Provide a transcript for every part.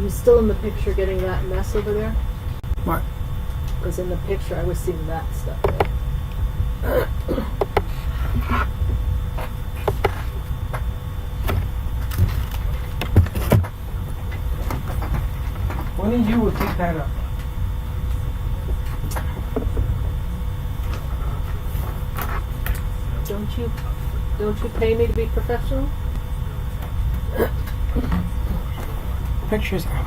you still in the picture getting that mess over there? What? Because in the picture I was seeing that stuff there. One of you will pick that up. Don't you pay me to be professional? Pictures out.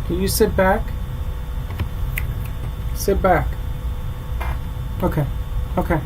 Can you sit back? Sit back. Okay. Okay.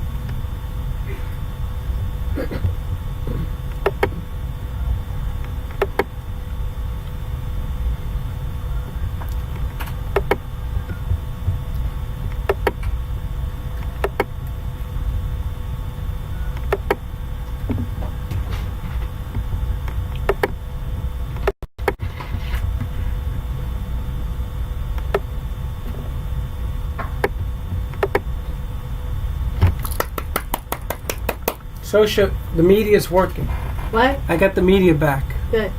Sosha, the media's working. What? I got the media back. Good.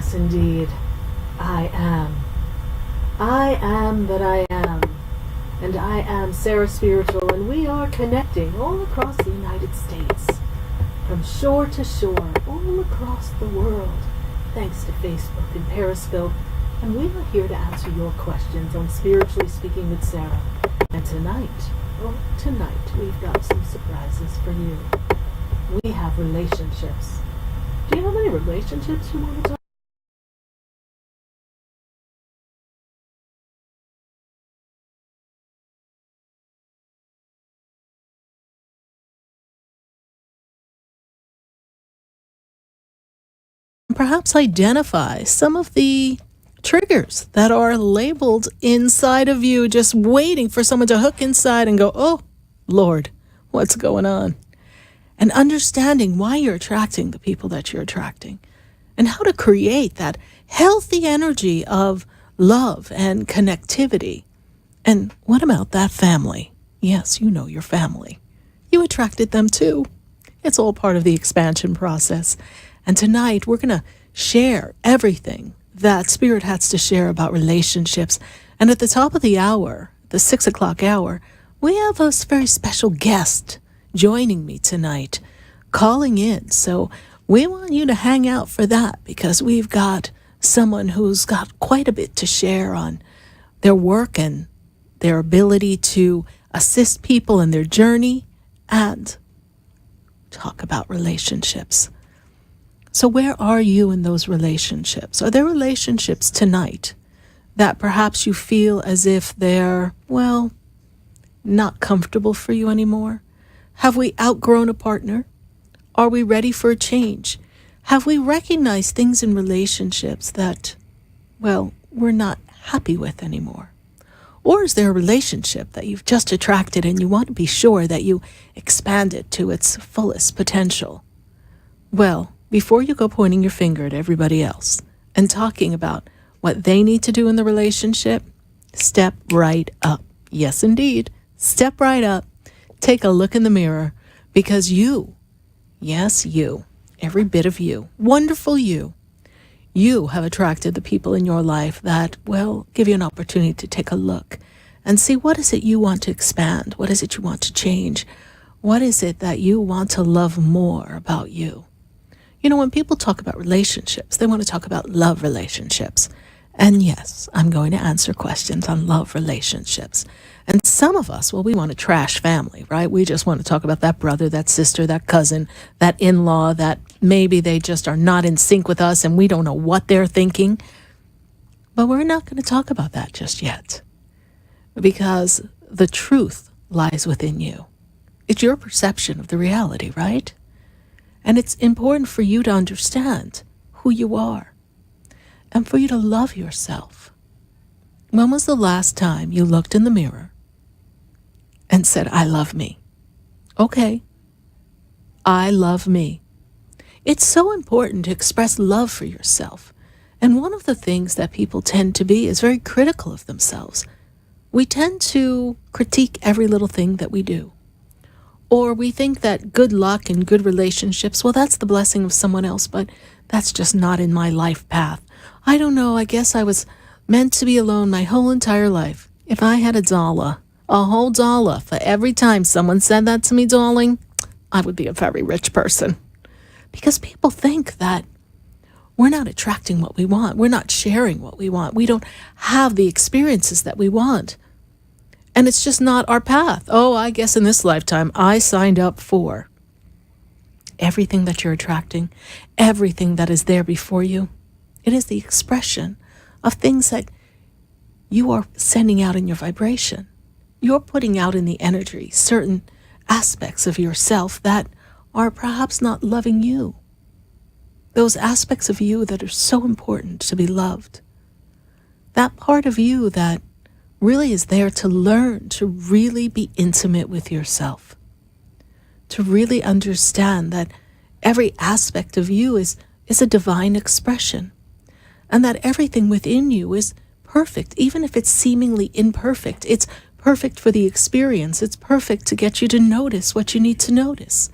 Yes, indeed. I am. I am that I am. And I am Sarah Spiritual, and we are connecting all across the United States. From shore to shore, all across the world. Thanks to Facebook and Periscope. And we are here to answer your questions on Spiritually Speaking with Sarah. And tonight, we've got some surprises for you. We have relationships. Do you have any relationships you want to talk? Perhaps identify some of the triggers that are labeled inside of you, just waiting for someone to hook inside and go, oh, Lord, what's going on? And understanding why you're attracting the people that you're attracting and how to create that healthy energy of love and connectivity. And what about that family? Yes, you know your family. You attracted them too. It's all part of the expansion process. And tonight we're going to share everything that Spirit has to share about relationships. And at the top of the hour, the 6 o'clock hour, we have a very special guest joining me tonight, calling in. So we want you to hang out for that, because we've got someone who's got quite a bit to share on their work and their ability to assist people in their journey and talk about relationships. So where are you in those relationships? Are there relationships tonight that perhaps you feel as if they're, well, not comfortable for you anymore? Have we outgrown a partner? Are we ready for a change? Have we recognized things in relationships that, well, we're not happy with anymore? Or is there a relationship that you've just attracted and you want to be sure that you expand it to its fullest potential? Well, before you go pointing your finger at everybody else and talking about what they need to do in the relationship, step right up. Yes, indeed. Step right up. Take a look in the mirror, because you, yes, you, every bit of you, wonderful you have attracted the people in your life that, well, give you an opportunity to take a look and see what is it you want to expand? What is it you want to change? What is it that you want to love more about you? You know, when people talk about relationships, they want to talk about love relationships. And yes, I'm going to answer questions on love relationships. And some of us, well, we want to trash family, right? We just want to talk about that brother, that sister, that cousin, that in-law, that maybe they just are not in sync with us and we don't know what they're thinking. But we're not going to talk about that just yet, because the truth lies within you. It's your perception of the reality, right? And it's important for you to understand who you are and for you to love yourself. When was the last time you looked in the mirror and said, I love me? Okay, I love me. It's so important to express love for yourself. And one of the things that people tend to be is very critical of themselves. We tend to critique every little thing that we do. Or we think that good luck and good relationships, well, that's the blessing of someone else, but that's just not in my life path. I don't know, I guess I was meant to be alone my whole entire life. If I had a whole dollar for every time someone said that to me, darling, I would be a very rich person. Because people think that we're not attracting what we want. We're not sharing what we want. We don't have the experiences that we want. And it's just not our path. Oh, I guess in this lifetime, I signed up for everything that you're attracting, everything that is there before you. It is the expression of things that you are sending out in your vibration. You're putting out in the energy certain aspects of yourself that are perhaps not loving you. Those aspects of you that are so important to be loved. That part of you that really is there to learn to really be intimate with yourself, to really understand that every aspect of you is a divine expression, and that everything within you is perfect, even if it's seemingly imperfect. It's perfect for the experience. It's perfect to get you to notice what you need to notice.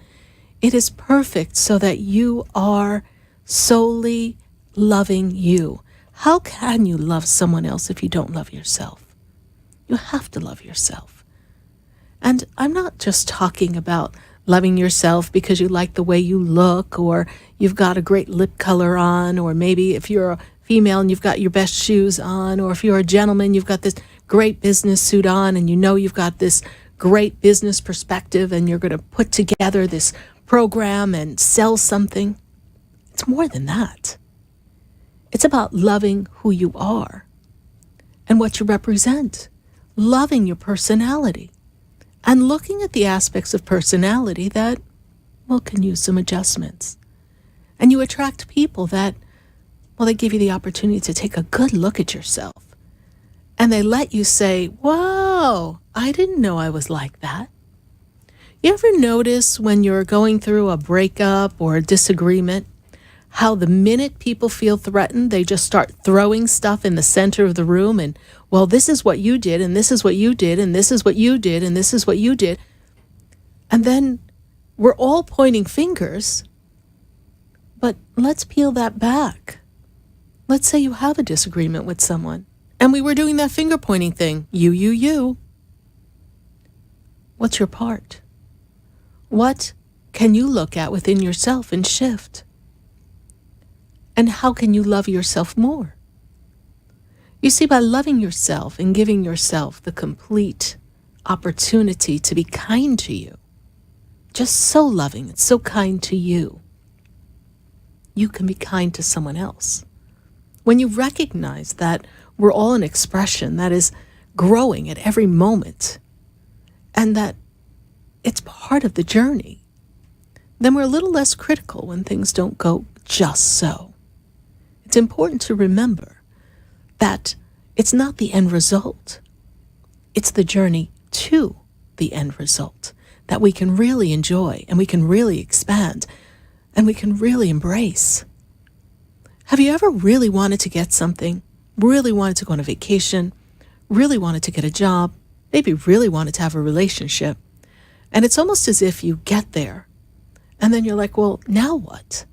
It is perfect so that you are solely loving you. How can you love someone else if you don't love yourself? You have to love yourself. And I'm not just talking about loving yourself because you like the way you look, or you've got a great lip color on, or maybe if you're a female and you've got your best shoes on, or if you're a gentleman, you've got this great business suit on and you know you've got this great business perspective and you're going to put together this program and sell something. It's more than that. It's about loving who you are and what you represent, loving your personality, and looking at the aspects of personality that, well, can use some adjustments. And you attract people that, well, they give you the opportunity to take a good look at yourself. And they let you say, wow, I didn't know I was like that. You ever notice when you're going through a breakup or a disagreement, how the minute people feel threatened, they just start throwing stuff in the center of the room and, well, this is what you did, and this is what you did, and this is what you did, and this is what you did. And then we're all pointing fingers, but let's peel that back. Let's say you have a disagreement with someone, and we were doing that finger pointing thing. You. What's your part? What can you look at within yourself and shift? And how can you love yourself more? You see, by loving yourself and giving yourself the complete opportunity to be kind to you, just so loving and so kind to you, you can be kind to someone else. When you recognize that we're all an expression that is growing at every moment, and that it's part of the journey, then we're a little less critical when things don't go just so. It's important to remember that it's not the end result. It's the journey to the end result that we can really enjoy, and we can really expand, and we can really embrace. Have you ever really wanted to get something, really wanted to go on a vacation, really wanted to get a job, maybe really wanted to have a relationship, and it's almost as if you get there, and then you're like, well, now what?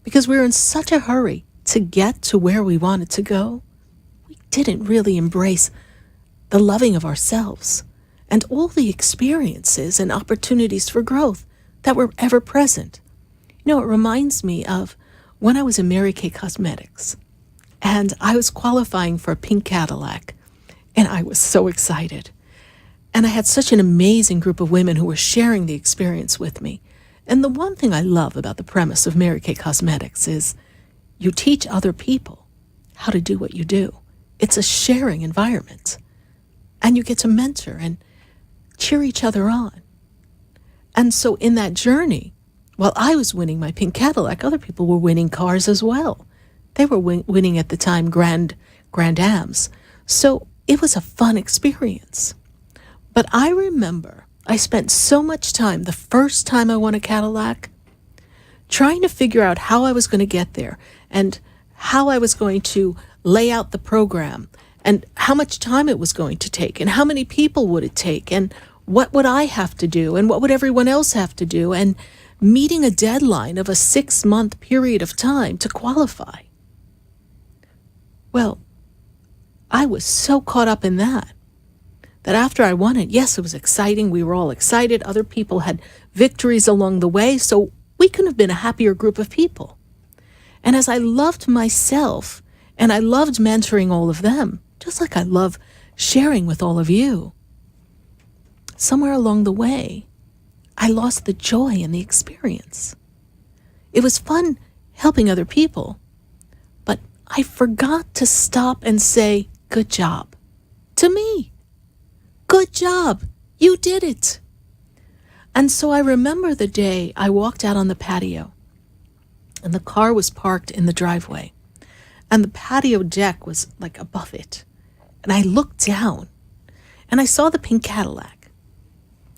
Because we were in such a hurry to get to where we wanted to go, we didn't really embrace the loving of ourselves and all the experiences and opportunities for growth that were ever present. You know, it reminds me of when I was in Mary Kay Cosmetics, and I was qualifying for a pink Cadillac, and I was so excited. And I had such an amazing group of women who were sharing the experience with me. And the one thing I love about the premise of Mary Kay Cosmetics is you teach other people how to do what you do. It's a sharing environment. And you get to mentor and cheer each other on. And so in that journey, while I was winning my pink Cadillac, other people were winning cars as well. They were winning at the time Grand Ams. So it was a fun experience. But I remember I spent so much time the first time I won a Cadillac trying to figure out how I was going to get there and how I was going to lay out the program and how much time it was going to take and how many people would it take and what would I have to do and what would everyone else have to do, and meeting a deadline of a 6-month period of time to qualify. Well, I was so caught up in that after I won it, yes, it was exciting. We were all excited. Other people had victories along the way, so we couldn't have been a happier group of people. And as I loved myself and I loved mentoring all of them, just like I love sharing with all of you, somewhere along the way, I lost the joy in the experience. It was fun helping other people, but I forgot to stop and say, good job, to me. Good job. You did it. And so I remember the day I walked out on the patio and the car was parked in the driveway and the patio deck was like above it. And I looked down and I saw the pink Cadillac,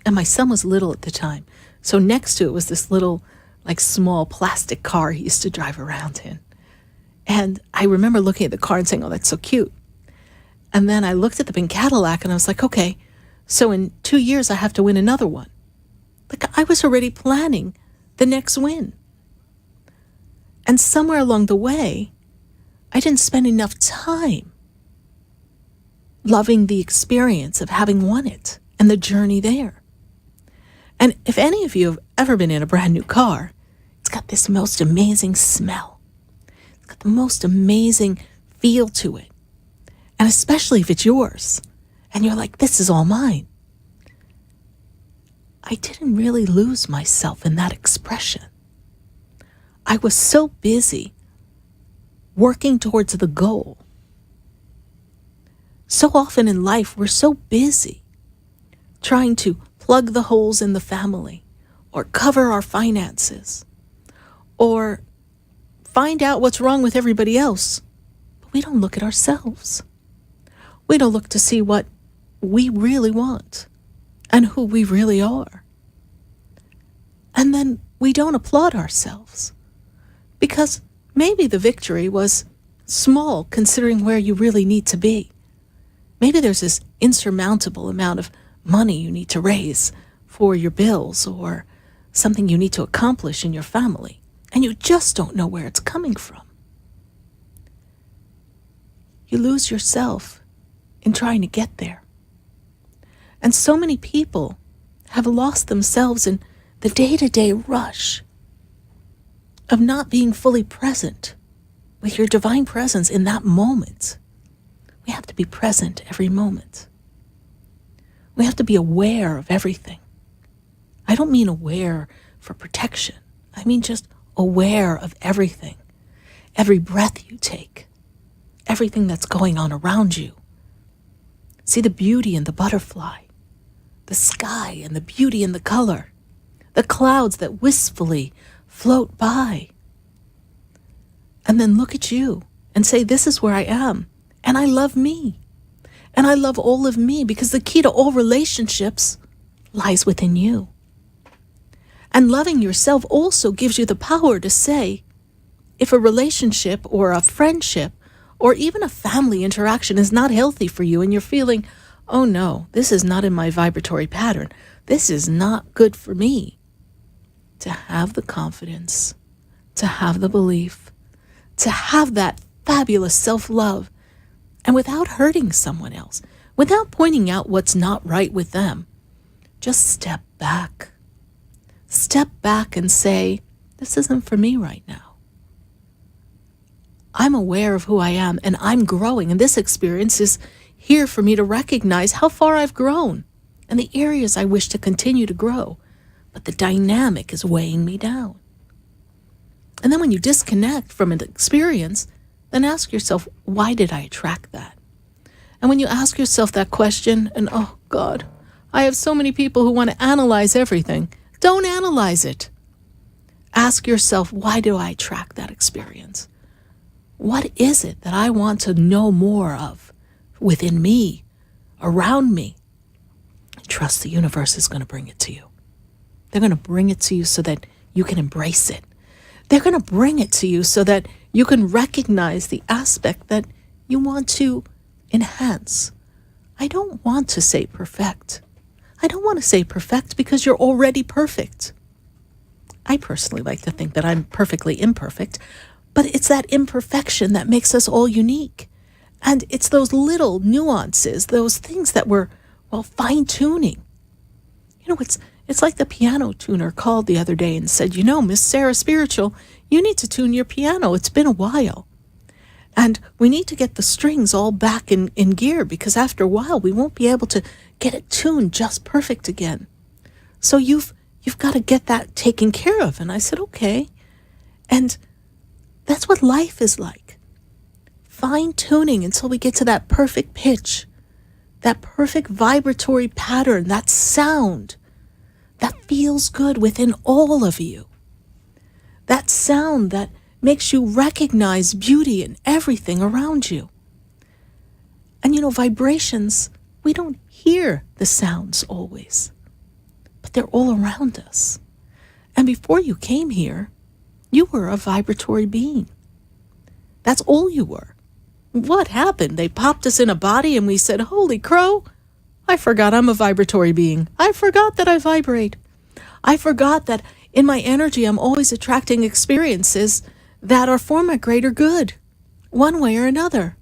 and my son was little at the time. So next to it was this little like small plastic car he used to drive around in. And I remember looking at the car and saying, oh, that's so cute. And then I looked at the pink Cadillac and I was like, okay, so in 2 years I have to win another one. Like I was already planning the next win. And somewhere along the way, I didn't spend enough time loving the experience of having won it and the journey there. And if any of you have ever been in a brand new car, it's got this most amazing smell. It's got the most amazing feel to it. And especially if it's yours, and you're like, this is all mine. I didn't really lose myself in that expression. I was so busy working towards the goal. So often in life, we're so busy trying to plug the holes in the family, or cover our finances, or find out what's wrong with everybody else. But we don't look at ourselves. We don't look to see what we really want and who we really are. And then we don't applaud ourselves, because maybe the victory was small considering where you really need to be. Maybe there's this insurmountable amount of money you need to raise for your bills, or something you need to accomplish in your family, and you just don't know where it's coming from. You lose yourself in trying to get there. And so many people have lost themselves in the day-to-day rush of not being fully present with your divine presence in that moment. We have to be present every moment. We have to be aware of everything. I don't mean aware for protection. I mean just aware of everything. Every breath you take. Everything that's going on around you. See the beauty in the butterfly. The sky and the beauty in the color. The clouds that wistfully float by. And then look at you and say, this is where I am. And I love me. And I love all of me, because the key to all relationships lies within you. And loving yourself also gives you the power to say, if a relationship or a friendship or even a family interaction is not healthy for you, and you're feeling, oh no, this is not in my vibratory pattern. This is not good for me. To have the confidence, to have the belief, to have that fabulous self-love, and without hurting someone else, without pointing out what's not right with them, just step back. Step back and say, this isn't for me right now. I'm aware of who I am, and I'm growing, and this experience is here for me to recognize how far I've grown and the areas I wish to continue to grow, but the dynamic is weighing me down. And then when you disconnect from an experience, then ask yourself, why did I attract that? And when you ask yourself that question, and oh God, I have so many people who want to analyze everything. Don't analyze it. Ask yourself, why do I attract that experience? What is it that I want to know more of within me, around me? Trust the universe is going to bring it to you. They're going to bring it to you so that you can embrace it. They're going to bring it to you so that you can recognize the aspect that you want to enhance. I don't want to say perfect. I don't want to say perfect because you're already perfect. I personally like to think that I'm perfectly imperfect, but it's that imperfection that makes us all unique. And it's those little nuances, those things that we're, fine-tuning. You know, it's like the piano tuner called the other day and said, Miss Sarah Spiritual, you need to tune your piano. It's been a while. And we need to get the strings all back in gear, because after a while we won't be able to get it tuned just perfect again. So you've got to get that taken care of. And I said, okay. And that's what life is like. Fine-tuning until we get to that perfect pitch, that perfect vibratory pattern, that sound that feels good within all of you. That sound that makes you recognize beauty in everything around you. And vibrations, we don't hear the sounds always, but they're all around us. And before you came here, you were a vibratory being. That's all you were. What happened? They popped us in a body and we said, holy crow, I forgot I'm a vibratory being. I forgot that I vibrate. I forgot that in my energy I'm always attracting experiences that are for my greater good, one way or another.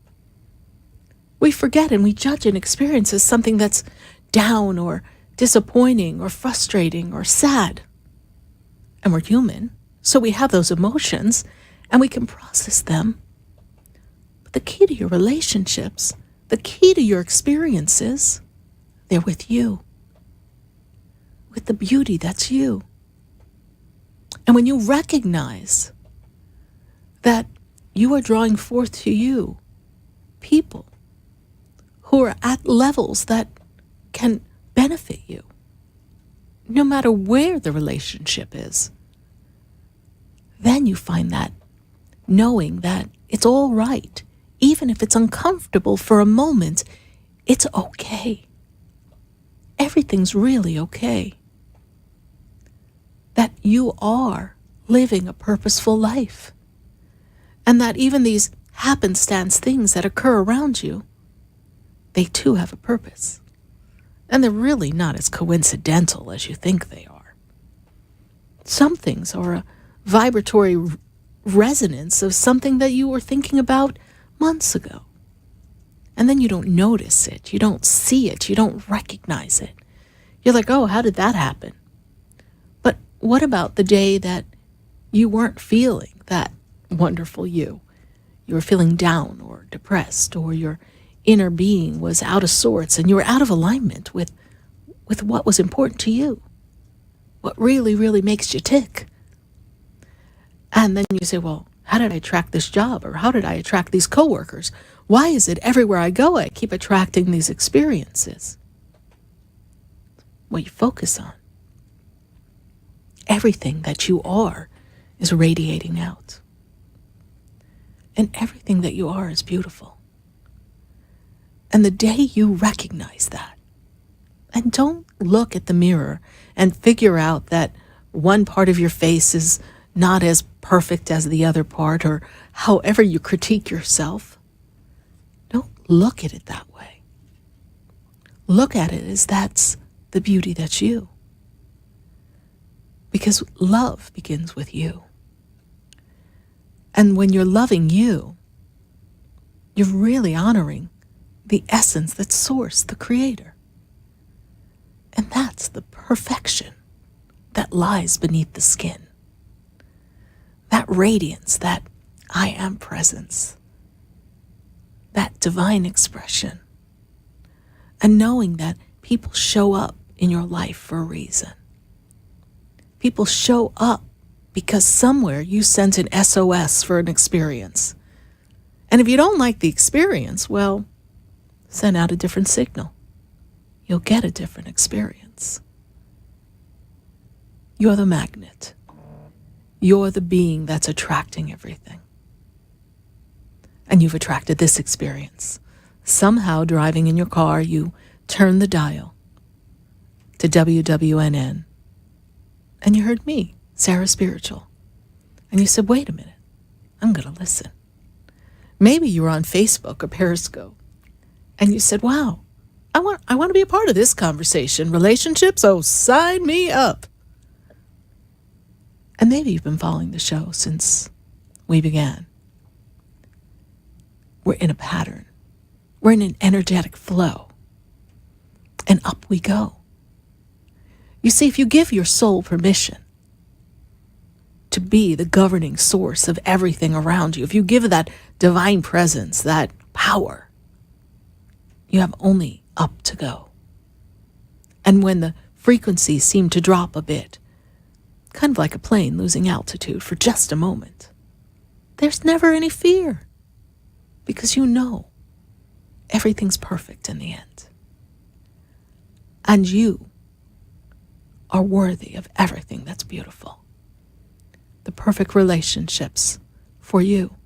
We forget and we judge an experience as something that's down or disappointing or frustrating or sad. And we're human, so we have those emotions and we can process them. But the key to your relationships, the key to your experiences, they're with you, with the beauty that's you. And when you recognize that you are drawing forth to you people who are at levels that can benefit you, no matter where the relationship is, then you find that knowing that it's all right, even if it's uncomfortable for a moment, it's okay. Everything's really okay. That you are living a purposeful life. And that even these happenstance things that occur around you, they too have a purpose. And they're really not as coincidental as you think they are. Some things are a vibratory resonance of something that you were thinking about months ago. And then you don't notice it, you don't see it, you don't recognize it. You're like, oh, how did that happen? But what about the day that you weren't feeling that wonderful you? You were feeling down or depressed, or your inner being was out of sorts and you were out of alignment with what was important to you, what really, really makes you tick. And then you say, well, how did I attract this job? Or how did I attract these coworkers? Why is it everywhere I go, I keep attracting these experiences? What you focus on. Everything that you are is radiating out. And everything that you are is beautiful. And the day you recognize that, and don't look at the mirror and figure out that one part of your face is not as perfect as the other part, or however you critique yourself. Don't look at it that way. Look at it as that's the beauty that's you. Because love begins with you. And when you're loving you, you're really honoring the essence that's source, the creator. And that's the perfection that lies beneath the skin. That radiance, that I am presence, that divine expression, and knowing that people show up in your life for a reason. People show up because somewhere you sent an SOS for an experience. And if you don't like the experience, well, send out a different signal. You'll get a different experience. You're the magnet. You're the being that's attracting everything. And you've attracted this experience. Somehow, driving in your car, you turn the dial to WWNN. And you heard me, Sarah Spiritual. And you said, wait a minute, I'm going to listen. Maybe you were on Facebook or Periscope. And you said, wow, I want to be a part of this conversation. Relationships, oh, sign me up. And maybe you've been following the show since we began. We're in a pattern. We're in an energetic flow. And up we go. You see, if you give your soul permission to be the governing source of everything around you, if you give that divine presence, that power, you have only up to go. And when the frequencies seem to drop a bit, kind of like a plane losing altitude for just a moment, there's never any fear, because you know everything's perfect in the end. And you are worthy of everything that's beautiful. The perfect relationships for you,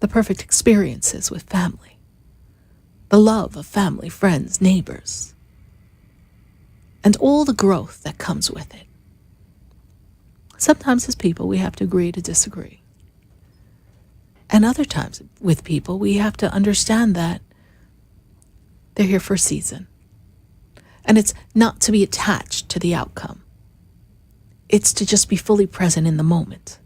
the perfect experiences with family, the love of family, friends, neighbors, and all the growth that comes with it. Sometimes as people, we have to agree to disagree. And other times with people, we have to understand that they're here for a season. And it's not to be attached to the outcome. It's to just be fully present in the moment.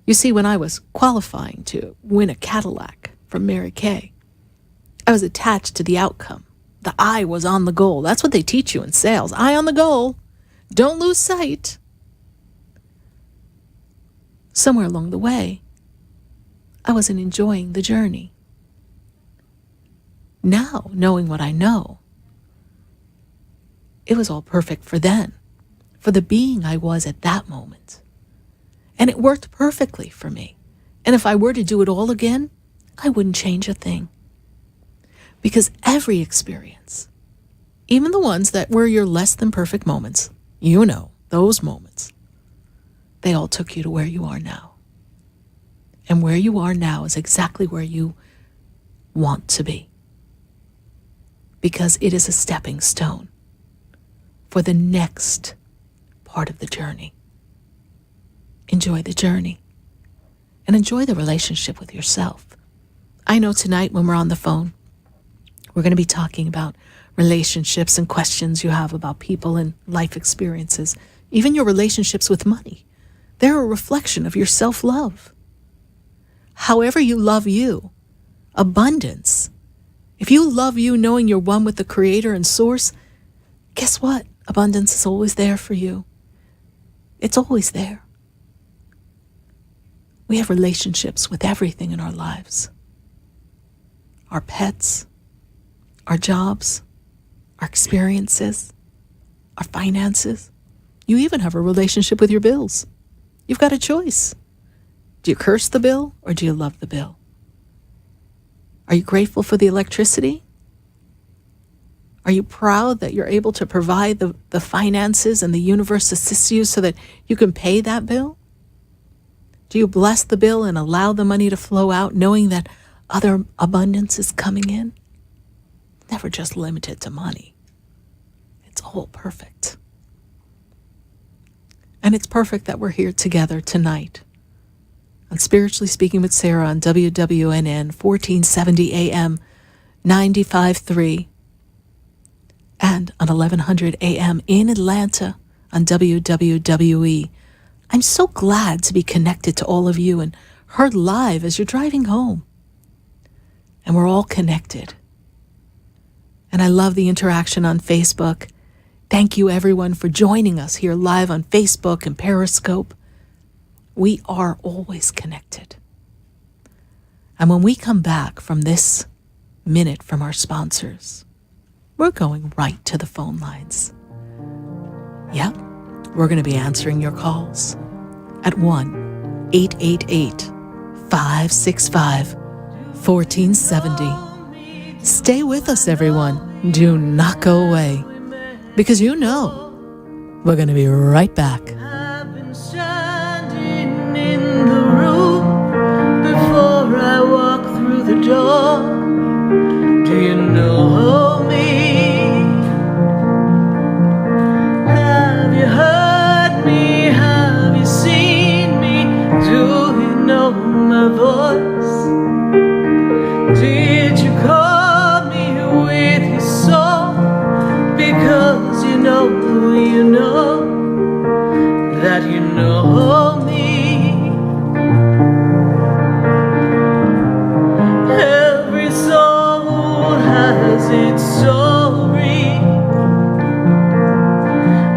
You see, when I was qualifying to win a Cadillac from Mary Kay, I was attached to the outcome. The eye was on the goal. That's what they teach you in sales. Eye on the goal. Don't lose sight. Somewhere along the way, I wasn't enjoying the journey. Now, knowing what I know, it was all perfect for then, for the being I was at that moment. And it worked perfectly for me. And if I were to do it all again, I wouldn't change a thing. Because every experience, even the ones that were your less than perfect moments, you know, those moments, they all took you to where you are now. And where you are now is exactly where you want to be. Because it is a stepping stone for the next part of the journey. Enjoy the journey and enjoy the relationship with yourself. I know tonight when we're on the phone, we're going to be talking about relationships and questions you have about people and life experiences, even your relationships with money. They're a reflection of your self-love. However you love you, abundance. If you love you knowing you're one with the Creator and Source, guess what? Abundance is always there for you. It's always there. We have relationships with everything in our lives. Our pets, our jobs, our experiences, our finances. You even have a relationship with your bills. You've got a choice. Do you curse the bill or do you love the bill? Are you grateful for the electricity? Are you proud that you're able to provide the finances and the universe assists you so that you can pay that bill? Do you bless the bill and allow the money to flow out knowing that other abundance is coming in? Never just limited to money. It's all perfect. And it's perfect that we're here together tonight on Spiritually Speaking with Sarah on WWNN 1470 AM 95.3 and on 1100 AM in Atlanta on WWWE. I'm so glad to be connected to all of you and heard live as you're driving home. And we're all connected. And I love the interaction on Facebook. Thank you everyone for joining us here live on Facebook and Periscope. We are always connected. And when we come back from this minute from our sponsors, we're going right to the phone lines. Yep, we're going to be answering your calls at 1-888-565-1470. Stay with us, everyone. Do not go away, because you know we're going to be right back. I've been standing in the room before I walk through the door. Do you know me? Have you heard me? Have you seen me? Do you know my voice? Did you call me with your soul? Because you know that you know me. Every soul has its story,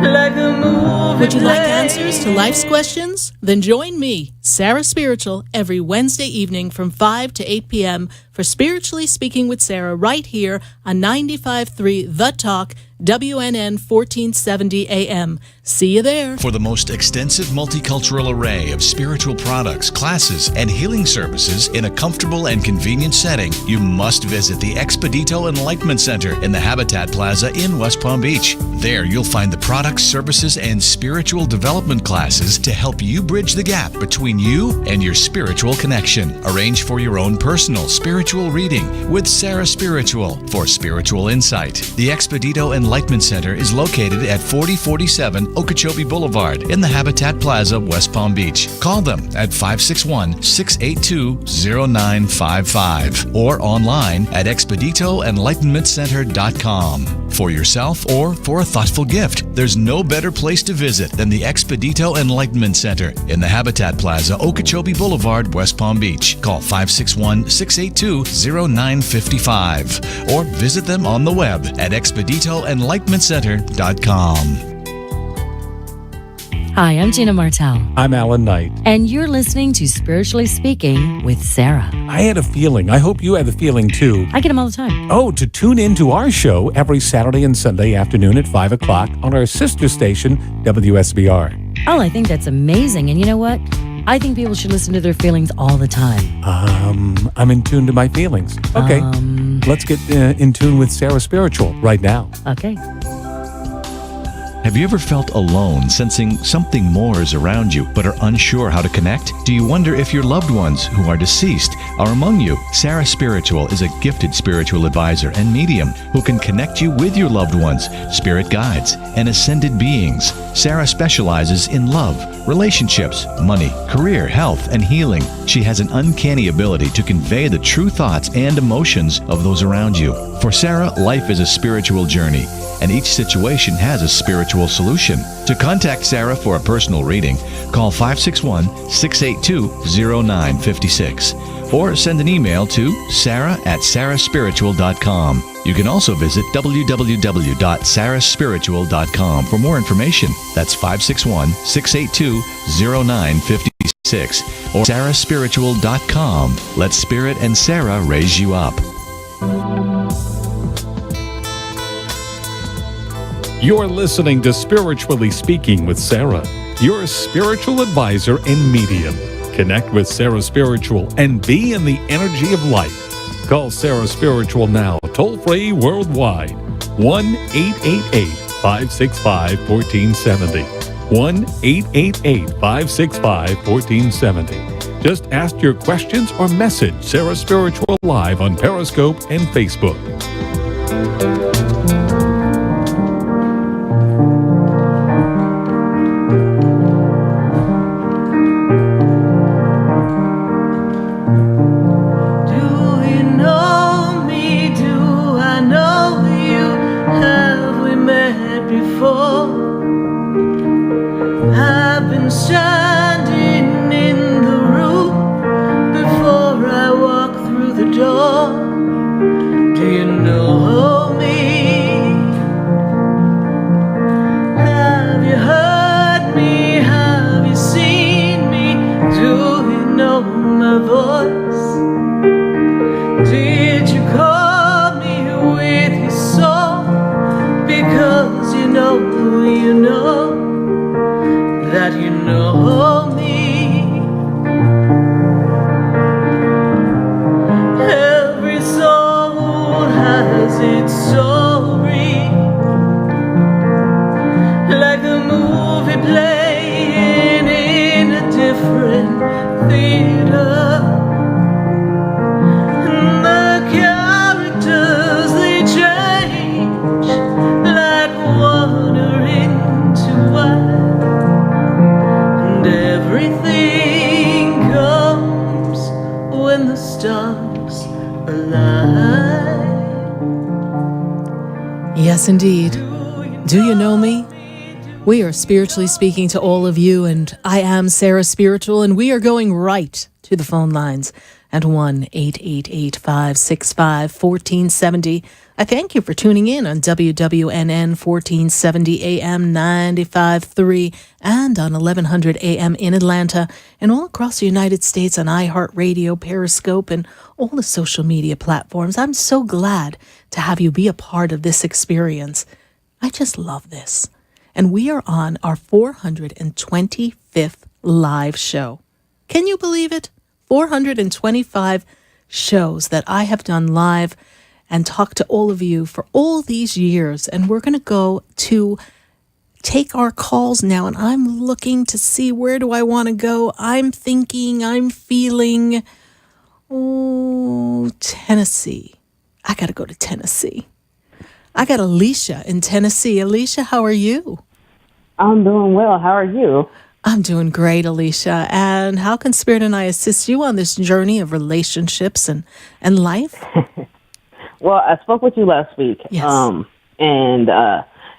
like a movie. Would you like answers to life's questions? Then join me, Sarah Spiritual, every Wednesday evening from 5 to 8 p.m. for Spiritually Speaking with Sarah right here on 95.3 The Talk, WNN 1470 AM. See you there. For the most extensive multicultural array of spiritual products, classes, and healing services in a comfortable and convenient setting, you must visit the Expedito Enlightenment Center in the Habitat Plaza in West Palm Beach. There you'll find the products, services, and spiritual development classes to help you bridge the gap between you and your spiritual connection. Arrange for your own personal spiritual reading with Sarah Spiritual for spiritual insight. The Expedito Enlightenment Center is located at 4047 Okeechobee Boulevard in the Habitat Plaza, West Palm Beach. Call them at 561-682-0955 or online at expeditoenlightenmentcenter.com for yourself or for a thoughtful gift. There's no better place to visit than the Expedito Enlightenment Center in the Habitat Plaza, Okeechobee Boulevard, West Palm Beach. Call 561-682-0955 or visit them on the web at expeditoenlightenmentcenter.com. Hi, I'm Gina Martell, I'm Alan Knight. and you're listening to Spiritually Speaking with Sarah. I had a feeling. I hope you had the feeling too. I get them all the time. Oh, to tune in to our show every Saturday and Sunday afternoon at 5 o'clock on our sister station, WSBR. Oh, I think that's amazing. And you know what? I think people should listen to their feelings all the time. I'm in tune to my feelings. Okay, let's get in tune with Sarah Spiritual right now. Okay. Have you ever felt alone, sensing something more is around you, but are unsure how to connect? Do you wonder if your loved ones who are deceased are among you? Sarah Spiritual is a gifted spiritual advisor and medium who can connect you with your loved ones, spirit guides, and ascended beings. Sarah specializes in love, relationships, money, career, health, and healing. She has an uncanny ability to convey the true thoughts and emotions of those around you. For Sarah, life is a spiritual journey, and each situation has a spiritual solution. To contact Sarah for a personal reading, call 561-682-0956 or send an email to sarah@sarahspiritual.com. You can also visit www.sarahspiritual.com for more information. That's 561-682-0956 or sarahspiritual.com. Let Spirit and Sarah raise you up. You're listening to Spiritually Speaking with Sarah, your spiritual advisor and medium. Connect with Sarah Spiritual and be in the energy of light. Call Sarah Spiritual now, toll-free worldwide. 1-888-565-1470. 1-888-565-1470. Just ask your questions or message Sarah Spiritual live on Periscope and Facebook. Yes, indeed. Do you know me? We are spiritually speaking to all of you, and I am Sarah Spiritual, and we are going right to the phone lines at 1-888-565-1470. I thank you for tuning in on WWNN 1470 AM 95.3 and on 1100 AM in Atlanta and all across the United States on iHeartRadio, Periscope, and all the social media platforms. I'm so glad to have you be a part of this experience. I just love this. And we are on our 425th live show. Can you believe it? 425 shows that I have done live and talked to all of you for all these years. And we're going to go to take our calls now. And I'm looking to see, where do I want to go? I'm thinking, I'm feeling, Tennessee. I got to go to Tennessee. I got Alicia in Tennessee. Alicia, how are you? I'm doing well. How are you? I'm doing great, Alicia. And how can Spirit and I assist you on this journey of relationships and life? Well, I spoke with you last week. Yes. And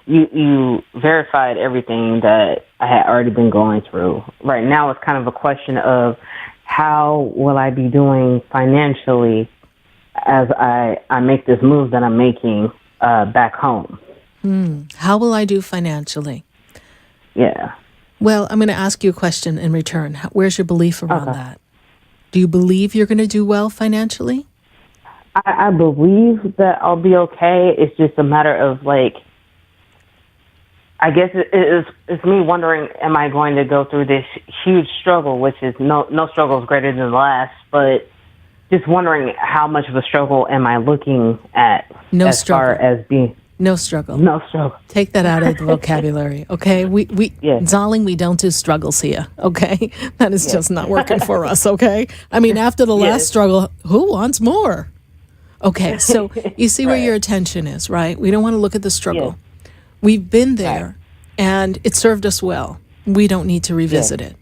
you verified everything that I had already been going through. Right now, it's kind of a question of how will I be doing financially as I make this move that I'm making back home. How will I do financially? Yeah. Well, I'm going to ask you a question in return. Where's your belief around that? Do you believe you're going to do well financially? I believe that I'll be okay. It's just a matter of, like, I guess it's me wondering, am I going to go through this huge struggle, which is no struggle is greater than the last, but just wondering how much of a struggle am I looking at far as being... No struggle. No struggle. Take that out of the vocabulary, okay? Yes. Darling, we don't do struggles here, okay? That is just not working for us, okay? I mean, after the last struggle, who wants more? Okay, so you see where your attention is, right? We don't want to look at the struggle. Yes. We've been there, and it served us well. We don't need to revisit it.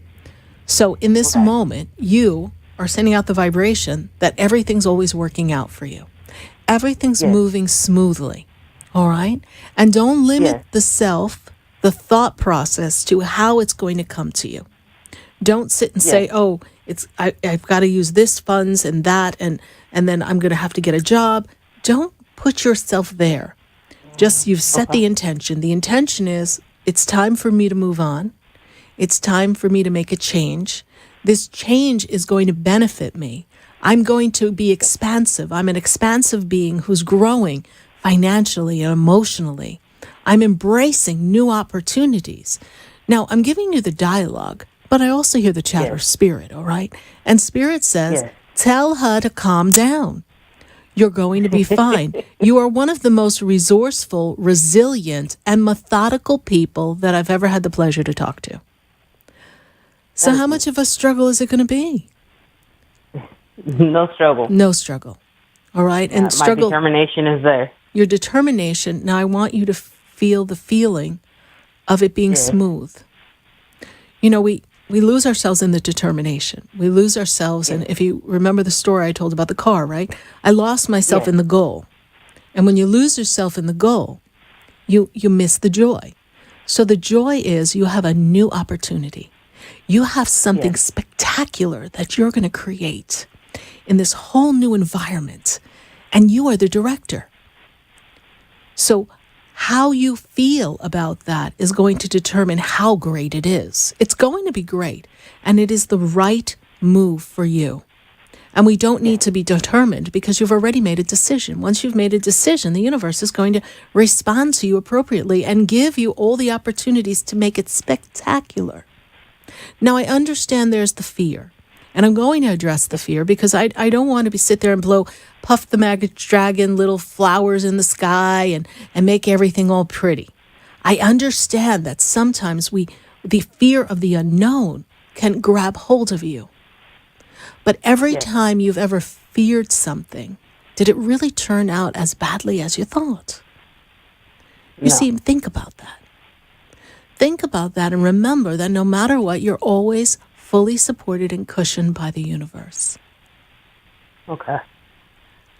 So in this moment, you are sending out the vibration that everything's always working out for you. Everything's moving smoothly, all right? And don't limit the self, the thought process, to how it's going to come to you. Don't sit and say, oh, I've got to use this funds and that, and then I'm going to have to get a job. Don't put yourself there. Just you've set the intention. The intention is it's time for me to move on. It's time for me to make a change. This change is going to benefit me. I'm going to be expansive. I'm an expansive being who's growing financially and emotionally. I'm embracing new opportunities. Now, I'm giving you the dialogue, but I also hear the chatter of spirit, all right? And spirit says, tell her to calm down. You're going to be fine. You are one of the most resourceful, resilient, and methodical people that I've ever had the pleasure to talk to. So how much of a struggle is it going to be? No struggle. No struggle. All right? And struggle. My determination is there. Your determination. Now I want you to feel the feeling of it being smooth. You know, we lose ourselves in the determination. We lose ourselves. And if you remember the story I told about the car, right? I lost myself in the goal. And when you lose yourself in the goal, you miss the joy. So the joy is you have a new opportunity. You have something spectacular that you're going to create in this whole new environment. And you are the director. So how you feel about that is going to determine how great it is. It's going to be great, and it is the right move for you. And we don't need to be determined because you've already made a decision. Once you've made a decision, the universe is going to respond to you appropriately and give you all the opportunities to make it spectacular. Now, I understand there's the fear. And I'm going to address the fear because I don't want to sit there and blow Puff the Magic Dragon little flowers in the sky and make everything all pretty. I understand that sometimes the fear of the unknown can grab hold of you. But every time you've ever feared something, did it really turn out as badly as you thought? You see, think about that. Think about that and remember that no matter what, you're always fully supported and cushioned by the universe. Okay.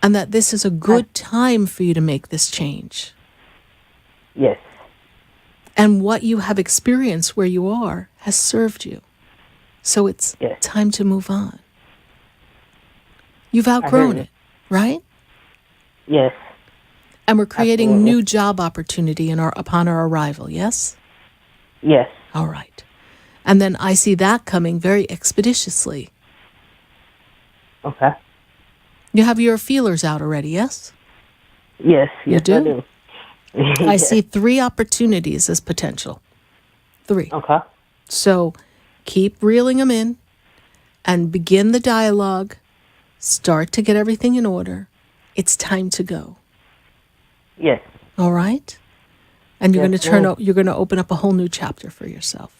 And that this is a good time for you to make this change. Yes. And what you have experienced where you are has served you. So it's time to move on. You've outgrown it, right? Yes. And we're creating new job opportunity upon our arrival, yes? Yes. All right. And then I see that coming very expeditiously. Okay. You have your feelers out already, yes? Yes. You do? I do. I see 3 opportunities as potential. 3. Okay. So keep reeling them in and begin the dialogue. Start to get everything in order. It's time to go. Yes. All right? And you're going to open up a whole new chapter for yourself.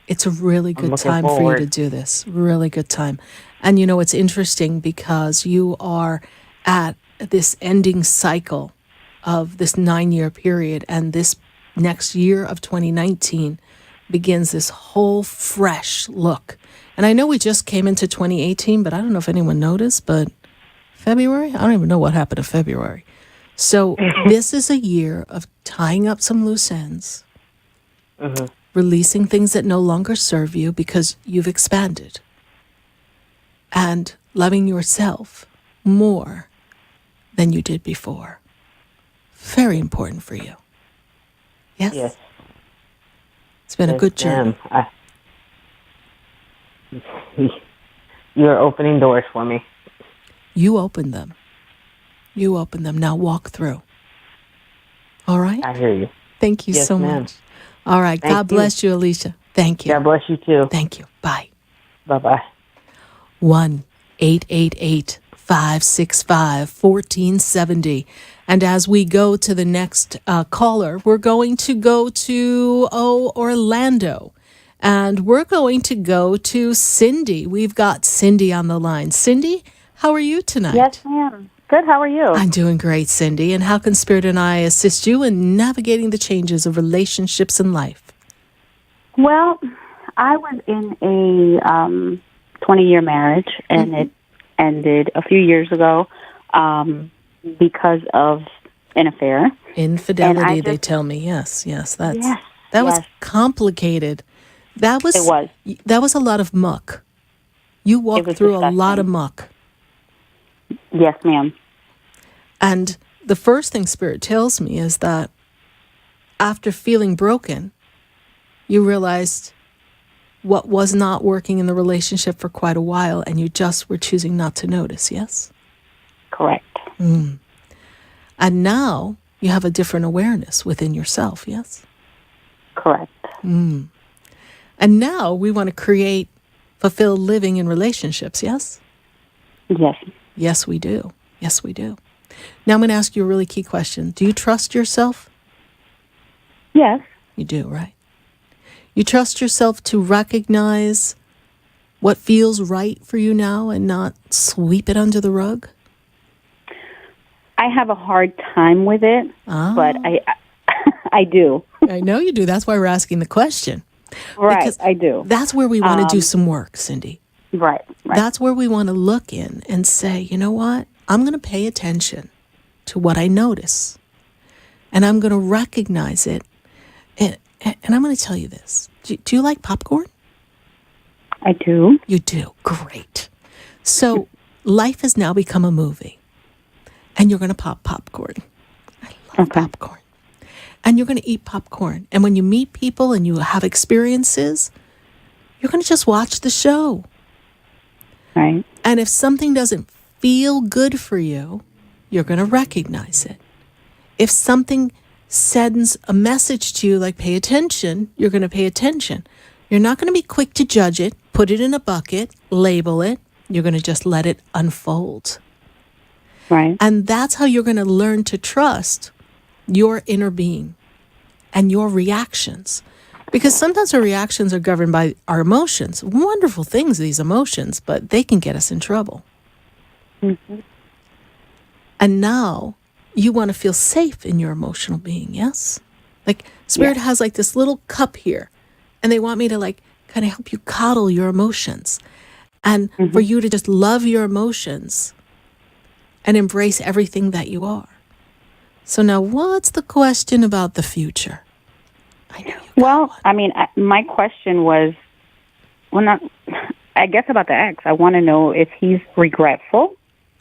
It's a really good time for you to do this. Really good time. And you know, it's interesting because you are at this ending cycle of this 9-year period, and this next year of 2019 begins this whole fresh look. And I know we just came into 2018, but I don't know if anyone noticed, but February? I don't even know what happened to February. So this is a year of tying up some loose ends, releasing things that no longer serve you because you've expanded, and loving yourself more than you did before. Very important for you. Yes? Yes. It's been a good journey. You're opening doors for me. You opened them. You opened them. Now walk through. All right? I hear you. Thank you Yes, so ma'am. much. All right. Thank God bless you, Alicia. Thank you. God bless you too. Thank you. Bye. Bye-bye. 1-888-565-1470. And as we go to the next caller, we're going to go to Orlando. And we're going to go to Cindy. We've got Cindy on the line. Cindy, how are you tonight? Yes, ma'am. Good. How are you? I'm doing great, Cindy. And how can Spirit and I assist you in navigating the changes of relationships in life? Well, I was in a 20-year marriage, and it ended a few years ago because of an affair. Infidelity, they tell me. Yes. That was complicated. It was a lot of muck. You walked through a lot of muck. Yes, ma'am. And the first thing Spirit tells me is that after feeling broken, you realized what was not working in the relationship for quite a while, and you just were choosing not to notice, yes? Correct. And now you have a different awareness within yourself, yes? Correct. And now we want to create fulfilled living in relationships, yes? Yes. Yes, we do. Yes, we do. Now I'm going to ask you a really key question. Do you trust yourself? Yes. You do, right? You trust yourself to recognize what feels right for you now and not sweep it under the rug? I have a hard time with it, but I do. I know you do. That's why we're asking the question. Right, Because I do. That's where we want to do some work, Cindy. Right. That's where we want to look in and say, you know what? I'm going to pay attention to what I notice. And I'm going to recognize it. And I'm going to tell you this. Do you like popcorn? I do. You do. Great. So life has now become a movie. And you're going to pop popcorn. I love popcorn. And you're going to eat popcorn. And when you meet people and you have experiences, you're going to just watch the show. Right. And if something doesn't feel good for you, you're going to recognize it. If something sends a message to you like pay attention, you're going to pay attention. You're not going to be quick to judge it, put it in a bucket, label it. You're going to just let it unfold. Right. And that's how you're going to learn to trust your inner being and your reactions. Because sometimes our reactions are governed by our emotions. Wonderful things, these emotions, but they can get us in trouble. And now you want to feel safe in your emotional being, yes? Like Spirit has like this little cup here, and they want me to like kind of help you coddle your emotions and for you to just love your emotions and embrace everything that you are. So now what's the question about the future? I know you Well, I mean, my question was, I guess about the ex. I want to know if he's regretful,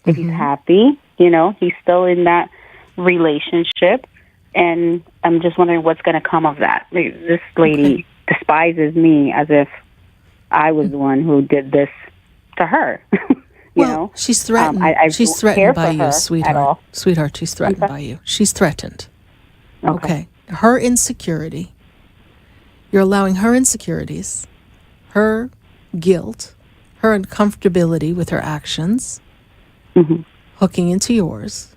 if he's happy, he's still in that relationship. And I'm just wondering what's going to come of that. This lady despises me as if I was the one who did this to her. Well, she's threatened. She's threatened by you, sweetheart. Sweetheart, she's threatened by you. She's threatened. Okay. Her insecurity. You're allowing her insecurities, her guilt, her uncomfortability with her actions, hooking into yours.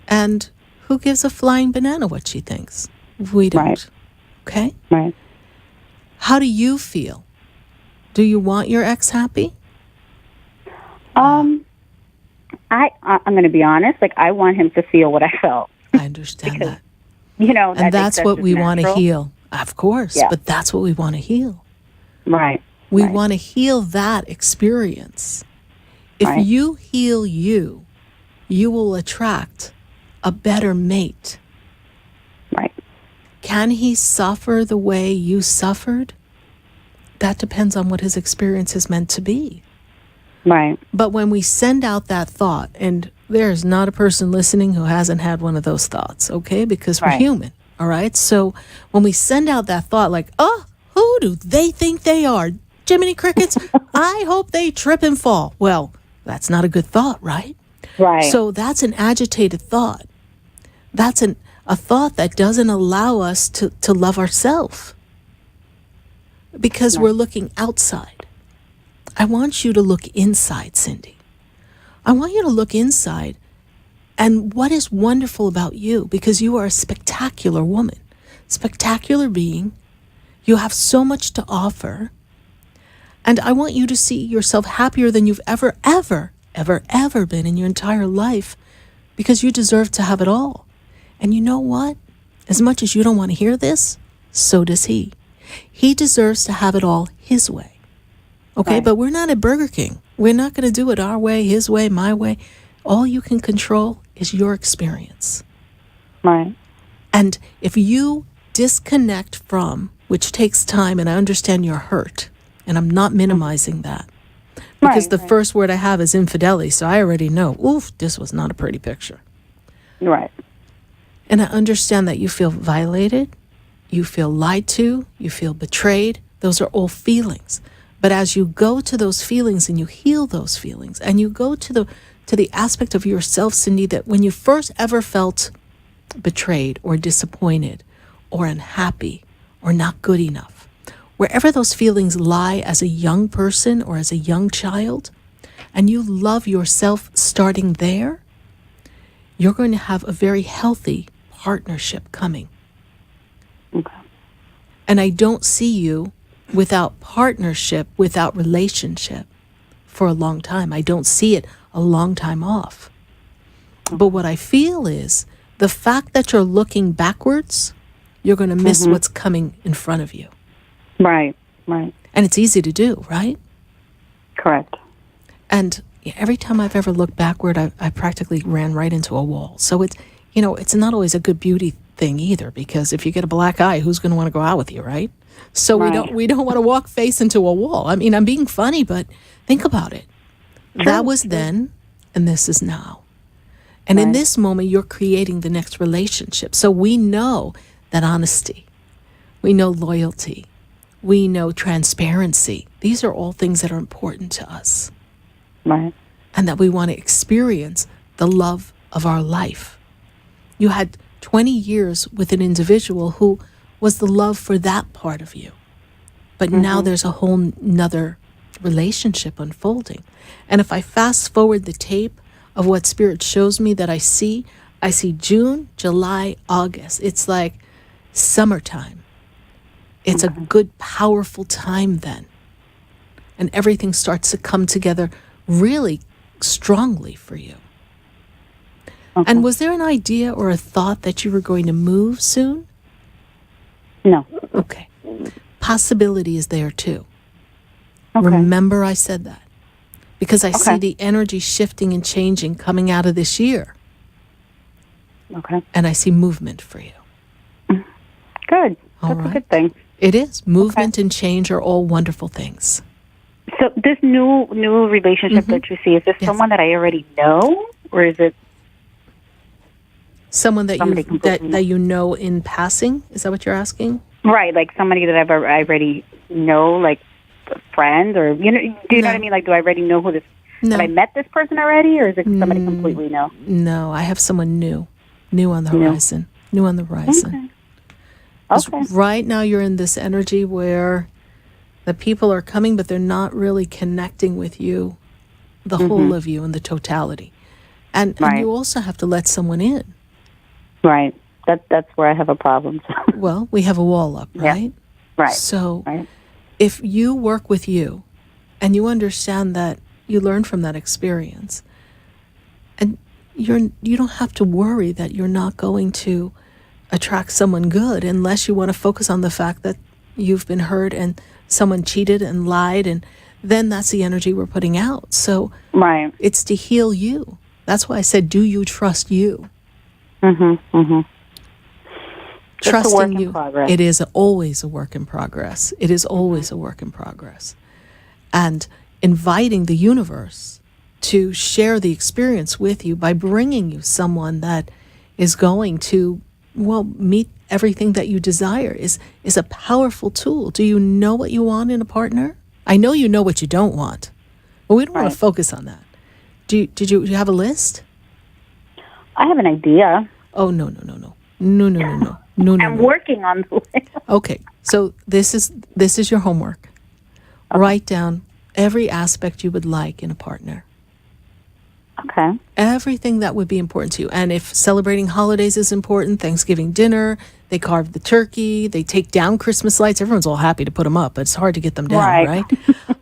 And who gives a flying banana what she thinks? We don't. Right. Okay? Right. How do you feel? Do you want your ex happy? I'm going to be honest. Like, I want him to feel what I felt. I understand that. And that's what we want to natural. heal. Of course. Yeah. But that's what we want to heal. Right. We want to heal that experience. If you heal you, you will attract a better mate. Right. Can he suffer the way you suffered? That depends on what his experience is meant to be. Right. But when we send out that thought, and there's not a person listening who hasn't had one of those thoughts, okay? Because we're Right. human, all right? So when we send out that thought like, oh, who do they think they are? Jiminy Crickets, I hope they trip and fall. Well, that's not a good thought, right? Right. So that's an agitated thought. That's a thought that doesn't allow us to love ourselves because we're looking outside. I want you to look inside, Cindy. I want you to look inside and what is wonderful about you, because you are a spectacular woman, spectacular being. You have so much to offer. And I want you to see yourself happier than you've ever been in your entire life, because you deserve to have it all. And you know what? As much as you don't want to hear this, so does he. He deserves to have it all his way. Okay, Right. but we're not at Burger King. We're not going to do it our way, his way, my way. All you can control is your experience. Right. And if you disconnect from, which takes time, and I understand you're hurt, and I'm not minimizing that, because the first word I have is infidelity, so I already know, oof, this was not a pretty picture. Right. And I understand that you feel violated, you feel lied to, you feel betrayed. Those are all feelings. But as you go to those feelings and you heal those feelings, and you go to the aspect of yourself, Cindy, that when you first ever felt betrayed or disappointed or unhappy or not good enough, wherever those feelings lie as a young person or as a young child, and you love yourself starting there, you're going to have a very healthy partnership coming. Okay. And I don't see you without partnership, without relationship for a long time. I don't see it a long time off. But what I feel is the fact that you're looking backwards, you're going to miss what's coming in front of you. Right. Right. And it's easy to do, right? Correct. And every time I've ever looked backward, I practically ran right into a wall. So it's not always a good beauty thing either, because if you get a black eye, who's going to want to go out with you, right? So Right. we don't want to walk face into a wall. I mean, I'm being funny, but think about it. That was then, and this is now. And in Right. this moment, you're creating the next relationship. So we know that honesty, we know loyalty, we know transparency. These are all things that are important to us, Right. and that we want to experience the love of our life. You had 20 years with an individual who was the love for that part of you. But now there's a whole nother relationship unfolding. And if I fast forward the tape of what Spirit shows me that I see June, July, August. It's like summertime. It's a good, powerful time then. And everything starts to come together really strongly for you. Okay. And was there an idea or a thought that you were going to move soon? No. Okay. Possibility is there too. Okay. Remember I said that. Because I see Okay. the energy shifting and changing coming out of this year. Okay. And I see movement for you. Good. All That's right. a good thing. It is. Movement and change are all wonderful things. So this new relationship that you see, is this Yes. someone that I already know, or is it Someone that Somebody you completely that you know in passing? Is that what you're asking? right? Like somebody that I already know, like a friend, or do you know what I No. mean? Like, do I already know who this? No. Have I met this person already, or is it somebody completely new? No, I have someone new on the New. horizon. New on the horizon. 'Cause Okay. right now you're in this energy where the people are coming, but they're not really connecting with you, the whole of you and the totality. And Right. you also have to let someone in. Right. That's where I have a problem. Well, we have a wall up, Yeah. right? Right. So Right. if you work with you and you understand that you learn from that experience, and you don't have to worry that you're not going to attract someone good unless you want to focus on the fact that you've been hurt and someone cheated and lied, and then that's the energy we're putting out. So Right. it's to heal you. That's why I said, do you trust you? Mm-hmm. Mm-hmm. It's a work Trusting in you. progress. It is always a work in progress. It is always a work in progress. And inviting the universe to share the experience with you by bringing you someone that is going to, well, meet everything that you desire is a powerful tool. Do you know what you want in a partner? I know you know what you don't want, but we don't want Right. to focus on that. Do you have a list? I have an idea. Oh, no. No. I'm working on the list. Okay, so this is your homework. Write down every aspect you would like in a partner. Okay. Everything that would be important to you. And if celebrating holidays is important, Thanksgiving dinner, they carve the turkey, they take down Christmas lights. Everyone's all happy to put them up, but it's hard to get them down, Right.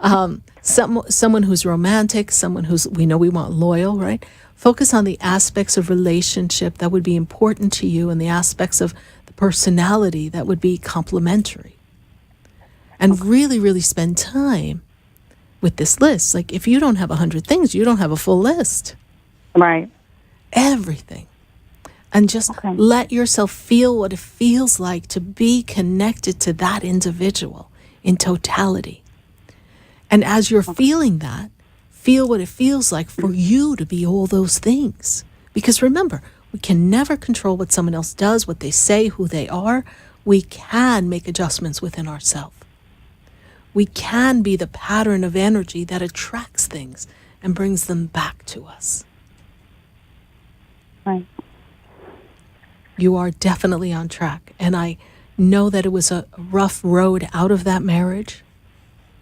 right? Someone who's romantic, someone who's, we know we want loyal, right? Focus on the aspects of relationship that would be important to you and the aspects of the personality that would be complementary. And really, really spend time with this list. Like, if you don't have 100 things, you don't have a full list. Right. Everything. And just Okay. let yourself feel what it feels like to be connected to that individual in totality. And as you're feeling that, feel what it feels like for you to be all those things. Because remember, we can never control what someone else does, what they say, who they are. We can make adjustments within ourselves. We can be the pattern of energy that attracts things and brings them back to us. Right. You are definitely on track. And I know that it was a rough road out of that marriage,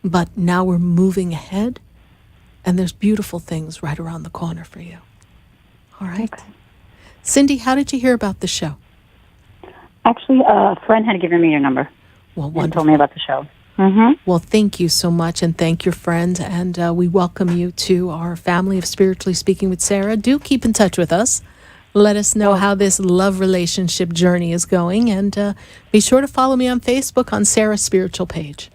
but now we're moving ahead, and there's beautiful things right around the corner for you. All right. Okay. Cindy, how did you hear about the show? Actually, a friend had given me your number Well, and wonderful. told me about the show. Mm-hmm. Well, thank you so much, and thank your friend. And we welcome you to our family of Spiritually Speaking with Sarah. Do keep in touch with us. Let us know how this love relationship journey is going. And be sure to follow me on Facebook on Sarah's Spiritual page.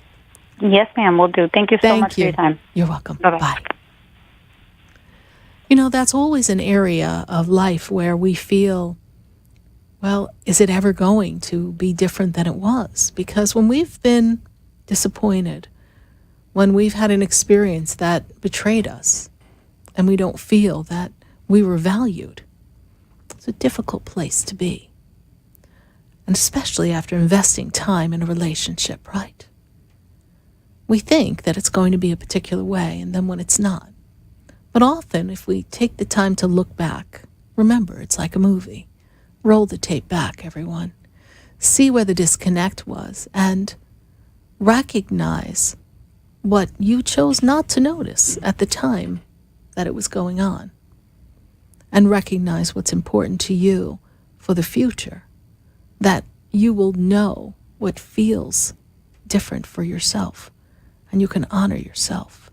Yes, ma'am, we'll do. Thank you so Thank much you. for your time. You're welcome. Bye-bye. Bye. You know, that's always an area of life where we feel, well, is it ever going to be different than it was? Because when we've been disappointed, when we've had an experience that betrayed us, and we don't feel that we were valued, it's a difficult place to be. And especially after investing time in a relationship, right? We think that it's going to be a particular way, and then when it's not. But often, if we take the time to look back, remember, it's like a movie. Roll the tape back, everyone. See where the disconnect was, and recognize what you chose not to notice at the time that it was going on. And recognize what's important to you for the future, that you will know what feels different for yourself, and you can honor yourself.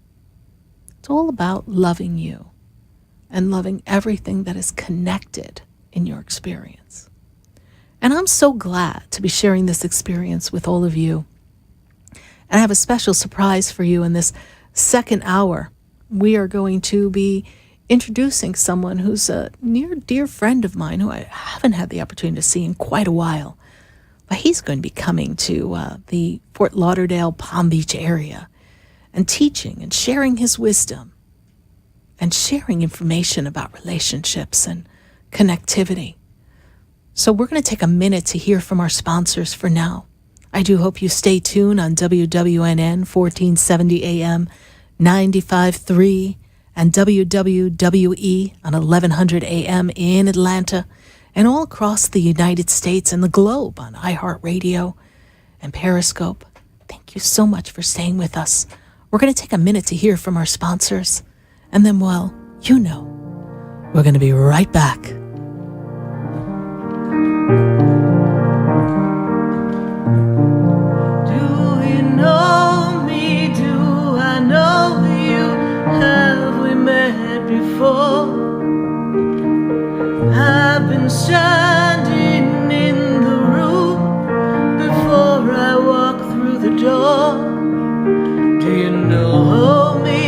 It's all about loving you and loving everything that is connected in your experience. And I'm so glad to be sharing this experience with all of you. And I have a special surprise for you in this second hour. We are going to be introducing someone who's a near dear friend of mine who I haven't had the opportunity to see in quite a while. But he's going to be coming to the Fort Lauderdale, Palm Beach area and teaching and sharing his wisdom and sharing information about relationships and connectivity. So we're going to take a minute to hear from our sponsors for now. I do hope you stay tuned on WWNN 1470 AM, 95.3, and WWWE on 1100 AM in Atlanta, and all across the United States and the globe on iHeartRadio and Periscope. Thank you so much for staying with us. We're going to take a minute to hear from our sponsors, and then, well, you know, we're going to be right back. Do you know me? Do I know you? Have we met before? I've been standing in the room before I walk through the door. Do you know me?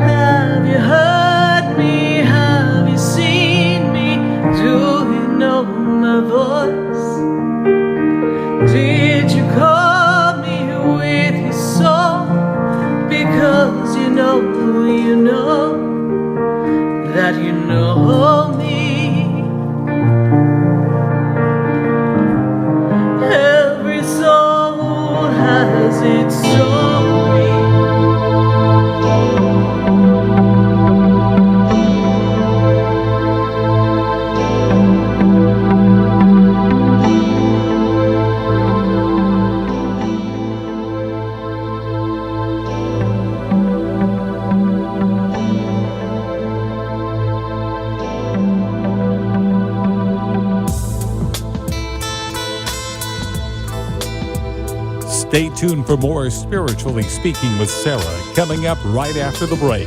Have you heard Stay tuned for more Spiritually Speaking with Sarah coming up right after the break.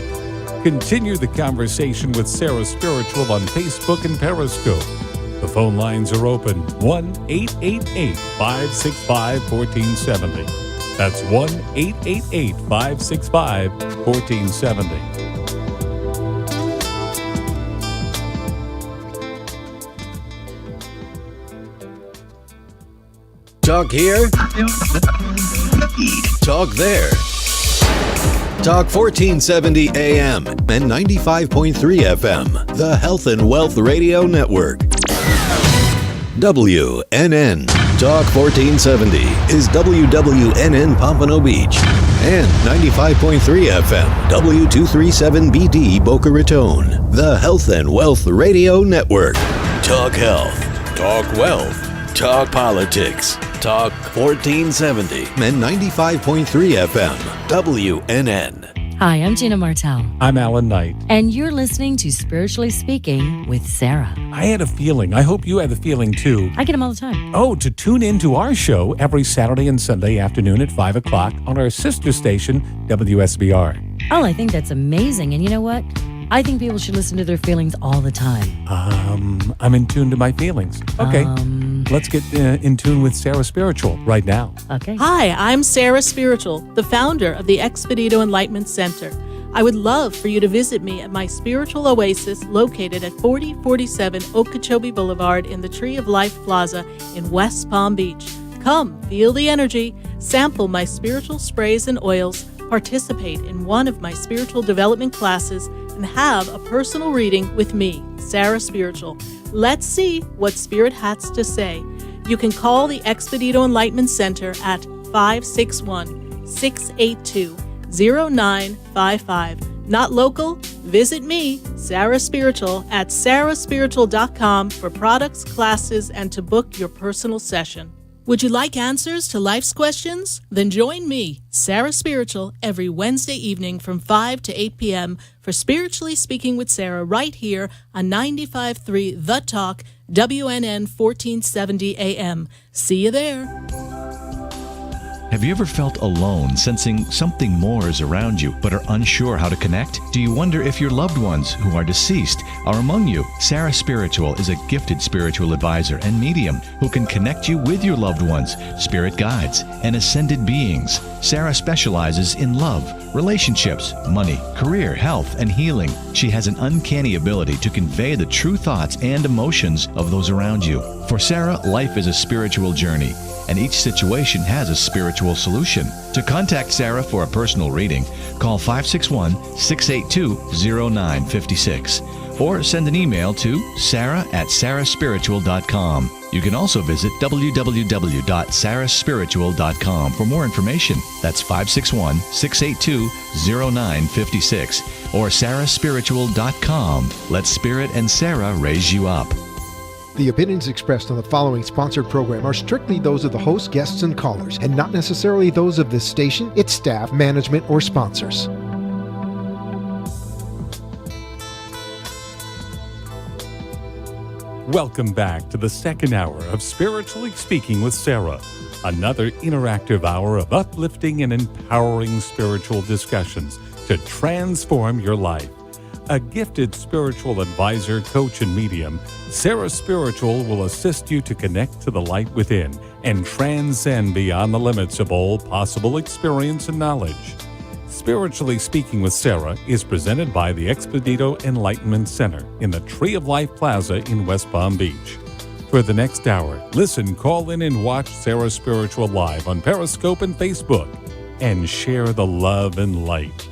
Continue the conversation with Sarah Spiritual on Facebook and Periscope. The phone lines are open 1-888-565-1470. That's 1-888-565-1470. Talk here, talk there. Talk 1470 AM and 95.3 FM, the Health and Wealth Radio Network. WNN. Talk 1470 is WWNN Pompano Beach and 95.3 FM, W237BD Boca Raton, the Health and Wealth Radio Network. Talk health, talk wealth, talk politics. Talk 1470 and 95.3 FM, WNN. Hi, I'm Gina Martell. I'm Alan Knight. And you're listening to Spiritually Speaking with Sarah. I had a feeling, I hope you had the feeling too. I get them all the time. Oh, to tune into our show every Saturday and Sunday afternoon at 5 o'clock on our sister station, WSBR. Oh, I think that's amazing. And you know what? I think people should listen to their feelings all the time. I'm in tune to my feelings. Okay, let's get in tune with Sarah Spiritual right now. Okay. Hi, I'm Sarah Spiritual, the founder of the Expedito Enlightenment Center. I would love for you to visit me at my spiritual oasis located at 4047 Okeechobee Boulevard in the Tree of Life Plaza in West Palm Beach. Come, feel the energy, sample my spiritual sprays and oils, participate in one of my spiritual development classes, and have a personal reading with me, Sarah Spiritual. Let's see what Spirit has to say. You can call the Expedito Enlightenment Center at 561-682-0955. Not local? Visit me, Sarah Spiritual, at sarahspiritual.com for products, classes, and to book your personal session. Would you like answers to life's questions? Then join me, Sarah Spiritual, every Wednesday evening from 5 to 8 p.m. for Spiritually Speaking with Sarah right here on 95.3 The Talk, WNN 1470 AM. See you there. Have you ever felt alone, sensing something more is around you, but are unsure how to connect? Do you wonder if your loved ones who are deceased are among you? Sarah Spiritual is a gifted spiritual advisor and medium who can connect you with your loved ones, spirit guides, and ascended beings. Sarah specializes in love, relationships, money, career, health, and healing. She has an uncanny ability to convey the true thoughts and emotions of those around you. For Sarah, life is a spiritual journey, and each situation has a spiritual solution. To contact Sarah for a personal reading, call 561-682-0956 or send an email to sarah@sarahspiritual.com. You can also visit www.sarahspiritual.com for more information. That's 561-682-0956 or sarahspiritual.com. Let Spirit and Sarah raise you up. The opinions expressed on the following sponsored program are strictly those of the host, guests, and callers, and not necessarily those of this station, its staff, management, or sponsors. Welcome back to the second hour of Spiritually Speaking with Sarah, another interactive hour of uplifting and empowering spiritual discussions to transform your life. A gifted spiritual advisor, coach, and medium, Sarah Spiritual will assist you to connect to the light within and transcend beyond the limits of all possible experience and knowledge. Spiritually Speaking with Sarah is presented by the Expedito Enlightenment Center in the Tree of Life Plaza in West Palm Beach. For the next hour, listen, call in, and watch Sarah Spiritual live on Periscope and Facebook, and share the love and light.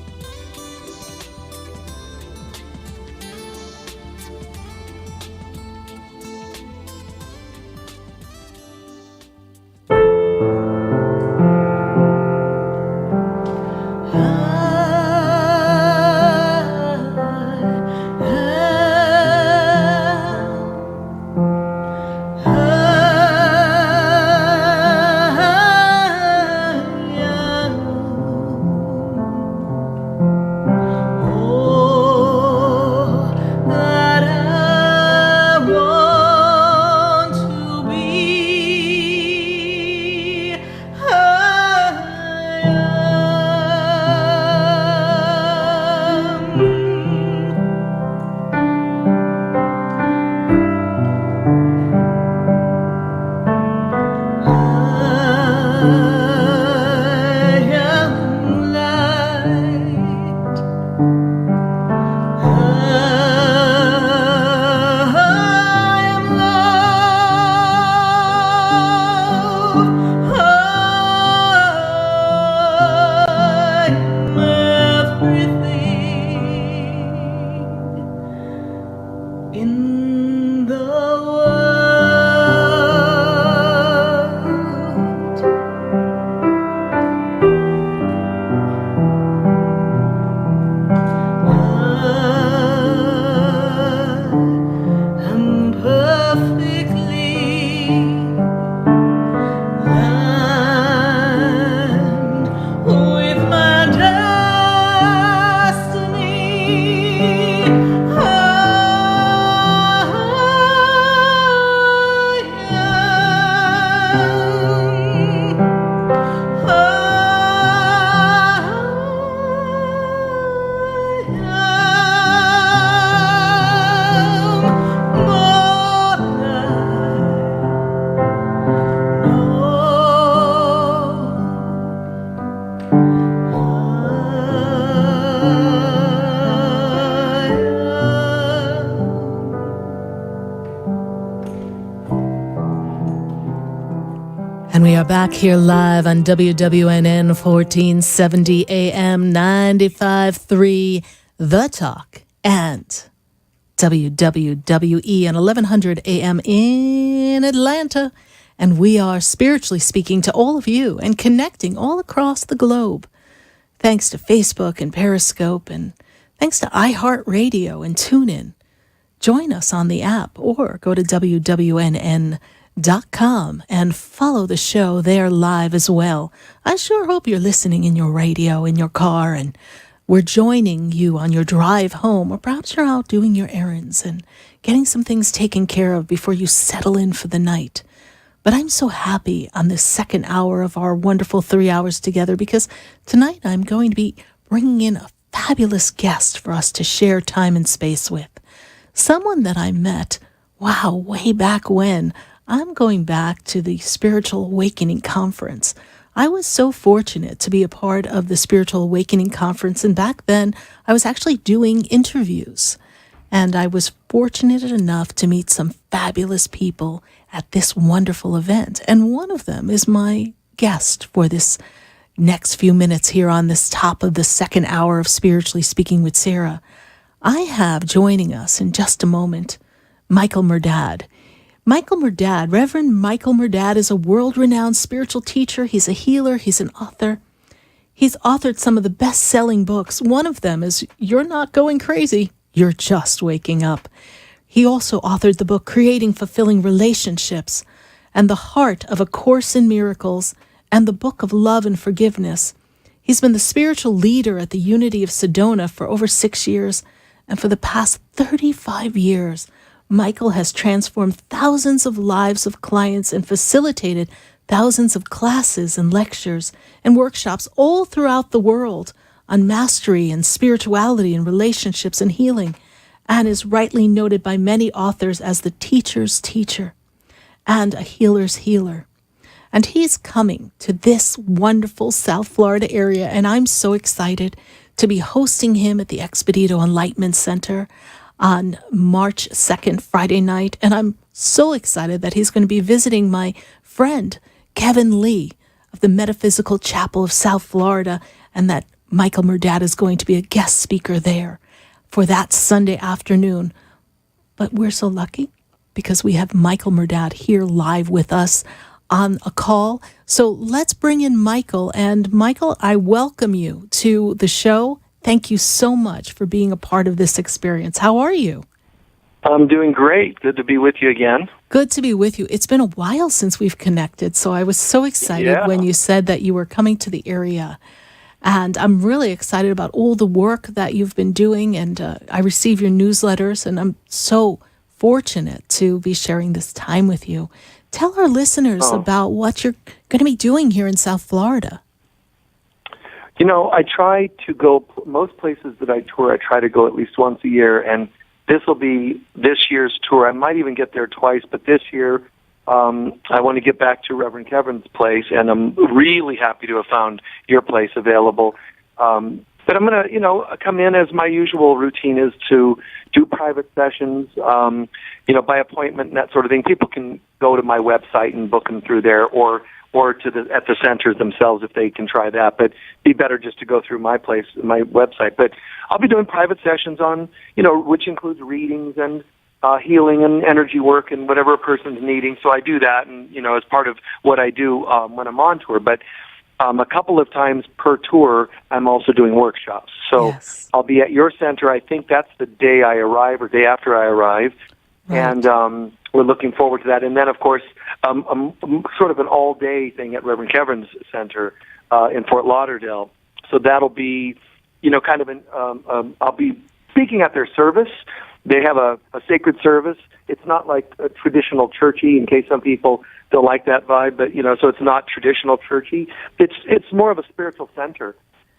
And we are back here live on WWNN 1470 AM 95.3 The Talk and WWWE and 1100 AM in Atlanta. And we are spiritually speaking to all of you and connecting all across the globe. Thanks to Facebook and Periscope, and thanks to iHeartRadio and TuneIn. Join us on the app or go to WWNN.com and follow the show there live as well. I sure hope you're listening in your radio, in your car, and we're joining you on your drive home, or perhaps you're out doing your errands and getting some things taken care of before you settle in for the night. But I'm so happy on this second hour of our wonderful 3 hours together, because tonight I'm going to be bringing in a fabulous guest for us to share time and space with. Someone that I met, way back when. I'm going back to the Spiritual Awakening Conference. I was so fortunate to be a part of the Spiritual Awakening Conference, and back then I was actually doing interviews. And I was fortunate enough to meet some fabulous people at this wonderful event. And one of them is my guest for this next few minutes here on this top of the second hour of Spiritually Speaking with Sarah. I have joining us in just a moment, Michael Murdad. Michael Murdad, Reverend Michael Murdad, is a world-renowned spiritual teacher. He's a healer. He's an author. He's authored some of the best-selling books. One of them is You're Not Going Crazy, You're Just Waking Up. He also authored the book Creating Fulfilling Relationships and The Heart of A Course in Miracles and the Book of Love and Forgiveness. He's been the spiritual leader at the Unity of Sedona for over 6 years, and for the past 35 years, Michael has transformed thousands of lives of clients and facilitated thousands of classes and lectures and workshops all throughout the world on mastery and spirituality and relationships and healing, and is rightly noted by many authors as the teacher's teacher and a healer's healer. And he's coming to this wonderful South Florida area, and I'm so excited to be hosting him at the Expedito Enlightenment Center on March 2nd, Friday night. And I'm so excited that he's going to be visiting my friend, Kevin Lee of the Metaphysical Chapel of South Florida, and that Michael Murdad is going to be a guest speaker there for that Sunday afternoon. But we're so lucky because we have Michael Murdad here live with us on a call. So let's bring in Michael. And Michael, I welcome you to the show. Thank you so much for being a part of this experience. How are you? I'm doing great. Good to be with you again. Good to be with you. It's been a while since we've connected, so I was so excited when you said that you were coming to the area. And I'm really excited about all the work that you've been doing, and I receive your newsletters, and I'm so fortunate to be sharing this time with you. Tell our listeners about what you're going to be doing here in South Florida. You know, I try to go, most places that I tour, I try to go at least once a year, and this will be this year's tour. I might even get there twice, but this year I want to get back to Reverend Kevin's place, and I'm really happy to have found your place available. But I'm going to, come in as my usual routine is to do private sessions, by appointment and that sort of thing. People can go to my website and book them through there, or at the centers themselves if they can try that. But it'd be better just to go through my website. But I'll be doing private sessions on, which includes readings and healing and energy work and whatever a person's needing. So I do that, and as part of what I do when I'm on tour. But a couple of times per tour, I'm also doing workshops. So I'll be at your center. I think that's the day I arrive or day after I arrive. Right. And we're looking forward to that. And then, of course, sort of an all-day thing at Reverend Kevin's Center in Fort Lauderdale. So that'll be, kind of I'll be speaking at their service. They have a sacred service. It's not like a traditional churchy, in case some people don't like that vibe, but, so it's not traditional churchy. It's more of a spiritual center.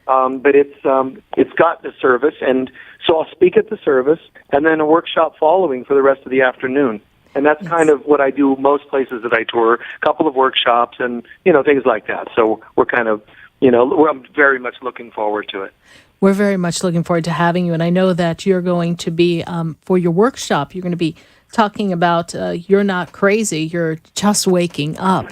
But it's got the service, and so I'll speak at the service, and then a workshop following for the rest of the afternoon. And that's kind of what I do most places that I tour, a couple of workshops and, things like that. So we're kind of, I'm very much looking forward to it. We're very much looking forward to having you, and I know that you're going to be, for your workshop, you're going to be talking about you're not crazy, you're just waking up.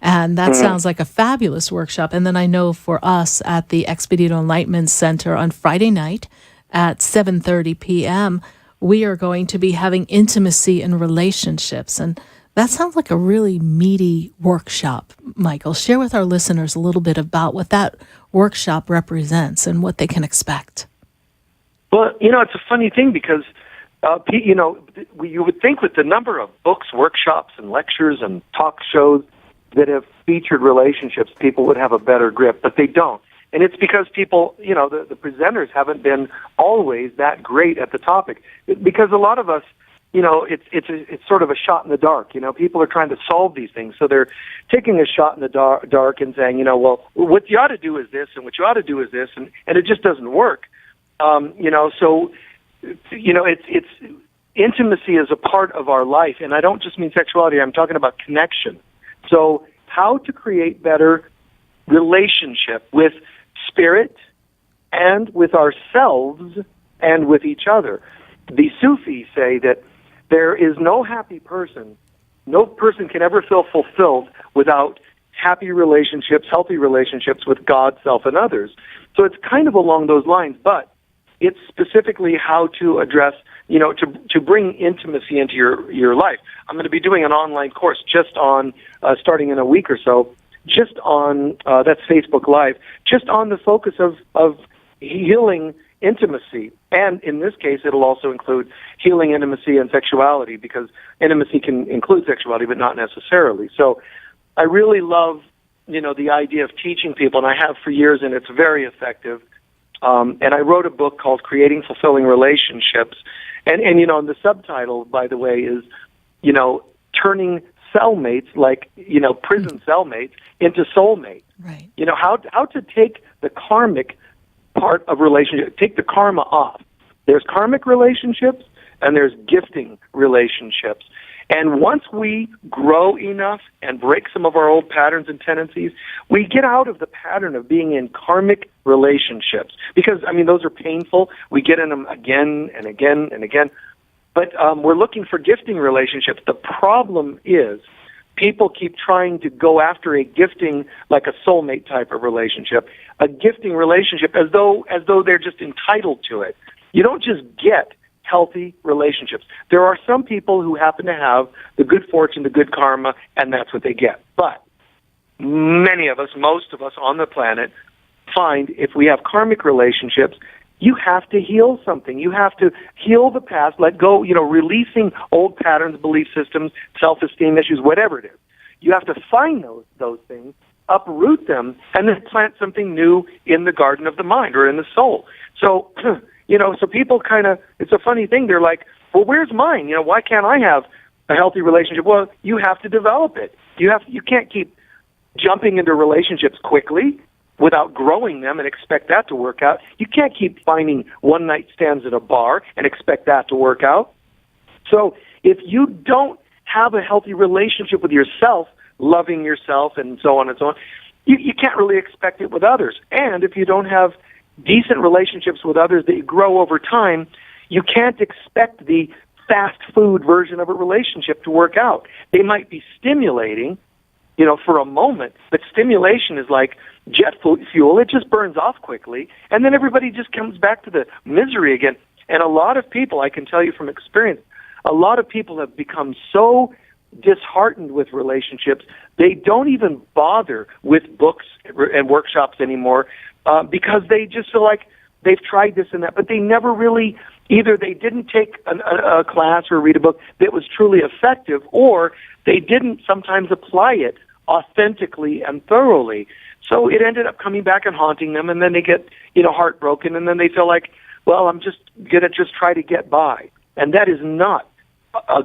And that sounds like a fabulous workshop. And then I know for us at the Expedito Enlightenment Center on Friday night at 7:30 p.m., we are going to be having intimacy in relationships. And that sounds like a really meaty workshop, Michael. Share with our listeners a little bit about what that workshop represents and what they can expect. Well, it's a funny thing because, you would think with the number of books, workshops, and lectures and talk shows that have featured relationships, people would have a better grip, but they don't. And it's because people, the presenters haven't been always that great at the topic. Because a lot of us, it's sort of a shot in the dark. People are trying to solve these things, so they're taking a shot in the dark and saying, well, what you ought to do is this, and what you ought to do is this, and it just doesn't work. It's intimacy is a part of our life, and I don't just mean sexuality. I'm talking about connection. So, how to create better relationship with spirit and with ourselves and with each other. The Sufis say that there is no happy person, no person can ever feel fulfilled without happy relationships, healthy relationships with God, self, and others. So it's kind of along those lines, but it's specifically how to address, to bring intimacy into your life. I'm going to be doing an online course just on, starting in a week or so, just on, that's Facebook Live, just on the focus of healing intimacy. And in this case, it'll also include healing intimacy and sexuality, because intimacy can include sexuality, but not necessarily. So I really love, the idea of teaching people, and I have for years, and it's very effective. And I wrote a book called Creating Fulfilling Relationships. And the subtitle, by the way, is, turning cellmates, like, prison cellmates, into soulmates. Right. How to take the karmic part of relationship, take the karma off. There's karmic relationships and there's gifting relationships. And once we grow enough and break some of our old patterns and tendencies, we get out of the pattern of being in karmic relationships. Because, those are painful. We get in them again and again and again. But we're looking for gifting relationships. The problem is people keep trying to go after a gifting, like a soulmate type of relationship, a gifting relationship as though they're just entitled to it. You don't just get healthy relationships. There are some people who happen to have the good fortune, the good karma, and that's what they get. But many of us, most of us on the planet, find if we have karmic relationships, you have to heal something. You have to heal the past, let go, releasing old patterns, belief systems, self-esteem issues, whatever it is. You have to find those things, uproot them, and then plant something new in the garden of the mind or in the soul. So, so people it's a funny thing. They're like, well, where's mine? Why can't I have a healthy relationship? Well, you have to develop it. You can't keep jumping into relationships quickly without growing them and expect that to work out. You can't keep finding one-night stands at a bar and expect that to work out. So if you don't have a healthy relationship with yourself, loving yourself and so on and so on, you can't really expect it with others. And if you don't have decent relationships with others that you grow over time, you can't expect the fast food version of a relationship to work out. They might be stimulating, for a moment, but stimulation is like jet fuel. It just burns off quickly, and then everybody just comes back to the misery again. And a lot of people, I can tell you from experience, a lot of people have become so disheartened with relationships, they don't even bother with books and workshops anymore, because they just feel like they've tried this and that, but they never really, either they didn't take a class or read a book that was truly effective, or they didn't sometimes apply it authentically and thoroughly. So it ended up coming back and haunting them, and then they get, heartbroken, and then they feel like, well, I'm just going to just try to get by. And that is not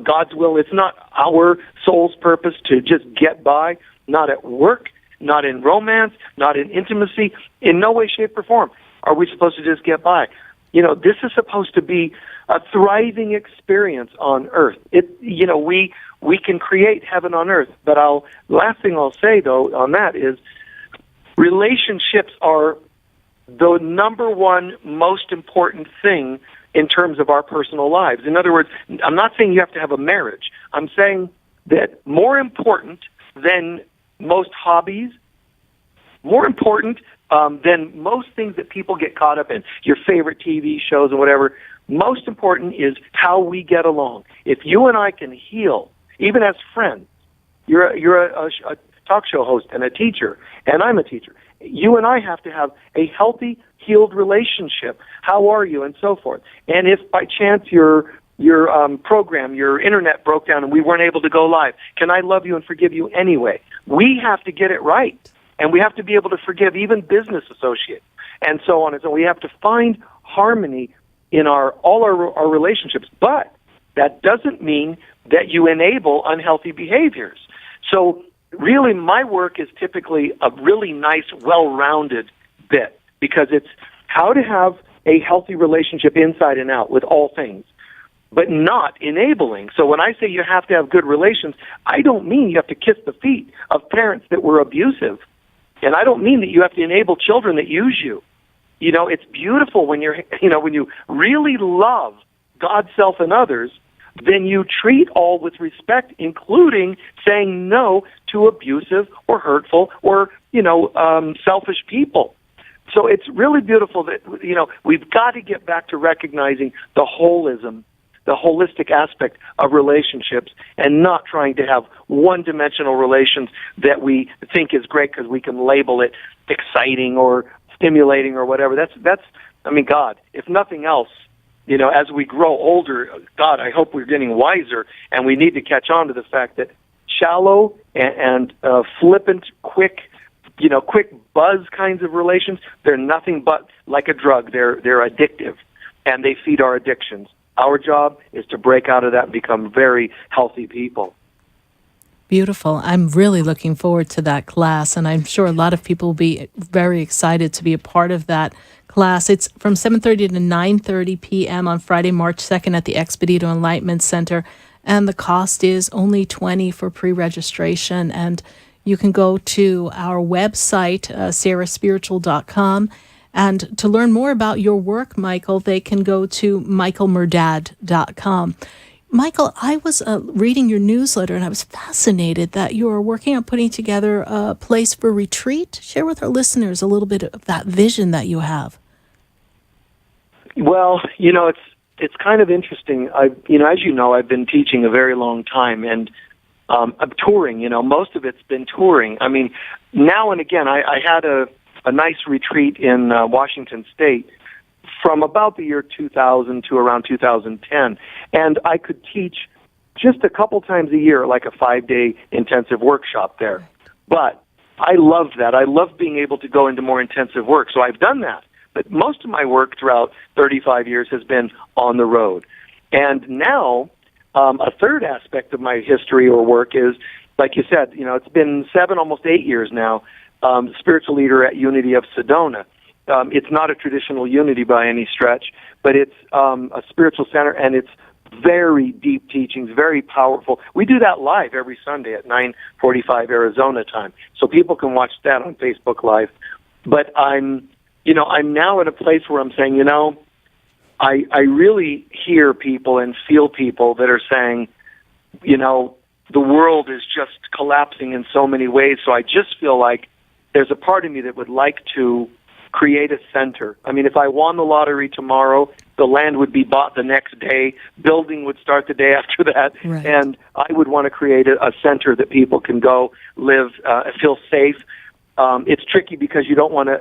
God's will. It's not our soul's purpose to just get by, not at work, not in romance, not in intimacy, in no way, shape, or form are we supposed to just get by. This is supposed to be a thriving experience on earth. We can create heaven on earth, but last thing I'll say, though, on that is relationships are the number one most important thing in terms of our personal lives. In other words, I'm not saying you have to have a marriage. I'm saying that more important than most hobbies, more important than most things that people get caught up in, your favorite TV shows and whatever, most important is how we get along. If you and I can heal, even as friends, you're a talk show host and a teacher, and I'm a teacher. You and I have to have a healthy, healed relationship. How are you, and so forth. And if by chance your program, your internet broke down and we weren't able to go live, can I love you and forgive you anyway? We have to get it right, and we have to be able to forgive even business associates, and so on and so on. We have to find harmony in all our relationships, but that doesn't mean that you enable unhealthy behaviors. So really, my work is typically a really nice, well-rounded bit, because it's how to have a healthy relationship inside and out with all things, but not enabling. So when I say you have to have good relations, I don't mean you have to kiss the feet of parents that were abusive, and I don't mean that you have to enable children that use you. You know, it's beautiful when when you really love God, self, and others, then you treat all with respect, including saying no to abusive or hurtful or, selfish people. So it's really beautiful that, we've got to get back to recognizing the holism, the holistic aspect of relationships, and not trying to have one-dimensional relations that we think is great because we can label it exciting or stimulating or whatever. That's God, if nothing else, as we grow older, God, I hope we're getting wiser, and we need to catch on to the fact that shallow and flippant, quick buzz kinds of relations, they're nothing but like a drug. They're addictive, and they feed our addictions. Our job is to break out of that and become very healthy people. Beautiful. I'm really looking forward to that class, and I'm sure a lot of people will be very excited to be a part of that class. It's from 7:30 to 9:30 p.m. on Friday, March 2nd at the Expedito Enlightenment Center, and the cost is only $20 for pre-registration, and you can go to our website, sarahspiritual.com, and to learn more about your work, Michael, they can go to michaelmurdad.com. Michael, I was reading your newsletter, and I was fascinated that you are working on putting together a place for retreat. Share with our listeners a little bit of that vision that you have. Well, it's kind of interesting. As you know, I've been teaching a very long time, and I'm touring. Most of it's been touring. I mean, now and again, I had a nice retreat in Washington State from about the year 2000 to around 2010, and I could teach just a couple times a year, like a 5-day intensive workshop there. But I loved that. I loved being able to go into more intensive work, so I've done that. But most of my work throughout 35 years has been on the road. And now, a third aspect of my history or work is, like you said, it's been 7, almost 8 years now, spiritual leader at Unity of Sedona. It's not a traditional Unity by any stretch, but it's a spiritual center, and it's very deep teachings, very powerful. We do that live every Sunday at 9:45 Arizona time, so people can watch that on Facebook Live. But I'm now at a place where I'm saying, I really hear people and feel people that are saying, the world is just collapsing in so many ways, so I just feel like there's a part of me that would like to create a center. I mean, if I won the lottery tomorrow, the land would be bought the next day, building would start the day after that, right. And I would want to create a center that people can go, live, feel safe. It's tricky because you don't want to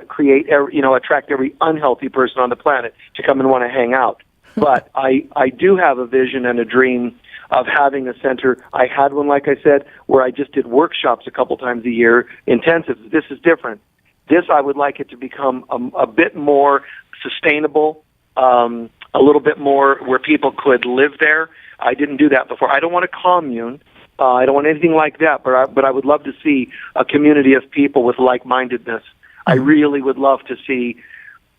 attract every unhealthy person on the planet to come and want to hang out. But I do have a vision and a dream of having a center. I had one, like I said, where I just did workshops a couple times a year, intensive. This is different. This, I would like it to become a bit more sustainable, a little bit more where people could live there. I didn't do that before. I don't want a commune. I don't want anything like that, but I would love to see a community of people with like-mindedness. I really would love to see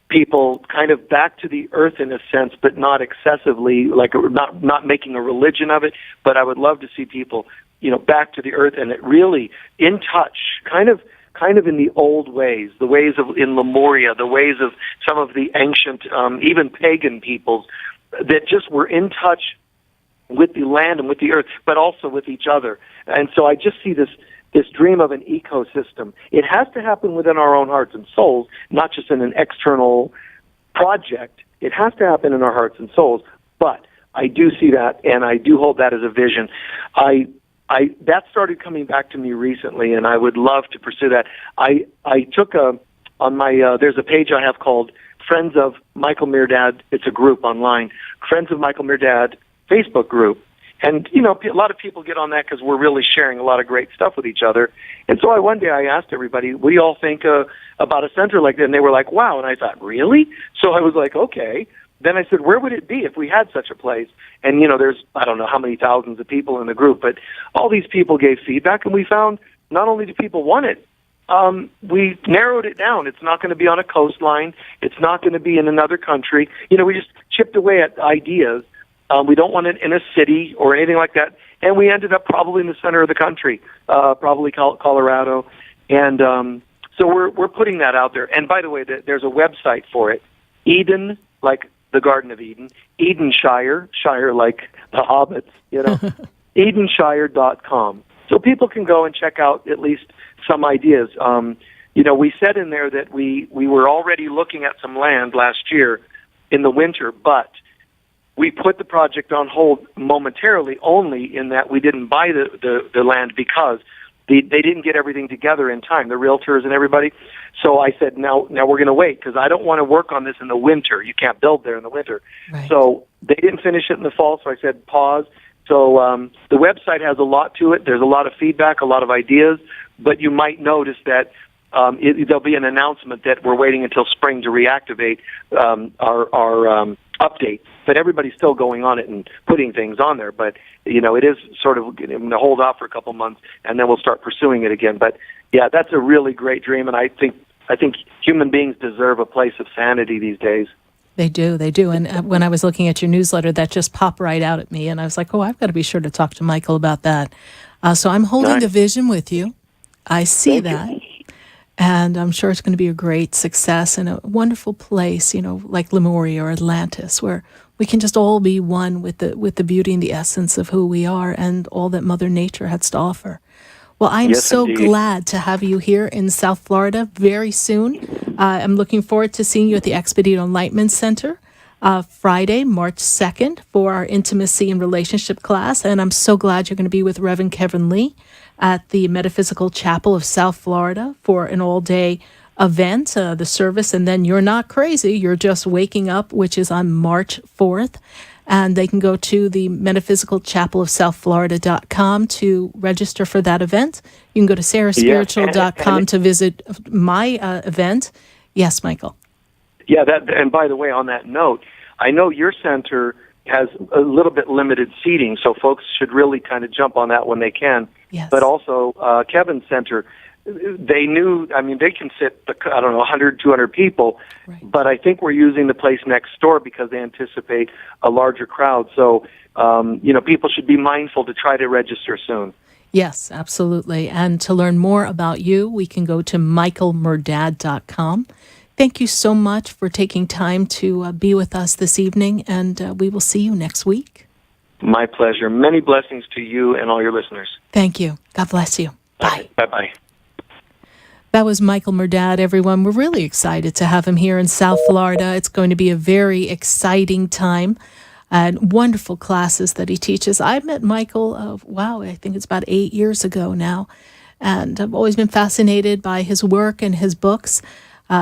people kind of back to the earth in a sense, but not excessively, like not making a religion of it. But I would love to see people, back to the earth and it really in touch, kind of in the old ways, the ways of in Lemuria, the ways of some of the ancient, even pagan peoples. that just were in touch with the land and with the earth, but also with each other. And so I just see this dream of an ecosystem. It has to happen within our own hearts and souls, not just in an external project. It has to happen in our hearts and souls. But I do see that, and I do hold that as a vision. That started coming back to me recently, and I would love to pursue that. I took on my there's a page I have called Friends of Michael Myrdad. It's a group online, Friends of Michael Myrdad Facebook group. And, you know, a lot of people get on that because we're really sharing a lot of great stuff with each other. And so one day I asked everybody, what do you all think about a center like that? And they were like, wow. And I thought, really? So I was like, okay. Then I said, where would it be if we had such a place? And, you know, there's, I don't know how many thousands of people in the group, but all these people gave feedback, and we found not only do people want it, we narrowed it down. It's not going to be on a coastline. It's not going to be in another country. You know, we just chipped away at ideas. We don't want it in a city or anything like that. And we ended up probably in the center of the country, probably Colorado. And so we're putting that out there. And by the way, there's a website for it, Eden, like the Garden of Eden, Edenshire, Shire like the hobbits, you know, Edenshire.com. So people can go and check out at least some ideas. You know, we said in there that we were already looking at some land last year in the winter, but we put the project on hold momentarily only in that we didn't buy the land because they didn't get everything together in time, the realtors and everybody. So I said, now we're going to wait because I don't want to work on this in the winter. You can't build there in the winter. Right. So they didn't finish it in the fall, so I said pause. So the website has a lot to it. There's a lot of feedback, a lot of ideas, but you might notice that there'll be an announcement that we're waiting until spring to reactivate our update. But everybody's still going on it and putting things on there. But, you know, it is sort of going to hold off for a couple months, and then we'll start pursuing it again. But, yeah, that's a really great dream, and I think human beings deserve a place of sanity these days. They do. And when I was looking at your newsletter, that just popped right out at me. And I was like, I've got to be sure to talk to Michael about that. So I'm holding the vision with you. I see that. And I'm sure it's going to be a great success and a wonderful place, you know, like Lemuria or Atlantis, where we can just all be one with the beauty and the essence of who we are and all that Mother Nature has to offer. Well, I'm so glad to have you here in South Florida very soon. I'm looking forward to seeing you at the Expedito Enlightenment Center Friday, March 2nd for our intimacy and relationship class. And I'm so glad you're going to be with Reverend Kevin Lee at the Metaphysical Chapel of South Florida for an all-day event, the service. And then You're Not Crazy, You're Just Waking Up, which is on March 4th. And they can go to the metaphysicalchapelofsouthflorida.com to register for that event. You can go to sarahspiritual.com to visit my event. Yes, Michael. Yeah, and by the way, on that note, I know your center has a little bit limited seating, so folks should really kind of jump on that when they can. Yes. But also, Kevin's center, they can sit, 100, 200 people, right. But I think we're using the place next door because they anticipate a larger crowd. So, people should be mindful to try to register soon. Yes, absolutely. And to learn more about you, we can go to michaelmyrdad.com. Thank you so much for taking time to be with us this evening, and we will see you next week. My pleasure. Many blessings to you and all your listeners. Thank you. God bless you. Bye. Bye-bye. That was Michael Myrdad, everyone. We're really excited to have him here in South Florida. It's going to be a very exciting time and wonderful classes that he teaches. I met Michael, I think it's about 8 years ago now, and I've always been fascinated by his work and his books.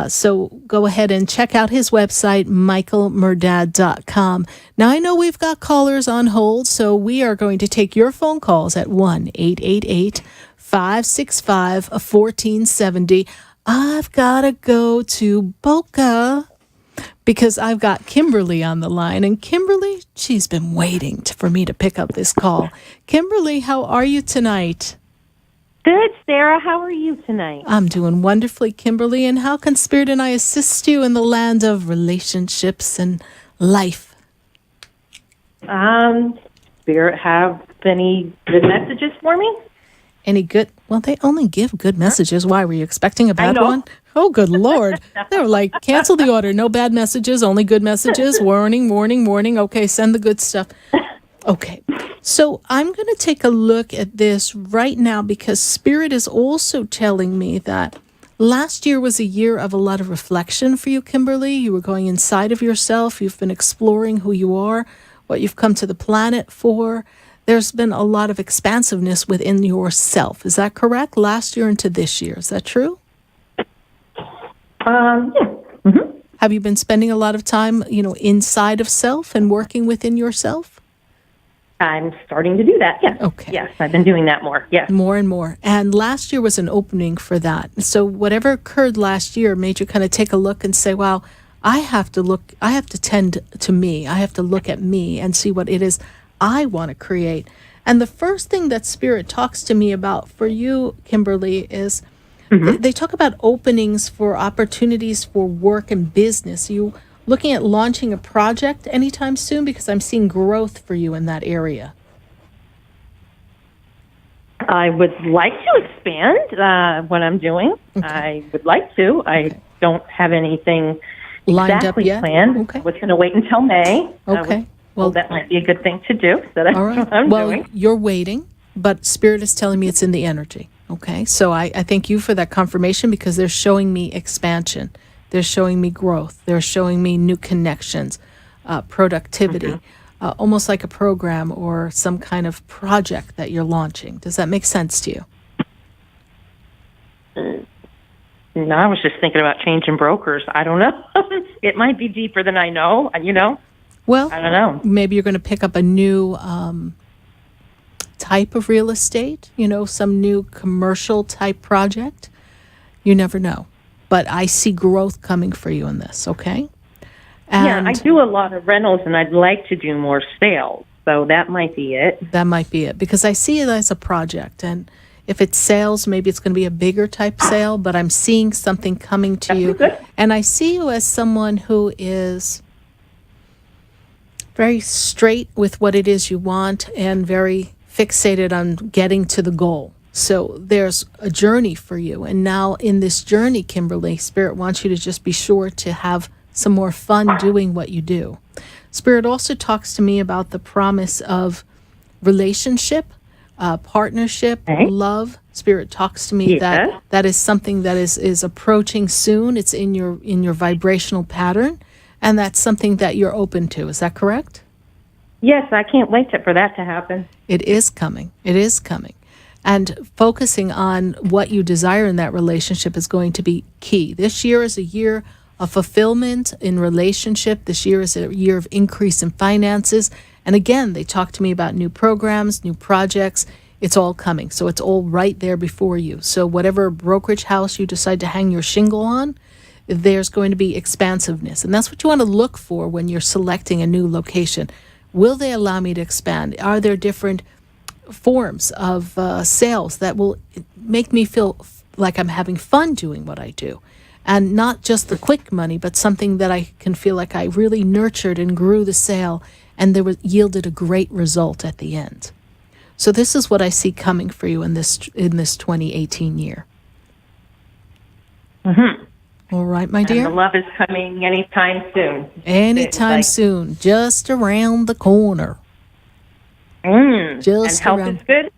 So go ahead and check out his website, michaelmyrdad.com. Now, I know we've got callers on hold, so we are going to take your phone calls at 1-888-565-1470. I've got to go to Boca because I've got Kimberly on the line. And Kimberly, she's been waiting for me to pick up this call. Kimberly, how are you tonight? Good, Sarah. How are you tonight? I'm doing wonderfully, Kimberly. And how can Spirit and I assist you in the land of relationships and life? Spirit have any good messages for me? Any good? Well, they only give good messages. Why? Were you expecting a bad know. one? Oh, good Lord. They were like, cancel the order. No bad messages, only good messages. Warning, warning, warning. Okay, send the good stuff. Okay. So I'm going to take a look at this right now because Spirit is also telling me that last year was a year of a lot of reflection for you, Kimberly. You were going inside of yourself. You've been exploring who you are, what you've come to the planet for. There's been a lot of expansiveness within yourself. Is that correct? Last year into this year. Is that true? Yeah. Mm-hmm. Have you been spending a lot of time, inside of self and working within yourself? I'm starting to do that. Yes. Okay. Yes, I've been doing that more. Yes. More and more. And last year was an opening for that. So whatever occurred last year made you kind of take a look and say, wow, I have to tend to me. I have to look at me and see what it is I want to create. And the first thing that Spirit talks to me about for you, Kimberly, is they talk about openings for opportunities for work and business. You looking at launching a project anytime soon? Because I'm seeing growth for you in that area. I would like to expand what I'm doing. Okay. I would like to. I don't have anything Lined exactly up yet? planned. Okay. I was going to wait until May. Okay. Well, that might be a good thing to do. So that's All right. what I'm Well, doing. you're waiting, but Spirit is telling me it's in the energy. Okay. So I thank you for that confirmation because they're showing me expansion. They're showing me growth. They're showing me new connections, productivity, almost like a program or some kind of project that you're launching. Does that make sense to you? No, I was just thinking about changing brokers. I don't know. It might be deeper than I know, Well, I don't know. Maybe you're going to pick up a new type of real estate, some new commercial type project. You never know. But I see growth coming for you in this, okay? Yeah, I do a lot of rentals, and I'd like to do more sales. So that might be it. That might be it. Because I see it as a project. And if it's sales, maybe it's going to be a bigger type sale. But I'm seeing something coming to you. Good. And I see you as someone who is very straight with what it is you want and very fixated on getting to the goal. So there's a journey for you. And now in this journey, Kimberly, Spirit wants you to just be sure to have some more fun doing what you do. Spirit also talks to me about the promise of relationship, partnership, love. Spirit talks to me that that is something that is approaching soon. It's in your vibrational pattern. And that's something that you're open to. Is that correct? Yes, I can't wait for that to happen. It is coming. It is coming. And focusing on what you desire in that relationship is going to be key. This year is a year of fulfillment in relationship. This year is a year of increase in finances. And again, they talk to me about new programs, new projects. It's all coming. So it's all right there before you. So whatever brokerage house you decide to hang your shingle on, there's going to be expansiveness. And that's what you want to look for when you're selecting a new location. Will they allow me to expand? Are there different forms of sales that will make me feel like I'm having fun doing what I do? And not just the quick money, but something that I can feel like I really nurtured and grew the sale and there was yielded a great result at the end. So this is what I see coming for you in this 2018 year. Mm-hmm. All right, my dear. And the love is coming anytime soon. Anytime soon, just around the corner. Just and health around. is good?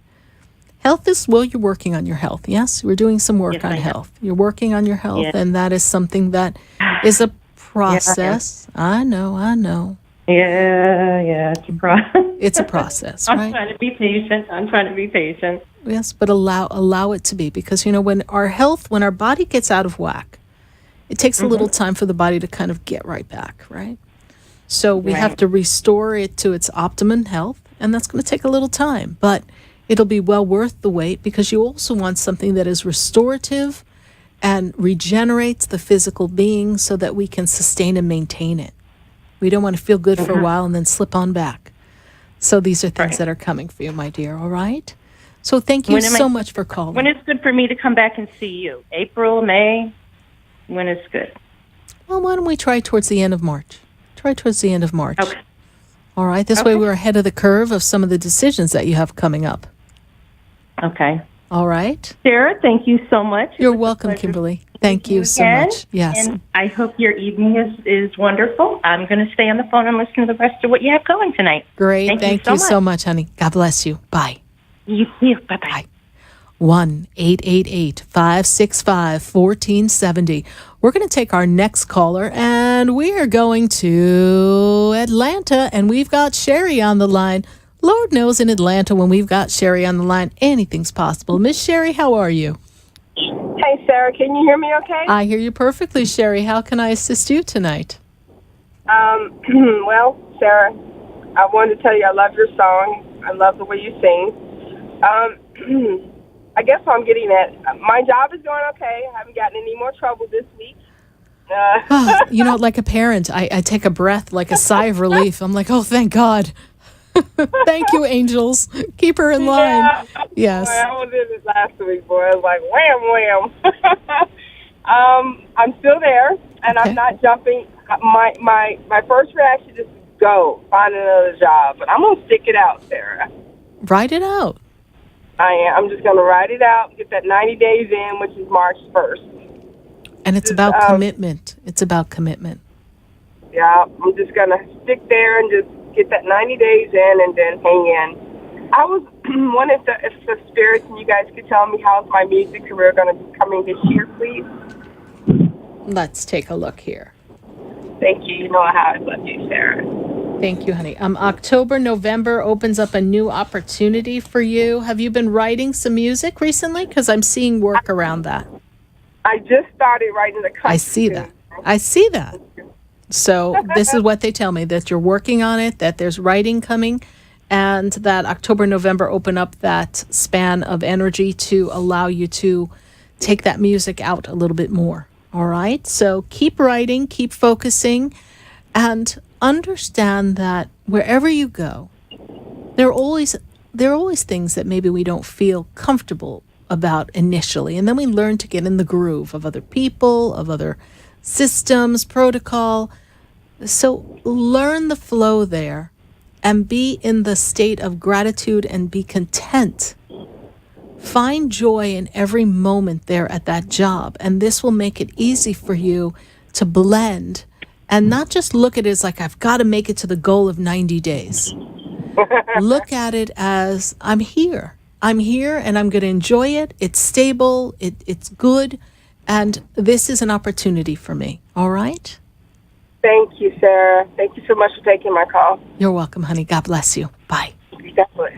Health is, well, you're working on your health. Yes, we're doing some work on I am. health. You're working on your health, Yes. and that is something that is a process. I know. Yeah, it's a process. It's a process, I'm right? trying to be patient. Yes, but allow it to be, because when our body gets out of whack, it takes a little time for the body to kind of get right back, right? So we have to restore it to its optimum health, and that's going to take a little time, but it'll be well worth the wait, because you also want something that is restorative and regenerates the physical being so that we can sustain and maintain it. We don't want to feel good for a while and then slip on back. So these are things that are coming for you, my dear, all right? So thank you so much for calling. When is good for me to come back and see you? April, May? When is good? Well, why don't we try towards the end of March? Okay. All right. This way we're ahead of the curve of some of the decisions that you have coming up. Okay. All right. Sarah, thank you so much. You're welcome, Kimberly. Thank you so Again, much. Yes. And I hope your evening is wonderful. I'm going to stay on the phone and listen to the rest of what you have going tonight. Great. Thank you so much, honey. God bless you. Bye. You too. Bye-bye. 1-888-565-1470. We're going to take our next caller, and we are going to Atlanta, and we've got Sherry on the line. Lord knows in Atlanta, when we've got Sherry on the line, anything's possible. Miss Sherry, how are you? Hey, Sarah, can you hear me okay? I hear you perfectly, Sherry. How can I assist you tonight? Well, Sarah, I wanted to tell you I love your song. I love the way you sing. I guess what I'm getting at, my job is going okay. I haven't gotten any more trouble this week. You know, like a parent, I take a breath, like a sigh of relief. I'm like, oh, thank God. Thank you, angels. Keep her in line. Yeah. Yes. Boy, I was in it last week, boy. I was like, wham, wham. I'm still there, and Okay. I'm not jumping. My first reaction is to go find another job, but I'm going to stick it out, Sarah. Write it out. I am. I'm just going to ride it out, get that 90 days in, which is March 1st. And it's about commitment. It's about commitment. Yeah, I'm just going to stick there and just get that 90 days in and then hang in. I was wondering if the spirits and you guys could tell me how's my music career going to be coming this year, please. Let's take a look here. Thank you. You know how I love you, Sarah. Thank you, honey. October, November opens up a new opportunity for you. Have you been writing some music recently? Because I'm seeing work around that. I just started writing the country. I see that. I see that. So this is what they tell me, that you're working on it, that there's writing coming, and that October, November open up that span of energy to allow you to take that music out a little bit more. All right? So keep writing, keep focusing, and understand that wherever you go, there are always things that maybe we don't feel comfortable about initially, and then we learn to get in the groove of other people, of other systems, protocol. So learn the flow there and be in the state of gratitude and be content. Find joy in every moment there at that job, and this will make it easy for you to blend and not just look at it as like, I've got to make it to the goal of 90 days. Look at it as, I'm here and I'm going to enjoy it. It's stable. It's good. And this is an opportunity for me. All right? Thank you, Sarah. Thank you so much for taking my call. You're welcome, honey. God bless you. Bye. God bless.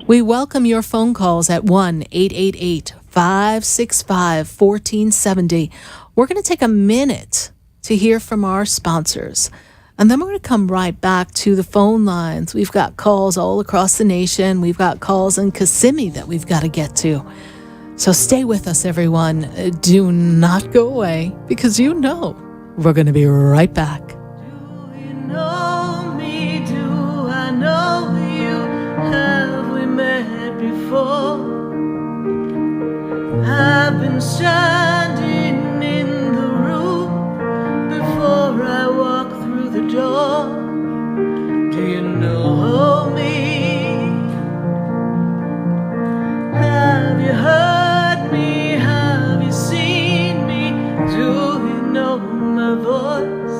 We welcome your phone calls at 1-888-565-1470. We're going to take a minute to hear from our sponsors. And then we're going to come right back to the phone lines. We've got calls all across the nation. We've got calls in Kissimmee that we've got to get to. So stay with us, everyone. Do not go away, because you know we're going to be right back. Do you know me? Do I know you? Have we met before? I've been standing in the room before I walk through the door. Do you know me? Have you heard me? Have you seen me? Do you know my voice?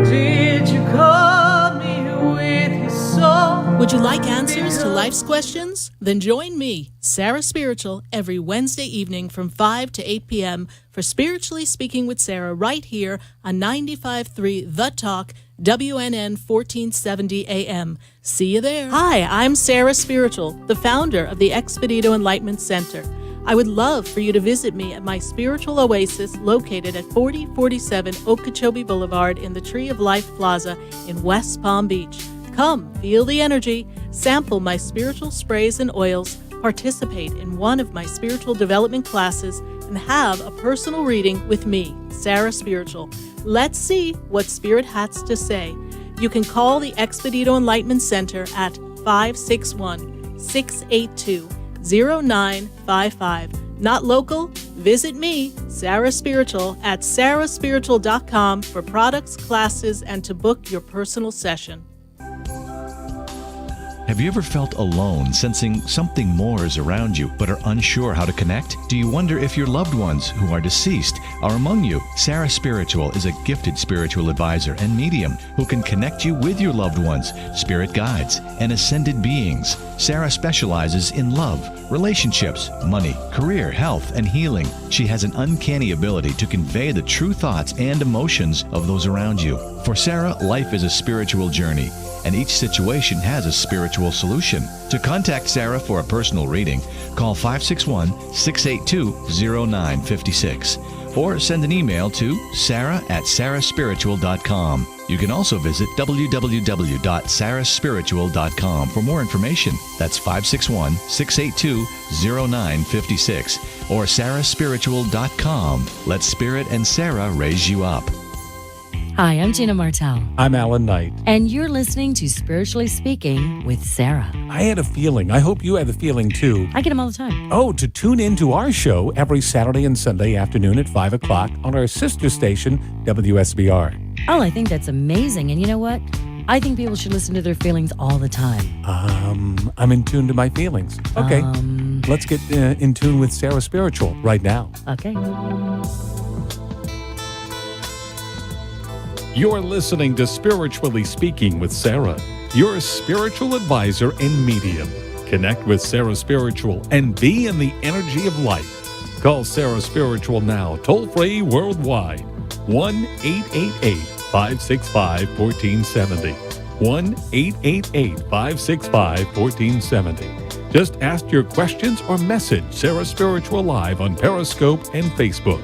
Did you call me with your soul? Would you like answers to life's questions? Then join me, Sarah Spiritual, every Wednesday evening from 5 to 8 p.m. for Spiritually Speaking with Sarah right here on 95.3 The Talk, WNN 1470 AM. See you there. Hi, I'm Sarah Spiritual, the founder of the Expedito Enlightenment Center. I would love for you to visit me at my spiritual oasis located at 4047 Okeechobee Boulevard in the Tree of Life Plaza in West Palm Beach. Come, feel the energy, sample my spiritual sprays and oils, participate in one of my spiritual development classes, and have a personal reading with me, Sarah Spiritual. Let's see what Spirit has to say. You can call the Expedito Enlightenment Center at 561-682-0955. Not local? Visit me, Sarah Spiritual, at sarahspiritual.com for products, classes, and to book your personal session. Have you ever felt alone, sensing something more is around you, but are unsure how to connect? Do you wonder if your loved ones who are deceased are among you? Sarah Spiritual is a gifted spiritual advisor and medium who can connect you with your loved ones, spirit guides, and ascended beings. Sarah specializes in love, relationships, money, career, health, and healing. She has an uncanny ability to convey the true thoughts and emotions of those around you. For Sarah, life is a spiritual journey, and each situation has a spiritual solution. To contact Sarah for a personal reading, call 561-682-0956 or send an email to sarah@sarahspiritual.com. You can also visit www.sarahspiritual.com for more information. That's 561-682-0956 or sarahspiritual.com. Let Spirit and Sarah raise you up. Hi, I'm Gina Martell. I'm Alan Knight. And you're listening to Spiritually Speaking with Sarah. I had a feeling. I hope you had the feeling too. I get them all the time. Oh, to tune in to our show every Saturday and Sunday afternoon at 5 o'clock on our sister station, WSBR. Oh, I think that's amazing. And you know what? I think people should listen to their feelings all the time. I'm in tune to my feelings. Okay, let's get in tune with Sarah Spiritual right now. Okay. You're listening to Spiritually Speaking with Sarah, your spiritual advisor and medium. Connect with Sarah Spiritual and be in the energy of light. Call Sarah Spiritual now, toll-free worldwide. 1-888-565-1470. 1-888-565-1470. Just ask your questions or message Sarah Spiritual live on Periscope and Facebook.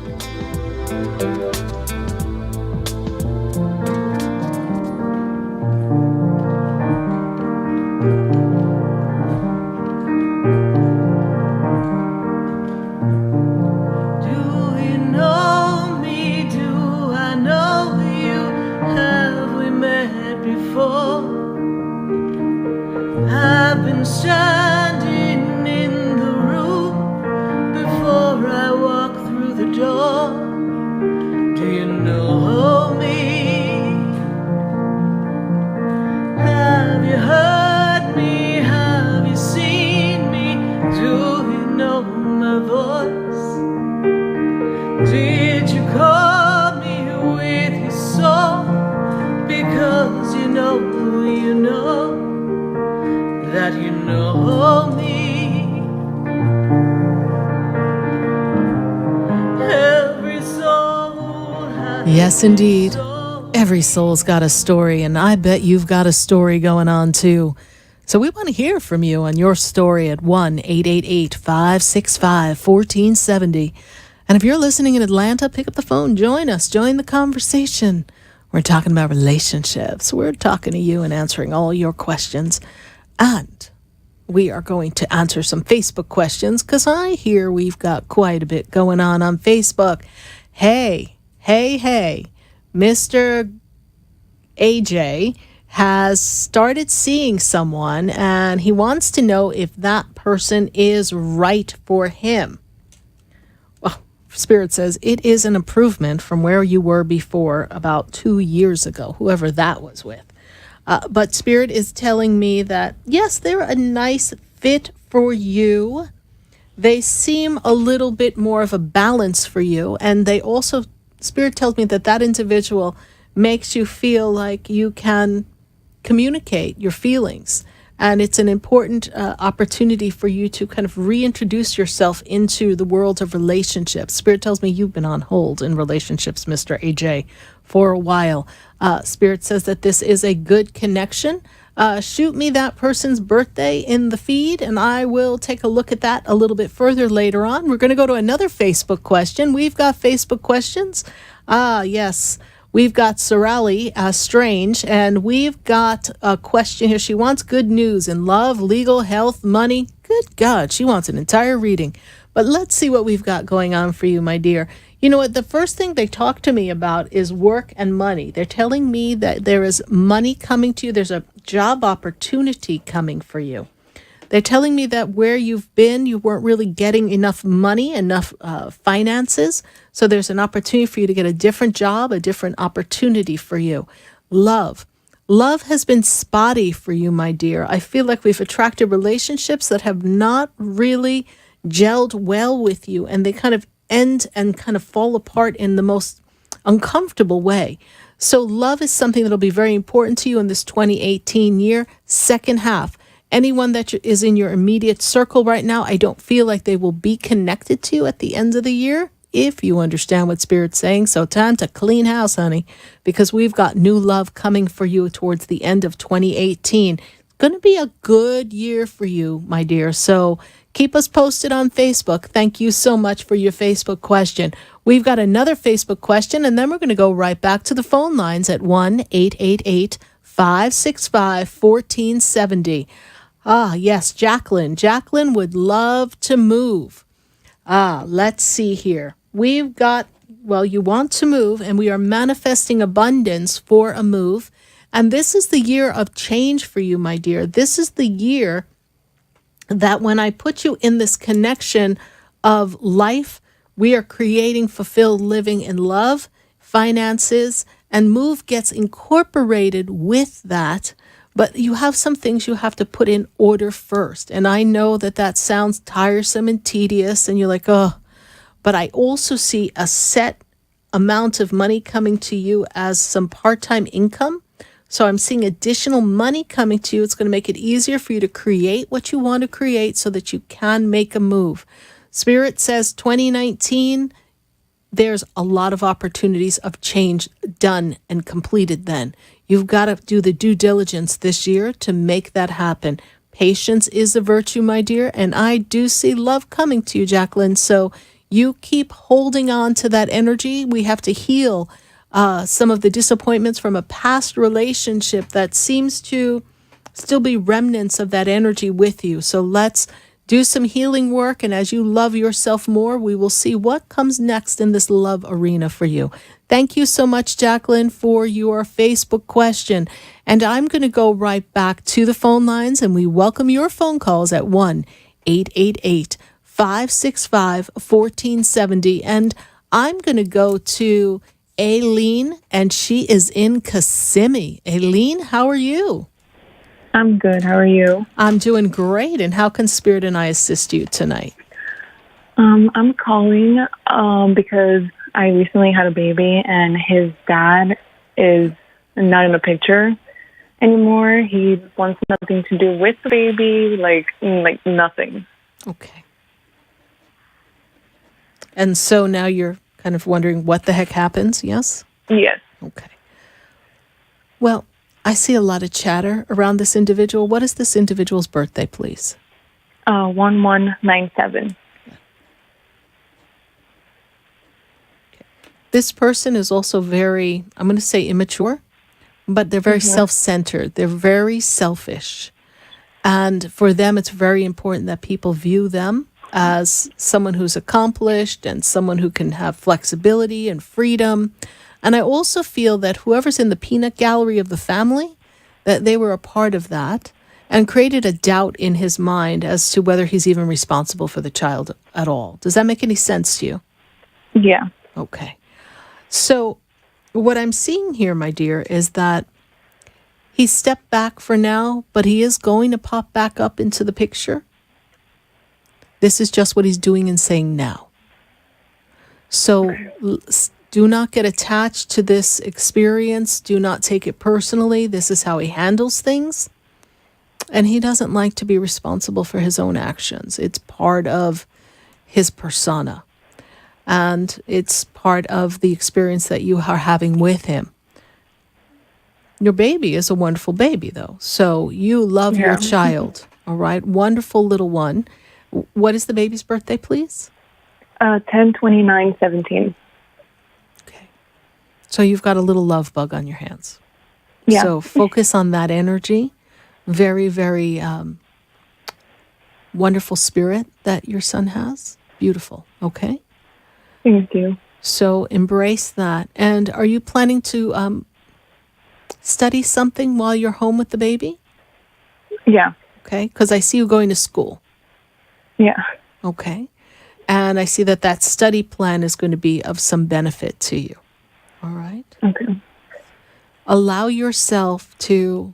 I've been standing in the room before I walk through the door. Do you know me? Have you heard me? Have you seen me? Do you know my voice? Did you call me with your song? Because you know that you know me. Every soul has Yes, indeed. Every soul's got a story, and I bet you've got a story going on too. So we want to hear from you on your story at 1-888-565-1470. And if you're listening in Atlanta, pick up the phone, join us, join the conversation. We're talking about relationships. We're talking to you and answering all your questions. And we are going to answer some Facebook questions because I hear we've got quite a bit going on Facebook. Hey, Mr. AJ has started seeing someone and he wants to know if that person is right for him. Well, Spirit says it is an improvement from where you were before about 2 years ago, whoever that was with. But Spirit is telling me that, yes, they're a nice fit for you. They seem a little bit more of a balance for you. And they also, Spirit tells me that individual makes you feel like you can communicate your feelings. And it's an important opportunity for you to kind of reintroduce yourself into the world of relationships. Spirit tells me you've been on hold in relationships, Mr. AJ, for a while. Spirit says that this is a good connection. Shoot me that person's birthday in the feed, and I will take a look at that a little bit further later on. We're going to go to another Facebook question. We've got Facebook questions. Yes. We've got Sorali Strange, and we've got a question here. She wants good news in love, legal, health, money. Good God, she wants an entire reading. But let's see what we've got going on for you, my dear. You know what? The first thing they talk to me about is work and money. They're telling me that there is money coming to you. There's a job opportunity coming for you. They're telling me that where you've been, you weren't really getting enough money, enough finances. So there's an opportunity for you to get a different job, a different opportunity for you. Love. Love has been spotty for you, my dear. I feel like we've attracted relationships that have not really gelled well with you, and they kind of end and kind of fall apart in the most uncomfortable way. So love is something that'll be very important to you in this 2018 year, second half. Anyone that is in your immediate circle right now, I don't feel like they will be connected to you at the end of the year, if you understand what Spirit's saying. So time to clean house, honey, because we've got new love coming for you towards the end of 2018. It's going to be a good year for you, my dear. So keep us posted on Facebook. Thank you so much for your Facebook question. We've got another Facebook question, and then we're going to go right back to the phone lines at 1-888-565-1470. Ah, yes, Jacqueline. Jacqueline would love to move. Let's see here. We've got, well, you want to move, and we are manifesting abundance for a move. And this is the year of change for you, my dear. This is the year that when I put you in this connection of life, we are creating fulfilled living in love, finances, and move gets incorporated with that. But you have some things you have to put in order first. And I know that that sounds tiresome and tedious, and you're like, oh, but I also see a set amount of money coming to you as some part-time income. So I'm seeing additional money coming to you. It's going to make it easier for you to create what you want to create so that you can make a move. Spirit says 2019, there's a lot of opportunities of change done and completed then. You've got to do the due diligence this year to make that happen. Patience is a virtue, my dear, and I do see love coming to you, Jacqueline. So you keep holding on to that energy. We have to heal some of the disappointments from a past relationship that seems to still be remnants of that energy with you. So let's do some healing work, and as you love yourself more, we will see what comes next in this love arena for you. Thank you so much, Jacqueline, for your Facebook question. And I'm going to go right back to the phone lines, and we welcome your phone calls at 1-888-565-1470. And I'm going to go to Aileen, and she is in Kissimmee. Aileen, how are you? I'm good. How are you? I'm doing great. And how can Spirit and I assist you tonight? I'm calling because I recently had a baby, and his dad is not in the picture anymore. He wants nothing to do with the baby, like nothing. Okay. And so now you're kind of wondering what the heck happens, yes? Yes. Okay. Well, I see a lot of chatter around this individual. What is this individual's birthday, please? 1197. This person is also very, I'm going to say immature, but they're very self-centered. They're very selfish. And for them, it's very important that people view them as someone who's accomplished and someone who can have flexibility and freedom. And I also feel that whoever's in the peanut gallery of the family, that they were a part of that and created a doubt in his mind as to whether he's even responsible for the child at all. Does that make any sense to you? Yeah. Okay. So what I'm seeing here, my dear, is that he stepped back for now, but he is going to pop back up into the picture. This is just what he's doing and saying now. So do not get attached to this experience. Do not take it personally. This is how he handles things. And he doesn't like to be responsible for his own actions. It's part of his persona. And it's part of the experience that you are having with him. Your baby is a wonderful baby, though. So you love your child. All right. Wonderful little one. What is the baby's birthday, please? 10/29/17. So you've got a little love bug on your hands. Yeah. So focus on that energy. Very, very wonderful spirit that your son has. Beautiful. Okay? Thank you. So embrace that. And are you planning to study something while you're home with the baby? Yeah. Okay? Because I see you going to school. Yeah. Okay. And I see that that study plan is going to be of some benefit to you. All right. Okay. allow yourself to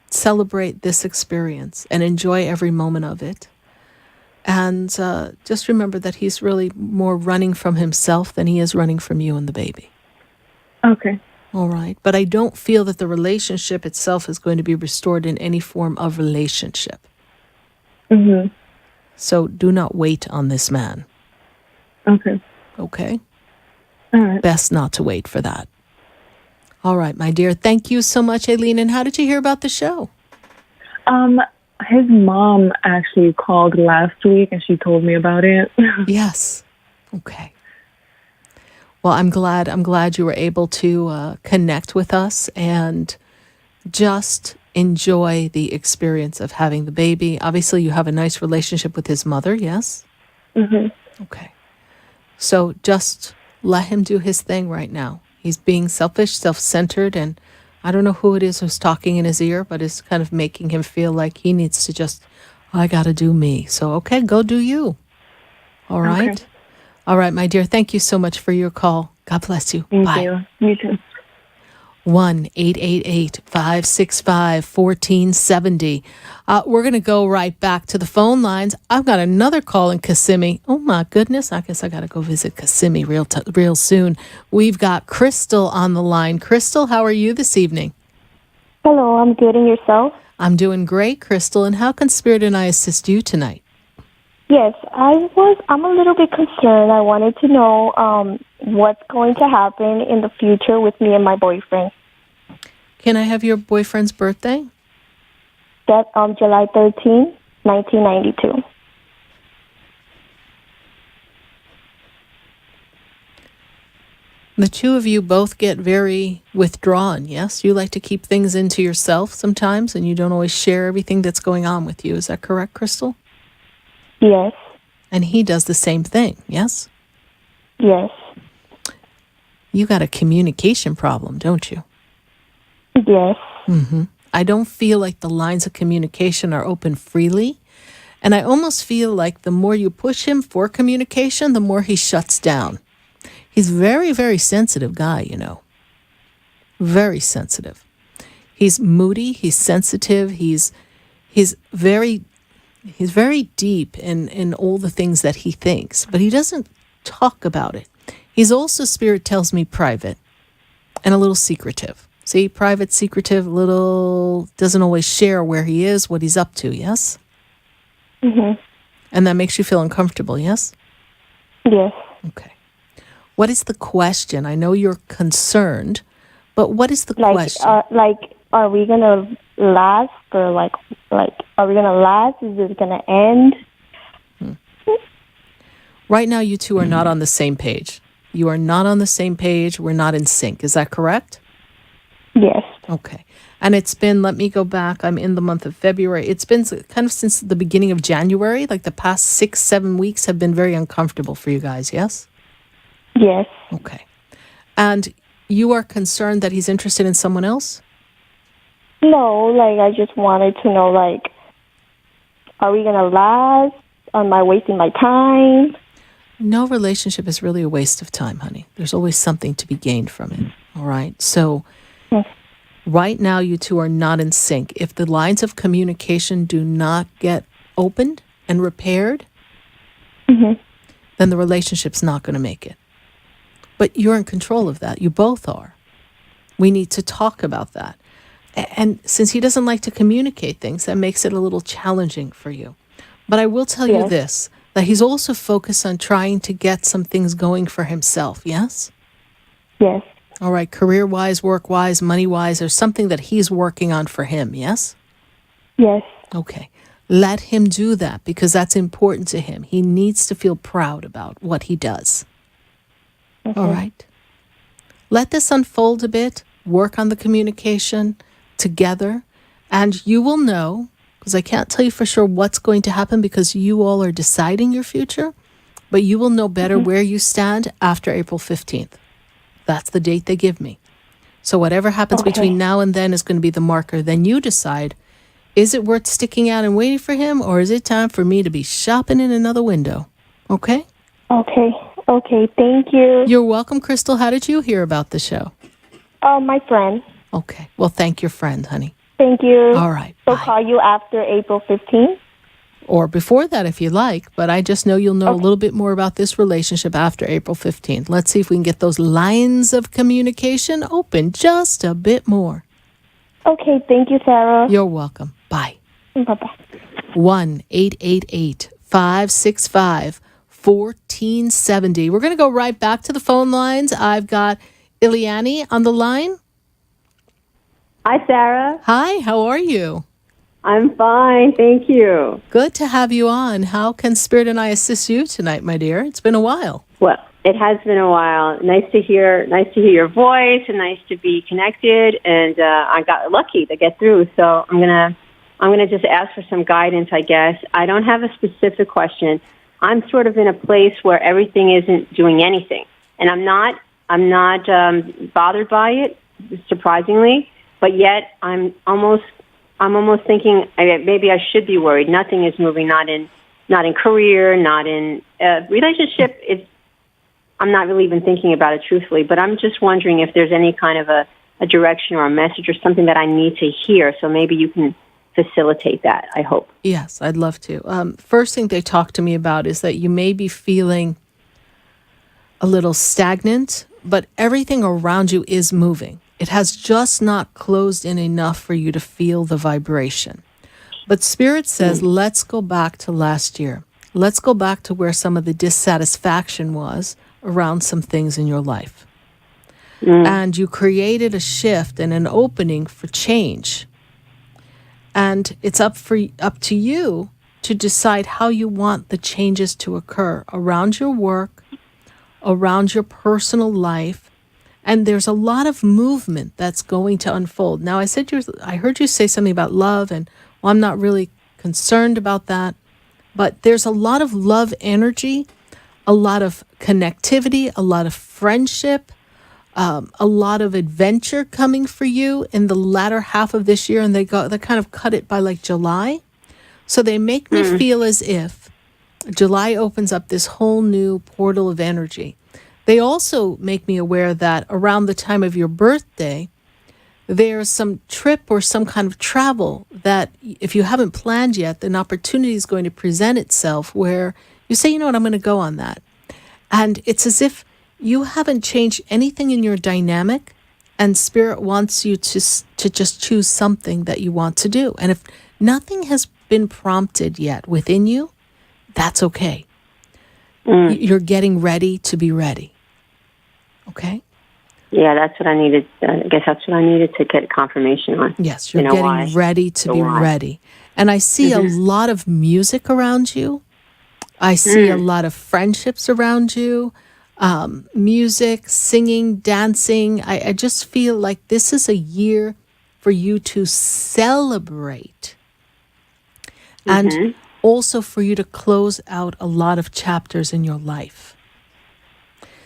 celebrate this experience and enjoy every moment of it. And just remember that he's really more running from himself than he is running from you and the baby. Okay. All right. But I don't feel that the relationship itself is going to be restored in any form of relationship. Mm-hmm. So do not wait on this man. Okay. Okay? All right. Best not to wait for that. All right, my dear. Thank you so much, Aileen. And how did you hear about the show? His mom actually called last week and she told me about it. Yes. Okay. Well, I'm glad you were able to connect with us and just enjoy the experience of having the baby. Obviously, you have a nice relationship with his mother, yes? Mm-hmm. Okay. So just let him do his thing right now. He's being selfish, self-centered, and I don't know who it is who's talking in his ear, but it's kind of making him feel like he needs to just, I got to do me. So, okay, go do you. All right? Okay. All right, my dear. Thank you so much for your call. God bless you. Thank Bye. you. You too. 1-888-565-1470. We're going to go right back to the phone lines. I've got another call in Kissimmee. Oh, my goodness. I guess I got to go visit Kissimmee real soon. We've got Crystal on the line. Crystal, how are you this evening? Hello, I'm good. And yourself? I'm doing great, Crystal. And how can Spirit and I assist you tonight? Yes, I'm a little bit concerned. I wanted to know what's going to happen in the future with me and my boyfriend. Can I have your boyfriend's birthday? That July 13, 1992. The two of you both get very withdrawn, yes? You like to keep things into yourself sometimes, and you don't always share everything that's going on with you. Is that correct, Crystal? Yes. And he does the same thing, yes? Yes. You got a communication problem, don't you? Yes. Mm-hmm. I don't feel like the lines of communication are open freely. And I almost feel like the more you push him for communication, the more he shuts down. He's a very, very sensitive guy, you know. Very sensitive. He's moody. He's sensitive. He's very deep in all the things that he thinks, but he doesn't talk about it. He's also, Spirit tells me, private and a little secretive. See, private, secretive, little, doesn't always share where he is, what he's up to, yes? Mm-hmm. And that makes you feel uncomfortable, yes? Yes. Okay. What is the question? I know you're concerned, but what is the question? Are we going to last or are we going to last? Is it going to end? Right now, you two are not on the same page. You are not on the same page. We're not in sync. Is that correct? Yes. Okay. And it's been, let me go back, I'm in the month of February. It's been kind of since the beginning of January, like the past 6-7 weeks have been very uncomfortable for you guys, yes? Yes. Okay. And you are concerned that he's interested in someone else? No, I just wanted to know, are we going to last? Am I wasting my time? No relationship is really a waste of time, honey. There's always something to be gained from it, all right? So right now, you two are not in sync. If the lines of communication do not get opened and repaired, then the relationship's not going to make it. But you're in control of that. You both are. We need to talk about that. And since he doesn't like to communicate things, that makes it a little challenging for you. But I will tell you this, that he's also focused on trying to get some things going for himself, yes? Yes. All right, career-wise, work-wise, money-wise, there's something that he's working on for him, yes? Yes. Okay. Let him do that because that's important to him. He needs to feel proud about what he does. Okay. All right. Let this unfold a bit. Work on the communication together. And you will know, because I can't tell you for sure what's going to happen because you all are deciding your future, but you will know better where you stand after April 15th. That's the date they give me. So whatever happens between now and then is going to be the marker. Then you decide, is it worth sticking out and waiting for him, or is it time for me to be shopping in another window? Okay? Okay, thank you. You're welcome, Crystal. How did you hear about the show? My friend. Okay. Well, thank your friend, honey. Thank you. All right. So call you after April 15th? Or before that if you like, but I just know you'll know a little bit more about this relationship after April 15th. Let's see if we can get those lines of communication open just a bit more. Okay, thank you, Sarah. You're welcome. Bye. Bye-bye. 1-888-565-1470. We're going to go right back to the phone lines. I've got Ileani on the line. Hi, Sarah. Hi, how are you? I'm fine, thank you. Good to have you on. How can Spirit and I assist you tonight, my dear? It's been a while. Well, it has been a while. Nice to hear your voice, and nice to be connected. And I got lucky to get through. So I'm gonna just ask for some guidance, I guess. I don't have a specific question. I'm sort of in a place where everything isn't doing anything, and I'm not bothered by it, surprisingly. But yet I'm almost thinking maybe I should be worried. Nothing is moving, not in career, not in relationship. I'm not really even thinking about it truthfully, but I'm just wondering if there's any kind of a direction or a message or something that I need to hear. So maybe you can facilitate that, I hope. Yes, I'd love to. First thing they talked to me about is that you may be feeling a little stagnant, but everything around you is moving. It has just not closed in enough for you to feel the vibration. But Spirit says, let's go back to last year. Let's go back to where some of the dissatisfaction was around some things in your life. And you created a shift and an opening for change. And it's up to you to decide how you want the changes to occur around your work, around your personal life. And there's a lot of movement that's going to unfold. Now, I heard you say something about love, and well, I'm not really concerned about that. But there's a lot of love energy, a lot of connectivity, a lot of friendship, a lot of adventure coming for you in the latter half of this year. And they kind of cut it by like July. So they make me feel as if July opens up this whole new portal of energy. They also make me aware that around the time of your birthday, there's some trip or some kind of travel that if you haven't planned yet, an opportunity is going to present itself where you say, you know what, I'm going to go on that. And it's as if you haven't changed anything in your dynamic, and Spirit wants you to just choose something that you want to do. And if nothing has been prompted yet within you, that's okay. You're getting ready to be ready. Okay? Yeah, that's what I needed. I guess that's what I needed to get confirmation on. Yes, you're getting ready to be ready. And I see a lot of music around you. I see a lot of friendships around you. Music, singing, dancing. I just feel like this is a year for you to celebrate. And also for you to close out a lot of chapters in your life.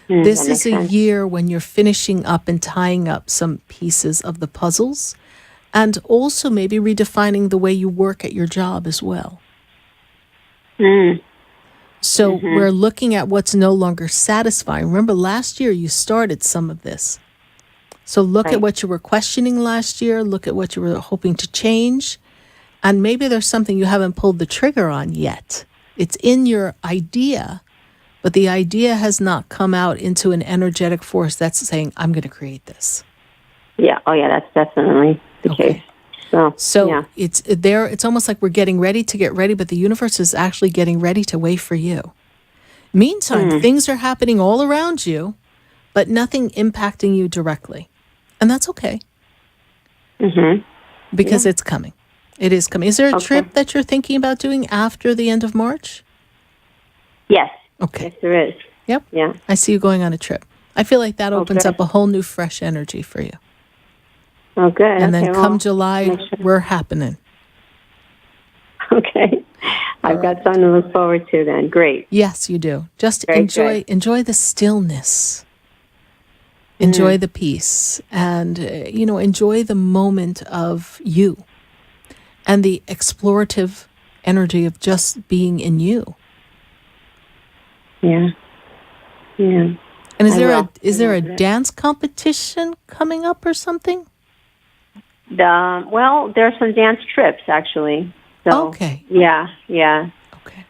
This is a year when you're finishing up and tying up some pieces of the puzzles, and also maybe redefining the way you work at your job as well. So we're looking at what's no longer satisfying. Remember, last year you started some of this. So look at what you were questioning last year, look at what you were hoping to change, and maybe there's something you haven't pulled the trigger on yet. It's in your idea, but the idea has not come out into an energetic force that's saying, I'm going to create this. Yeah. Oh, yeah, that's definitely the case. So yeah. It's almost like we're getting ready to get ready, but the universe is actually getting ready to wait for you. Meantime, things are happening all around you, but nothing impacting you directly. And that's okay. Because it's coming. It is coming. Is there a trip that you're thinking about doing after the end of March? Yes. Okay. Yes, there is. Yep. Yeah. I see you going on a trip. I feel like that opens up a whole new fresh energy for you. Oh, good. And then come July, we're happening. Okay. I've got something to look forward to then. Great. Yes, you do. Just Very enjoy the stillness. Enjoy the peace. And, enjoy the moment of you. And the explorative energy of just being in you. Yeah. Yeah. And is there a dance competition coming up or something? Well, there are some dance trips, actually. So, okay. Yeah. Okay.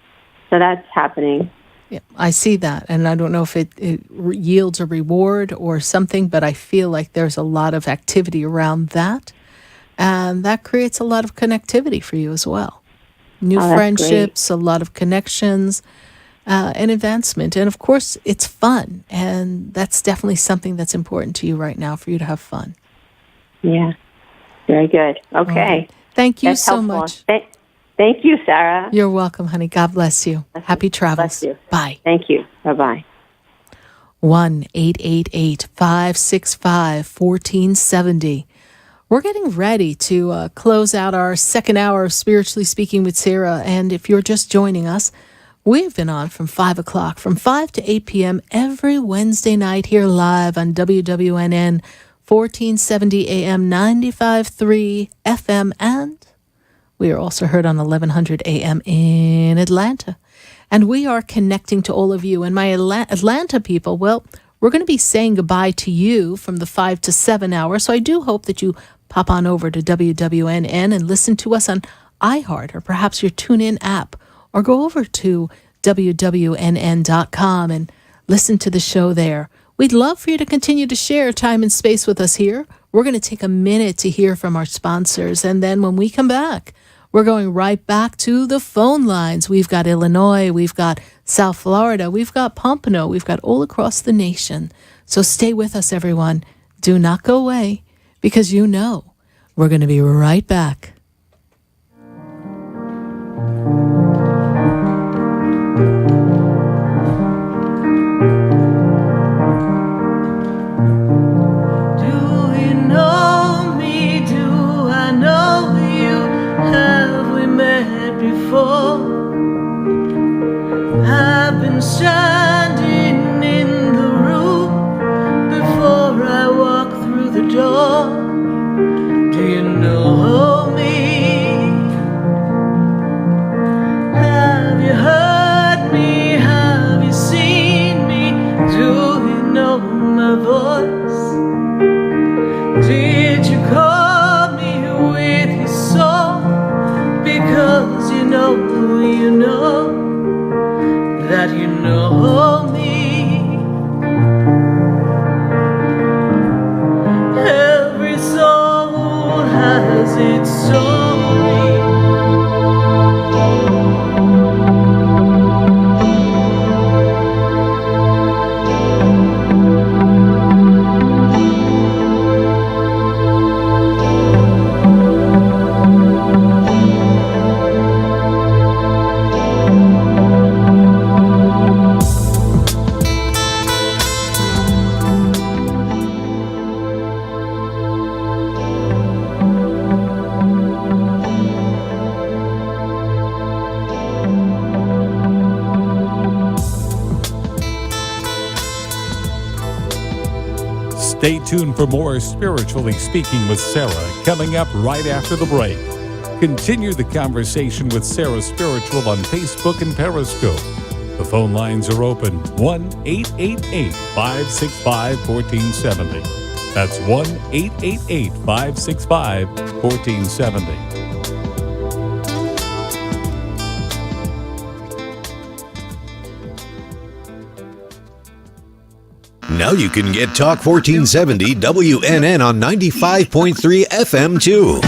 So that's happening. Yeah, I see that. And I don't know if it yields a reward or something, but I feel like there's a lot of activity around that. And that creates a lot of connectivity for you as well. New friendships, a lot of connections, and advancement. And of course, it's fun. And that's definitely something that's important to you right now, for you to have fun. Yeah. Very good. Okay. Right. Thank you That's so helpful. much. Thank you, Sarah. You're welcome, honey. God bless you. Happy travels. Bless you. Bye. Thank you. Bye-bye. 1-888-565-1470. We're getting ready to close out our second hour of Spiritually Speaking with Sarah. And if you're just joining us, we've been on from 5 o'clock, from 5 to 8 p.m. every Wednesday night here live on WWNN 1470 AM, 95.3 FM, and we are also heard on 1100 AM in Atlanta. And we are connecting to all of you. And my Atlanta people, well, we're going to be saying goodbye to you from the 5 to 7 hour. So I do hope that you pop on over to WWNN and listen to us on iHeart or perhaps your TuneIn app, or go over to WWNN.com and listen to the show there. We'd love for you to continue to share time and space with us here. We're going to take a minute to hear from our sponsors. And then when we come back, we're going right back to the phone lines. We've got Illinois, we've got South Florida, we've got Pompano, we've got all across the nation. So stay with us, everyone. Do not go away, because you know we're going to be right back. I've been standing in the room before I walk through the door. Do you know me? Have you heard me? Have you seen me? Do you know my voice? Did you call me with your song? Because you know that you know me. Every soul has its story. Stay tuned for more Spiritually Speaking with Sarah coming up right after the break. Continue the conversation with Sarah Spiritual on Facebook and Periscope. The phone lines are open, 1-888-565-1470. That's 1-888-565-1470. Now you can get Talk 1470 WNN on 95.3 FM too.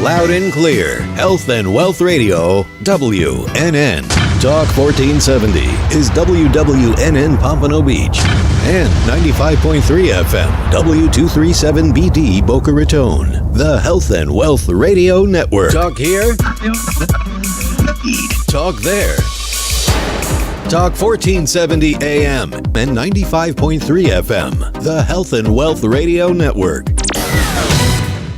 Loud and clear, Health and Wealth Radio, WNN. Talk 1470 is WWNN Pompano Beach and 95.3 FM, W237BD Boca Raton. The Health and Wealth Radio Network. Talk here. Talk there. Talk 1470 AM and 95.3 FM. The Health and Wealth Radio Network.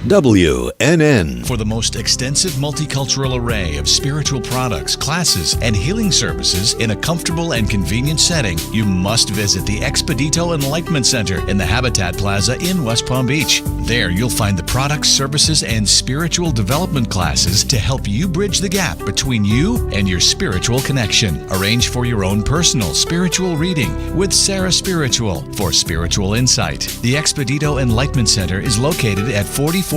WNN. For the most extensive multicultural array of spiritual products, classes, and healing services in a comfortable and convenient setting, you must visit the Expedito Enlightenment Center in the Habitat Plaza in West Palm Beach. There you'll find the products, services, and spiritual development classes to help you bridge the gap between you and your spiritual connection. Arrange for your own personal spiritual reading with Sarah Spiritual for spiritual insight. The Expedito Enlightenment Center is located at 4047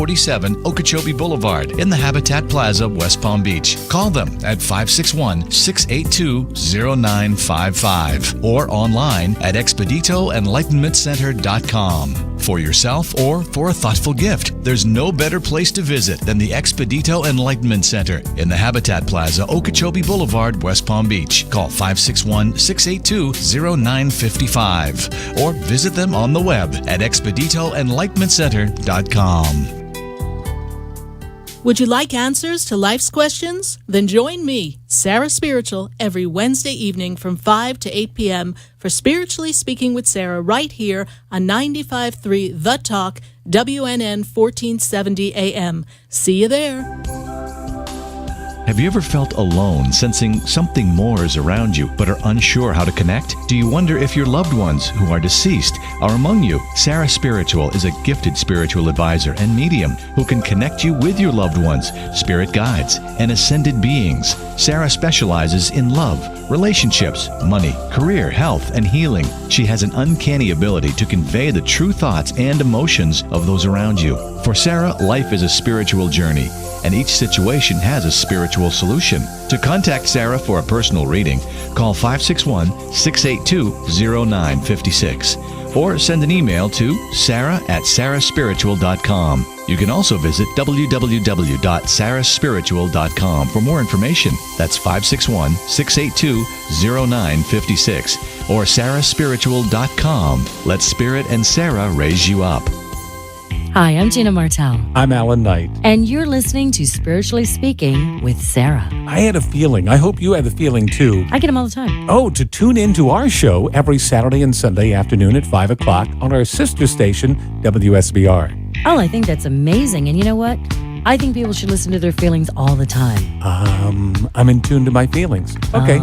Okeechobee Boulevard in the Habitat Plaza, West Palm Beach. Call them at 561-682-0955 or online at expeditoenlightenmentcenter.com. For yourself or for a thoughtful gift, there's no better place to visit than the Expedito Enlightenment Center in the Habitat Plaza, Okeechobee Boulevard, West Palm Beach. Call 561-682-0955 or visit them on the web at expeditoenlightenmentcenter.com. Would you like answers to life's questions? Then join me, Sarah Spiritual, every Wednesday evening from 5 to 8 p.m. for Spiritually Speaking with Sarah right here on 95.3 The Talk, WNN 1470 AM. See you there. Have you ever felt alone, sensing something more is around you, but are unsure how to connect? Do you wonder if your loved ones who are deceased are among you? Sarah Spiritual is a gifted spiritual advisor and medium who can connect you with your loved ones, spirit guides, and ascended beings. Sarah specializes in love, relationships, money, career, health, and healing. She has an uncanny ability to convey the true thoughts and emotions of those around you. For Sarah, life is a spiritual journey, and each situation has a spiritual solution. To contact Sarah for a personal reading, call 561-682-0956 or send an email to sarah@sarahspiritual.com. You can also visit www.sarahspiritual.com for more information. That's 561-682-0956 or sarahspiritual.com. Let Spirit and Sarah raise you up. Hi, I'm Gina Martell, I'm Alan Knight. and you're listening to Spiritually Speaking with Sarah. I had a feeling, I hope you had the feeling too. I get them all the time. Oh, to tune in to our show every Saturday and Sunday afternoon at 5 o'clock on our sister station, WSBR. Oh, I think that's amazing. And you know what? I think people should listen to their feelings all the time. I'm in tune to my feelings. Okay,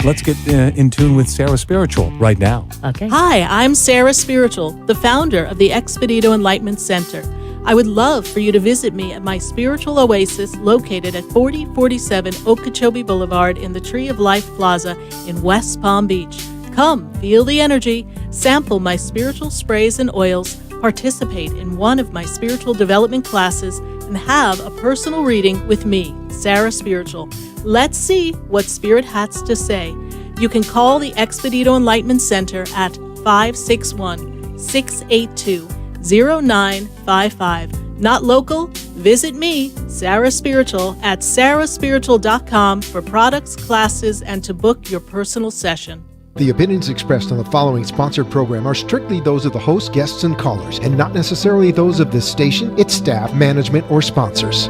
let's get in tune with Sarah Spiritual right now. Okay. Hi, I'm Sarah Spiritual, the founder of the Expedito Enlightenment Center. I would love for you to visit me at my spiritual oasis located at 4047 Okeechobee Boulevard in the Tree of Life Plaza in West Palm Beach. Come, feel the energy, sample my spiritual sprays and oils, participate in one of my spiritual development classes, and have a personal reading with me, Sarah Spiritual. Let's see what Spirit has to say. You can call the Expedito Enlightenment Center at 561-682-0955. Not local? Visit me, Sarah Spiritual, at sarahspiritual.com for products, classes, and to book your personal session. The opinions expressed on the following sponsored program are strictly those of the host, guests, and callers, and not necessarily those of this station, its staff, management, or sponsors.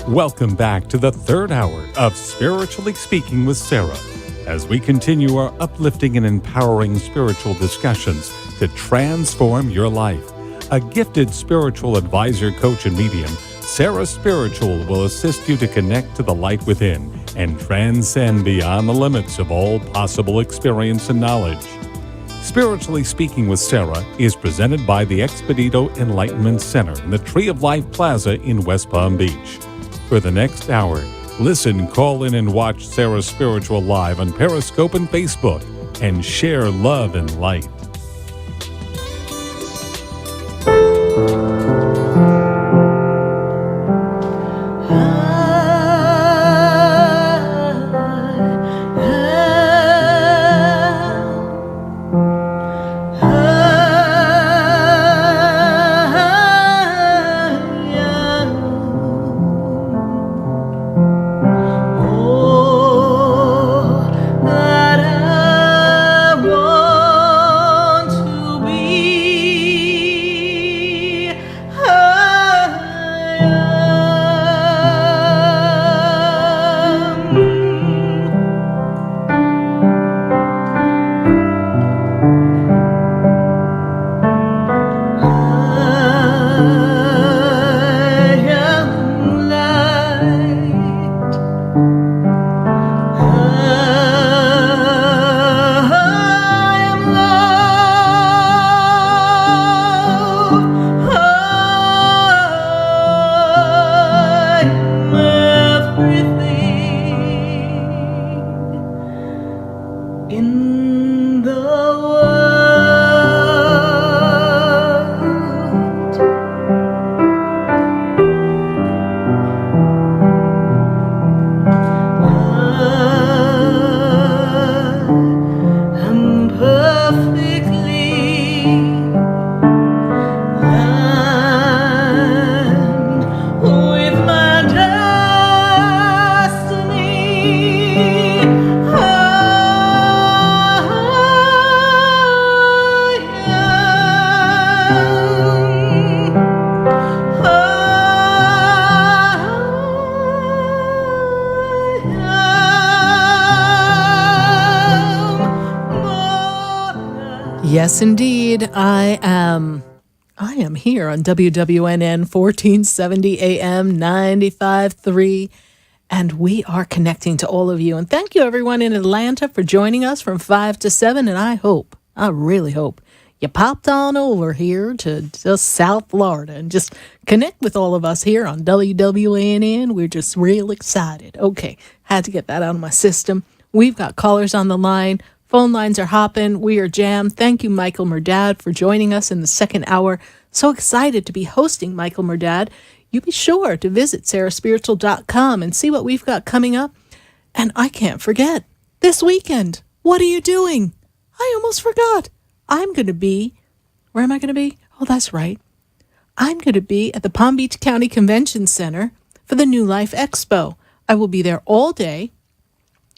Welcome back to the third hour of Spiritually Speaking with Sarah, as we continue our uplifting and empowering spiritual discussions to transform your life. A gifted spiritual advisor, coach, and medium, Sarah Spiritual will assist you to connect to the light within and transcend beyond the limits of all possible experience and knowledge. Spiritually Speaking with Sarah is presented by the Expedito Enlightenment Center in the Tree of Life Plaza in West Palm Beach. For the next hour, listen, call in, and watch Sarah Spiritual live on Periscope and Facebook, and share love and light. Yes, indeed, I am. I am here on WWNN 1470 AM 95.3, and we are connecting to all of you. And thank you, everyone in Atlanta, for joining us from 5 to 7. And I really hope, you popped on over here to just South Florida and just connect with all of us here on WWNN. We're just real excited. Okay, had to get that out of my system. We've got callers on the line. Phone lines are hopping. We are jammed. Thank you, Michael Murdad, for joining us in the second hour. So excited to be hosting Michael Murdad. You be sure to visit sarahspiritual.com and see what we've got coming up. And I can't forget, this weekend, what are you doing? I almost forgot. I'm going to be, where am I going to be? Oh, that's right. I'm going to be at the Palm Beach County Convention Center for the New Life Expo. I will be there all day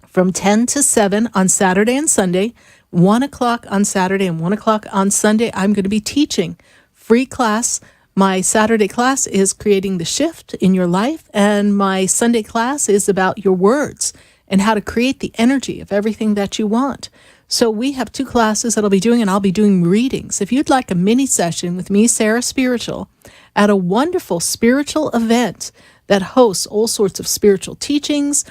from 10 to 7 on Saturday and Sunday, 1 o'clock on Saturday and 1 o'clock on Sunday. I'm going to be teaching free class. My Saturday class is creating the shift in your life, and my Sunday class is about your words and how to create the energy of everything that you want. So we have 2 classes that I'll be doing, and I'll be doing readings. If you'd like a mini session with me, Sarah Spiritual, at a wonderful spiritual event that hosts all sorts of spiritual teachings,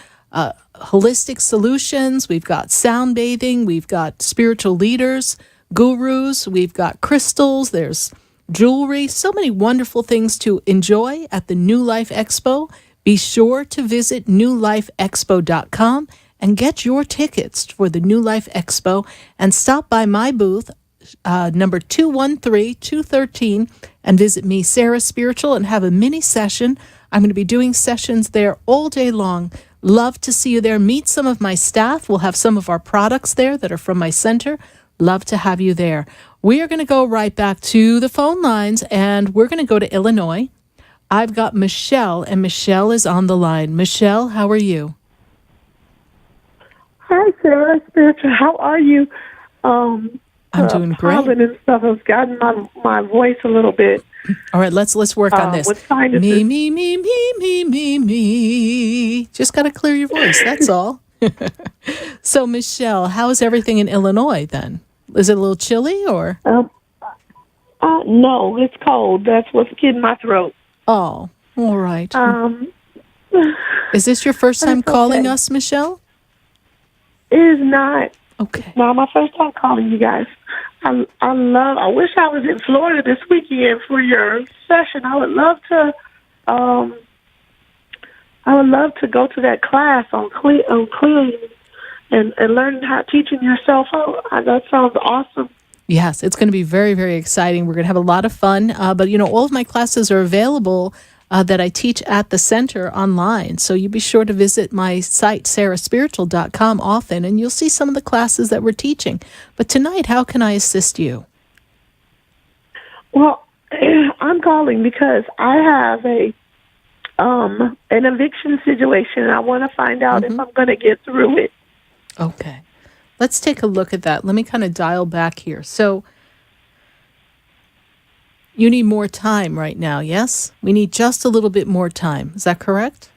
holistic solutions, we've got sound bathing, we've got spiritual leaders, gurus, we've got crystals, there's jewelry, so many wonderful things to enjoy at the New Life Expo. Be sure to visit newlifeexpo.com and get your tickets for the New Life Expo, and stop by my booth, number 213-213, and visit me, Sarah Spiritual, and have a mini session. I'm going to be doing sessions there all day long. Love to see you there. Meet some of my staff. We'll have some of our products there that are from my center. Love to have you there. We are going to go right back to the phone lines, and we're going to go to Illinois. I've got Michelle, and Michelle is on the line. Michelle, how are you? Hi, Sarah Spiritual. How are you? I'm doing great. Pollen and stuff has gotten my voice a little bit. All right, let's work on this. What sign is Me. Just got to clear your voice. That's all. So, Michelle, how is everything in Illinois then? Is it a little chilly or? No, it's cold. That's what's getting my throat. Oh, all right. Is this your first time calling us, Michelle? It is not. Okay. No, my first time calling you guys. I wish I was in Florida this weekend for your session. I would love to go to that class on clearing and learning how teaching yourself. Oh, that sounds awesome. Yes, it's going to be very, very exciting. We're going to have a lot of fun. But, all of my classes are available that I teach at the center online. So you be sure to visit my site, sarahspiritual.com, often, and you'll see some of the classes that we're teaching. But tonight, how can I assist you? Well, I'm calling because I have an eviction situation, and I want to find out if I'm going to get through it. Okay. Let's take a look at that. Let me kind of dial back here. So you need more time right now, yes? We need just a little bit more time. Is that correct?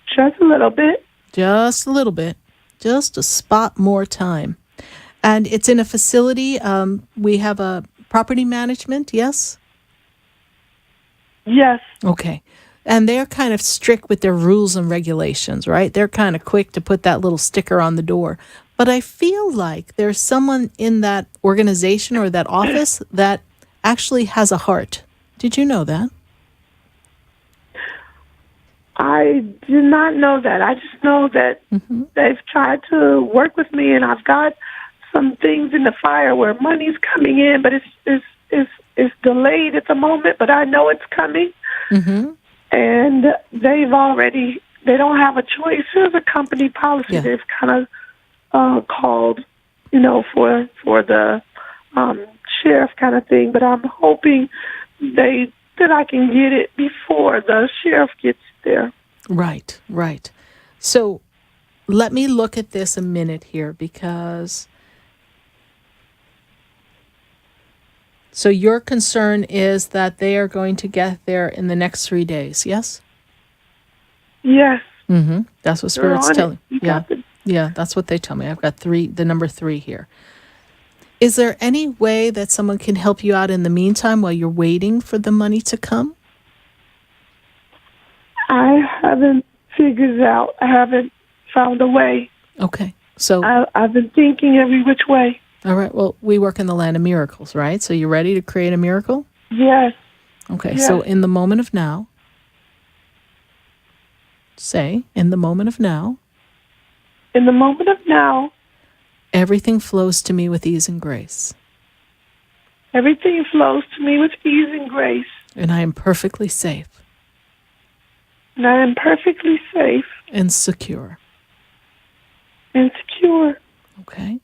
Just a little bit. Just a little bit. Just a spot more time. And it's in a facility. We have a property management, yes? Yes. Okay. And they're kind of strict with their rules and regulations, right? They're kind of quick to put that little sticker on the door. But I feel like there's someone in that organization or that office that actually has a heart. Did you know that? I did not know that. I just know that they've tried to work with me, and I've got some things in the fire where money's coming in, but it's delayed at the moment, but I know it's coming. And they don't have a choice. There's a company policy. Yeah. They've kind of called, for the sheriff kind of thing, but I'm hoping that I can get it before the sheriff gets there. Right. So let me look at this a minute here, because so your concern is that they are going to get there in the next 3 days, yes? Yes. That's what Spirit's telling me. Yeah, that's what they tell me. I've got the number 3 here. Is there any way that someone can help you out in the meantime while you're waiting for the money to come? I haven't figured it out. I haven't found a way. Okay. So I've been thinking every which way. all right. Well, we work in the land of miracles, right? So you ready to create a miracle? Yes. Okay. Yes. So in the moment of now, say, in the moment of now, In the moment of now, everything flows to me with ease and grace, everything flows to me with ease and grace, and I am perfectly safe and I am perfectly safe and secure. and secure. Okay.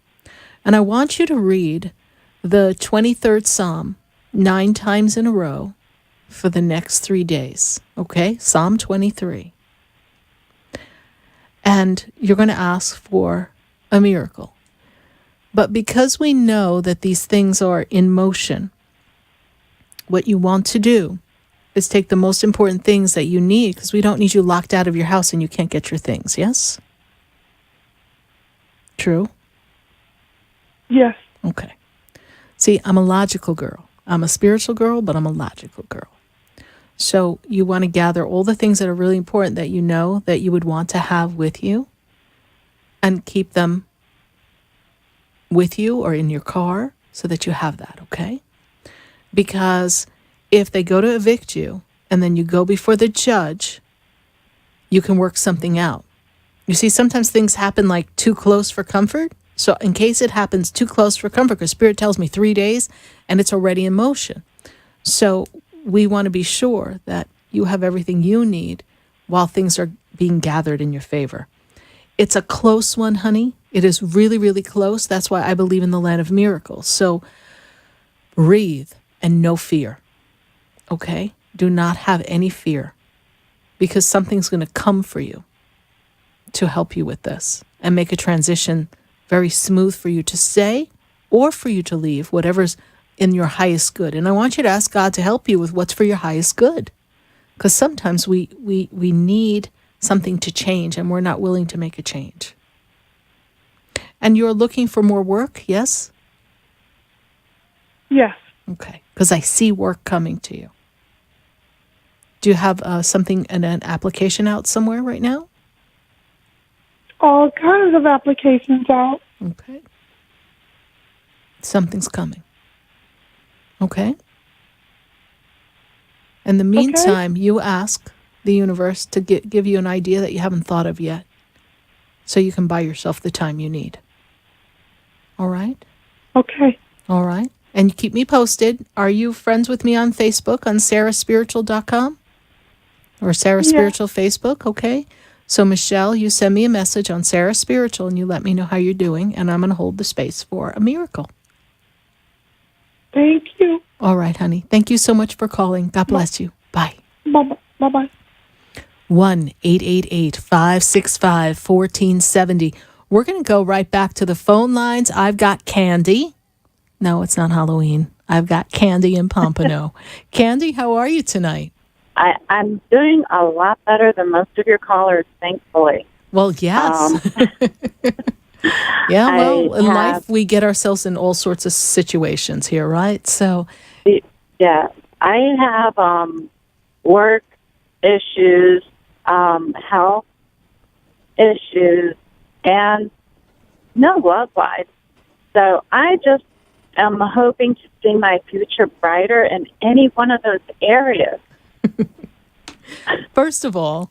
And I want you to read the 23rd Psalm 9 times in a row for the next 3 days. Okay? Psalm 23. And you're going to ask for a miracle. But because we know that these things are in motion, what you want to do is take the most important things that you need, because we don't need you locked out of your house and you can't get your things. Yes? True? Yes. Okay. See, I'm a logical girl. I'm a spiritual girl, but I'm a logical girl. So you want to gather all the things that are really important that you know that you would want to have with you and keep them with you or in your car so that you have that, okay? Because if they go to evict you and then you go before the judge, you can work something out. You see, sometimes things happen like too close for comfort. So in case it happens too close for comfort, because Spirit tells me 3 days and it's already in motion. So we want to be sure that you have everything you need while things are being gathered in your favor. It's a close one, honey. It is really, really close. That's why I believe in the land of miracles. So breathe and no fear. Okay? Do not have any fear, because something's going to come for you to help you with this and make a transition very smooth for you to stay or for you to leave, whatever's in your highest good. And I want you to ask God to help you with what's for your highest good, because sometimes we need something to change and we're not willing to make a change. And you're looking for more work, yes? Yes. Okay, because I see work coming to you. Do you have something, an application out somewhere right now? All kinds of applications out. Okay. Something's coming. Okay? In the meantime, you ask the universe to give you an idea that you haven't thought of yet, so you can buy yourself the time you need. All right? Okay. All right. And you keep me posted. Are you friends with me on Facebook, on sarahspiritual.com? Or Sarah Spiritual Facebook? Okay. So, Michelle, you send me a message on Sarah Spiritual and you let me know how you're doing, and I'm going to hold the space for a miracle. Thank you. All right, honey. Thank you so much for calling. God bless you. Bye. Bye-bye. Bye-bye. 1-888-565-1470. We're going to go right back to the phone lines. I've got Candy. No, it's not Halloween. I've got Candy in Pompano. Candy, how are you tonight? I'm doing a lot better than most of your callers, thankfully. Well, yes. Yeah, well, in life, we get ourselves in all sorts of situations here, right? So, yeah, I have work issues, health issues, and no love-wise. So I just am hoping to see my future brighter in any one of those areas. First of all,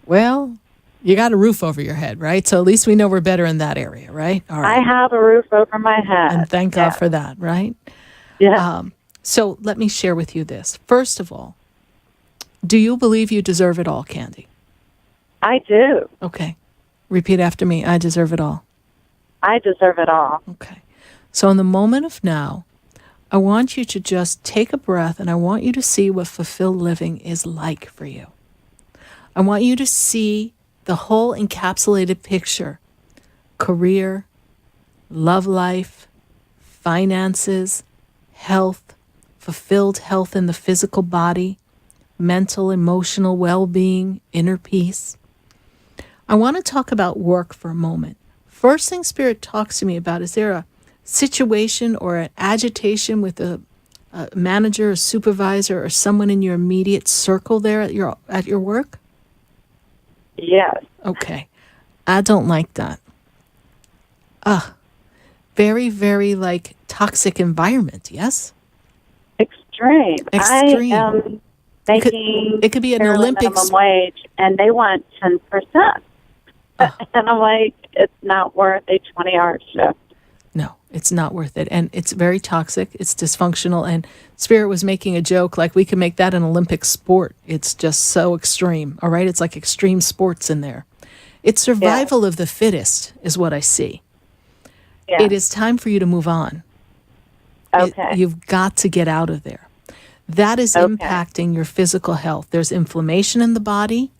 well, you got a roof over your head, right? So at least we know we're better in that area, right? All right. I have a roof over my head. And thank God for that, right? Yeah. So let me share with you this. First of all, do you believe you deserve it all, Candy? I do. Okay. Repeat after me. I deserve it all. I deserve it all. Okay. So in the moment of now, I want you to just take a breath and I want you to see what fulfilled living is like for you. I want you to see the whole encapsulated picture: career, love life, finances, health, fulfilled health in the physical body, mental, emotional well-being, inner peace. I want to talk about work for a moment. First thing Spirit talks to me about is there a situation or an agitation with a manager, a supervisor, or someone in your immediate circle there at your work? Yes. Okay. I don't like that. Very, very like toxic environment, yes? Extreme. Extreme. I am making it could be an barely Olympic minimum wage, and they want 10%. And I'm like, it's not worth a 20-hour shift. No, it's not worth it. And it's very toxic. It's dysfunctional. And Spirit was making a joke like we could make that an Olympic sport. It's just so extreme. All right. It's like extreme sports in there. It's survival of the fittest is what I see. Yeah. It is time for you to move on. Okay. You've got to get out of there. That is impacting your physical health. There's inflammation in the body.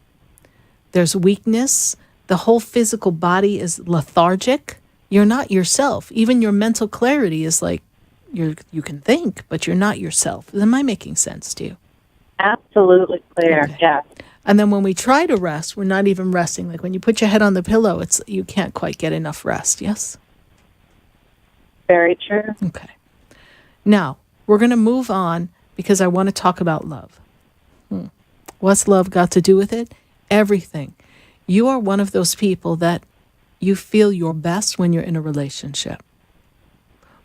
There's weakness. The whole physical body is lethargic. You're not yourself. Even your mental clarity is like you can think, but you're not yourself. Am I making sense to you? Absolutely clear. Okay. Yes. And then when we try to rest, we're not even resting. Like when you put your head on the pillow, you can't quite get enough rest. Yes? Very true. Okay. Now, we're going to move on because I want to talk about love. What's love got to do with it? Everything. You are one of those people that you feel your best when you're in a relationship.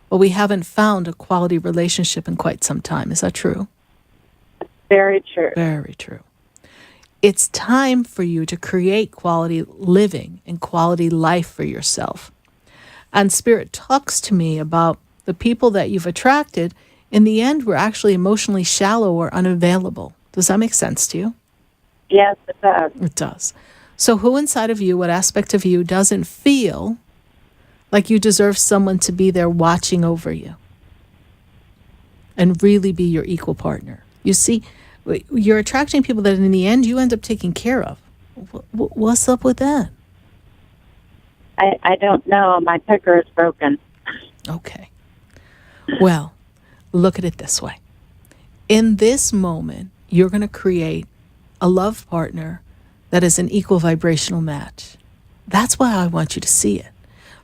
But we haven't found a quality relationship in quite some time. Is that true? Very true. Very true. It's time for you to create quality living and quality life for yourself. And Spirit talks to me about the people that you've attracted. In the end, were actually emotionally shallow or unavailable. Does that make sense to you? Yes, it does. It does. So who inside of you, what aspect of you doesn't feel like you deserve someone to be there watching over you and really be your equal partner? You see, you're attracting people that in the end you end up taking care of. What's up with that? I don't know. My picker is broken. Okay. Well, look at it this way. In this moment, you're going to create a love partner that is an equal vibrational match. That's why I want you to see it.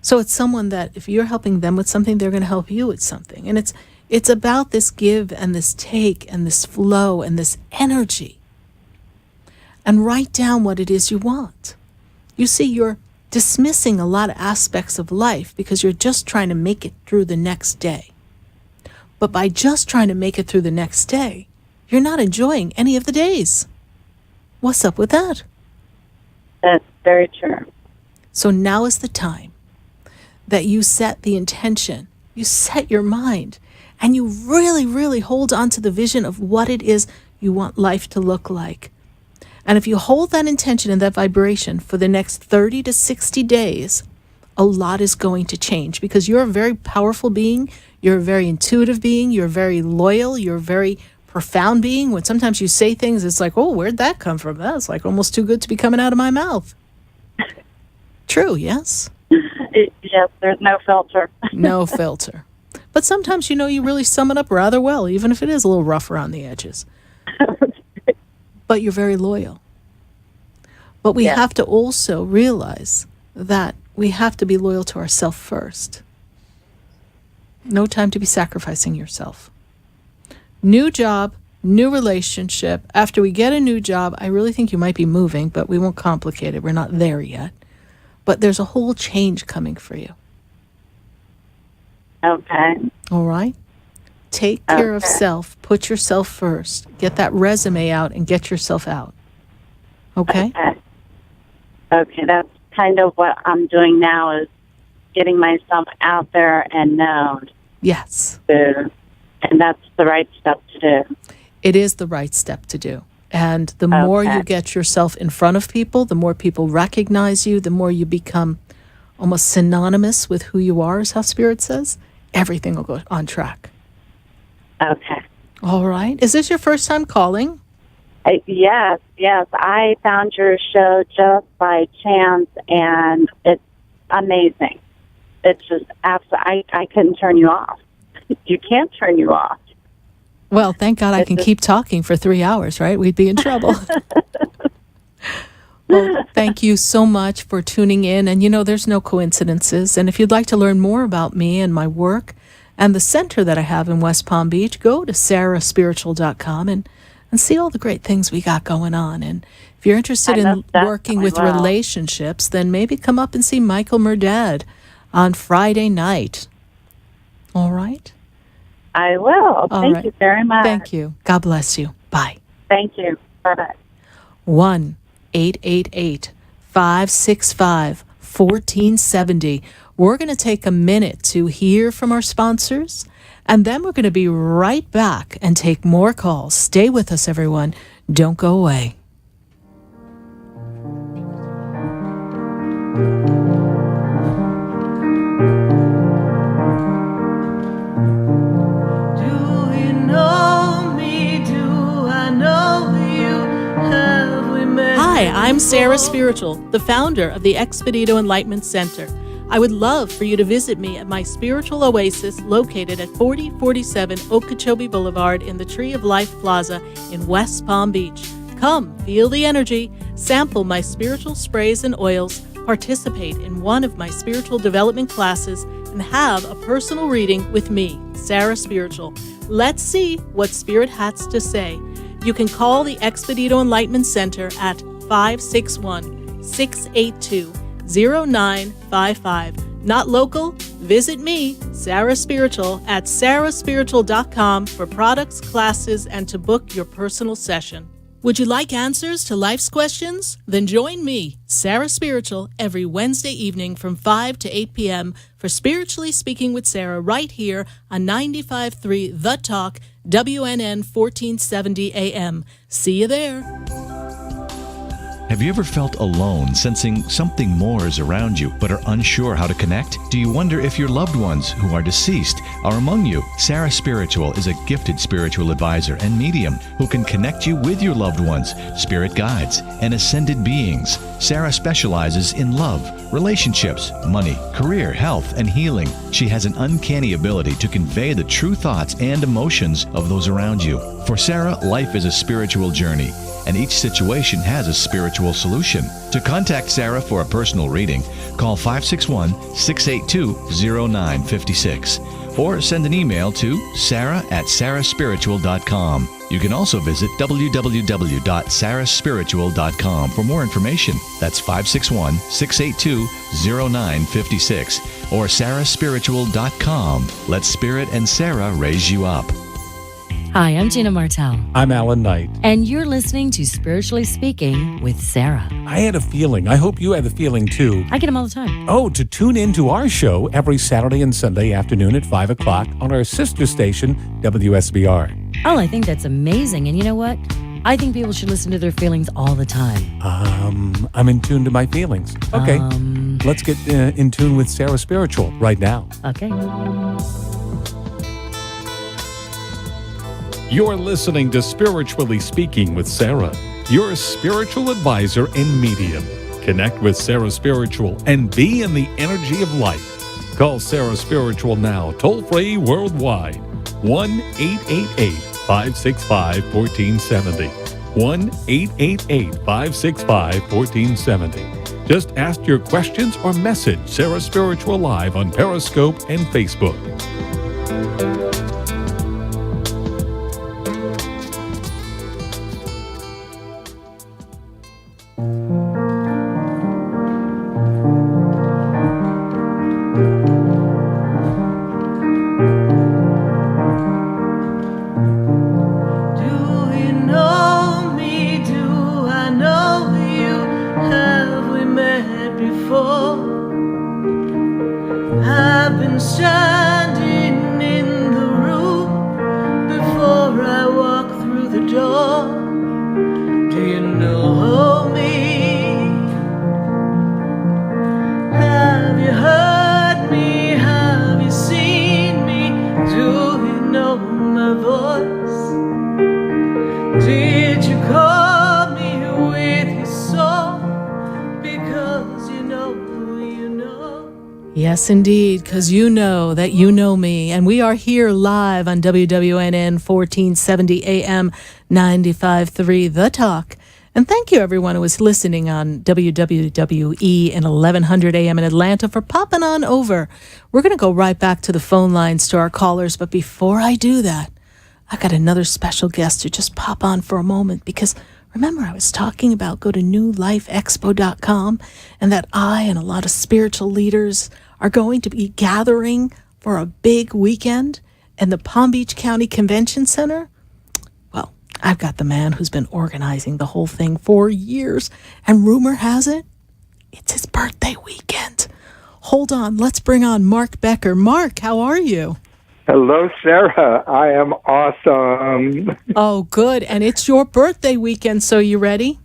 So it's someone that if you're helping them with something, they're going to help you with something. And it's about this give and this take and this flow and this energy. And write down what it is you want. You see, you're dismissing a lot of aspects of life because you're just trying to make it through the next day. But by just trying to make it through the next day, you're not enjoying any of the days. What's up with that? That's very true. So now is the time that you set the intention, you set your mind, and you really, really hold on to the vision of what it is you want life to look like. And if you hold that intention and that vibration for the next 30 to 60 days, a lot is going to change because you're a very powerful being. You're a very intuitive being. You're very loyal. You're a very profound being. When sometimes you say things, it's like, oh, where'd that come from? That's like almost too good to be coming out of my mouth. True, yes? Yes, there's no filter. No filter. But sometimes, you really sum it up rather well, even if it is a little rough around the edges. But you're very loyal. But we have to also realize that we have to be loyal to ourselves first. No time to be sacrificing yourself. New job, new relationship. After we get a new job, I really think you might be moving, but we won't complicate it. We're not there yet. But there's a whole change coming for you. Okay. All right? Take care of self. Put yourself first. Get that resume out and get yourself out. Okay? Okay, that's kind of what I'm doing now is getting myself out there and known. Yes. And that's the right step to do. It is the right step to do. And the more you get yourself in front of people, the more people recognize you, the more you become almost synonymous with who you are, is how Spirit says, everything will go on track. Okay. All right. Is this your first time calling? Yes. I found your show just by chance, and it's amazing. It's just absolutely, I couldn't turn you off. You can't turn you off. Well, thank God I can keep talking for 3 hours, right? We'd be in trouble. Well, thank you so much for tuning in. And there's no coincidences. And if you'd like to learn more about me and my work and the center that I have in West Palm Beach, go to sarahspiritual.com and see all the great things we got going on. And if you're interested in working with relationships, then maybe come up and see Michael Murdad on Friday night. All right? I will. Thank you very much. Thank you. God bless you. Bye. Thank you. Bye-bye. 1-888-565-1470. We're going to take a minute to hear from our sponsors, and then we're going to be right back and take more calls. Stay with us, everyone. Don't go away. Hi, I'm Sarah Spiritual, the founder of the Expedito Enlightenment Center. I would love for you to visit me at my spiritual oasis located at 4047 Okeechobee Boulevard in the Tree of Life Plaza in West Palm Beach. Come, feel the energy, sample my spiritual sprays and oils, participate in one of my spiritual development classes, and have a personal reading with me, Sarah Spiritual. Let's see what Spirit has to say. You can call the Expedito Enlightenment Center at 561-682-0955. Not local? Visit me, Sarah Spiritual, at sarahspiritual.com for products, classes, and to book your personal session. Would you like answers to life's questions? Then join me, Sarah Spiritual, every Wednesday evening from 5 to 8 p.m. for Spiritually Speaking with Sarah right here on 95.3 The Talk, WNN 1470 AM. See you there. Have you ever felt alone, sensing something more is around you, but are unsure how to connect? Do you wonder if your loved ones who are deceased are among you? Sarah Spiritual is a gifted spiritual advisor and medium who can connect you with your loved ones, spirit guides, and ascended beings. Sarah specializes in love, relationships, money, career, health, and healing. She has an uncanny ability to convey the true thoughts and emotions of those around you. For Sarah, life is a spiritual journey, and each situation has a spiritual solution. To contact Sarah for a personal reading, call 561-682-0956 or send an email to sarah@sarahspiritual.com. You can also visit www.sarahspiritual.com for more information. That's 561-682-0956 or sarahspiritual.com. Let Spirit and Sarah raise you up. Hi, I'm Gina Martell. I'm Alan Knight. And you're listening to Spiritually Speaking with Sarah. I had a feeling. I hope you had the feeling too. I get them all the time. Oh, to tune in to our show every Saturday and Sunday afternoon at 5 o'clock on our sister station, WSBR. Oh, I think that's amazing. And you know what? I think people should listen to their feelings all the time. I'm in tune to my feelings. Okay, let's get in tune with Sarah Spiritual right now. Okay. You're listening to Spiritually Speaking with Sarah, your spiritual advisor and medium. Connect with Sarah Spiritual and be in the energy of light. Call Sarah Spiritual now, toll-free worldwide. 1-888-565-1470. 1-888-565-1470. Just ask your questions or message Sarah Spiritual live on Periscope and Facebook. Yes, indeed, because you know that you know me. And we are here live on WWNN 1470 AM 95.3 The Talk, And thank you, everyone who was listening on WWWE and 1100 AM in Atlanta for popping on over. We're going to go right back to the phone lines to our callers. But before I do that, I got another special guest to just pop on for a moment because remember I was talking about go to newlifeexpo.com and that I and a lot of spiritual leaders are going to be gathering for a big weekend in the Palm Beach County Convention Center. Well, I've got the man who's been organizing the whole thing for years, and rumor has it, it's his birthday weekend. Hold on, let's bring on Mark Becker. Mark, how are you? Hello, Sarah. I am awesome. Oh, good. And it's your birthday weekend, so you ready?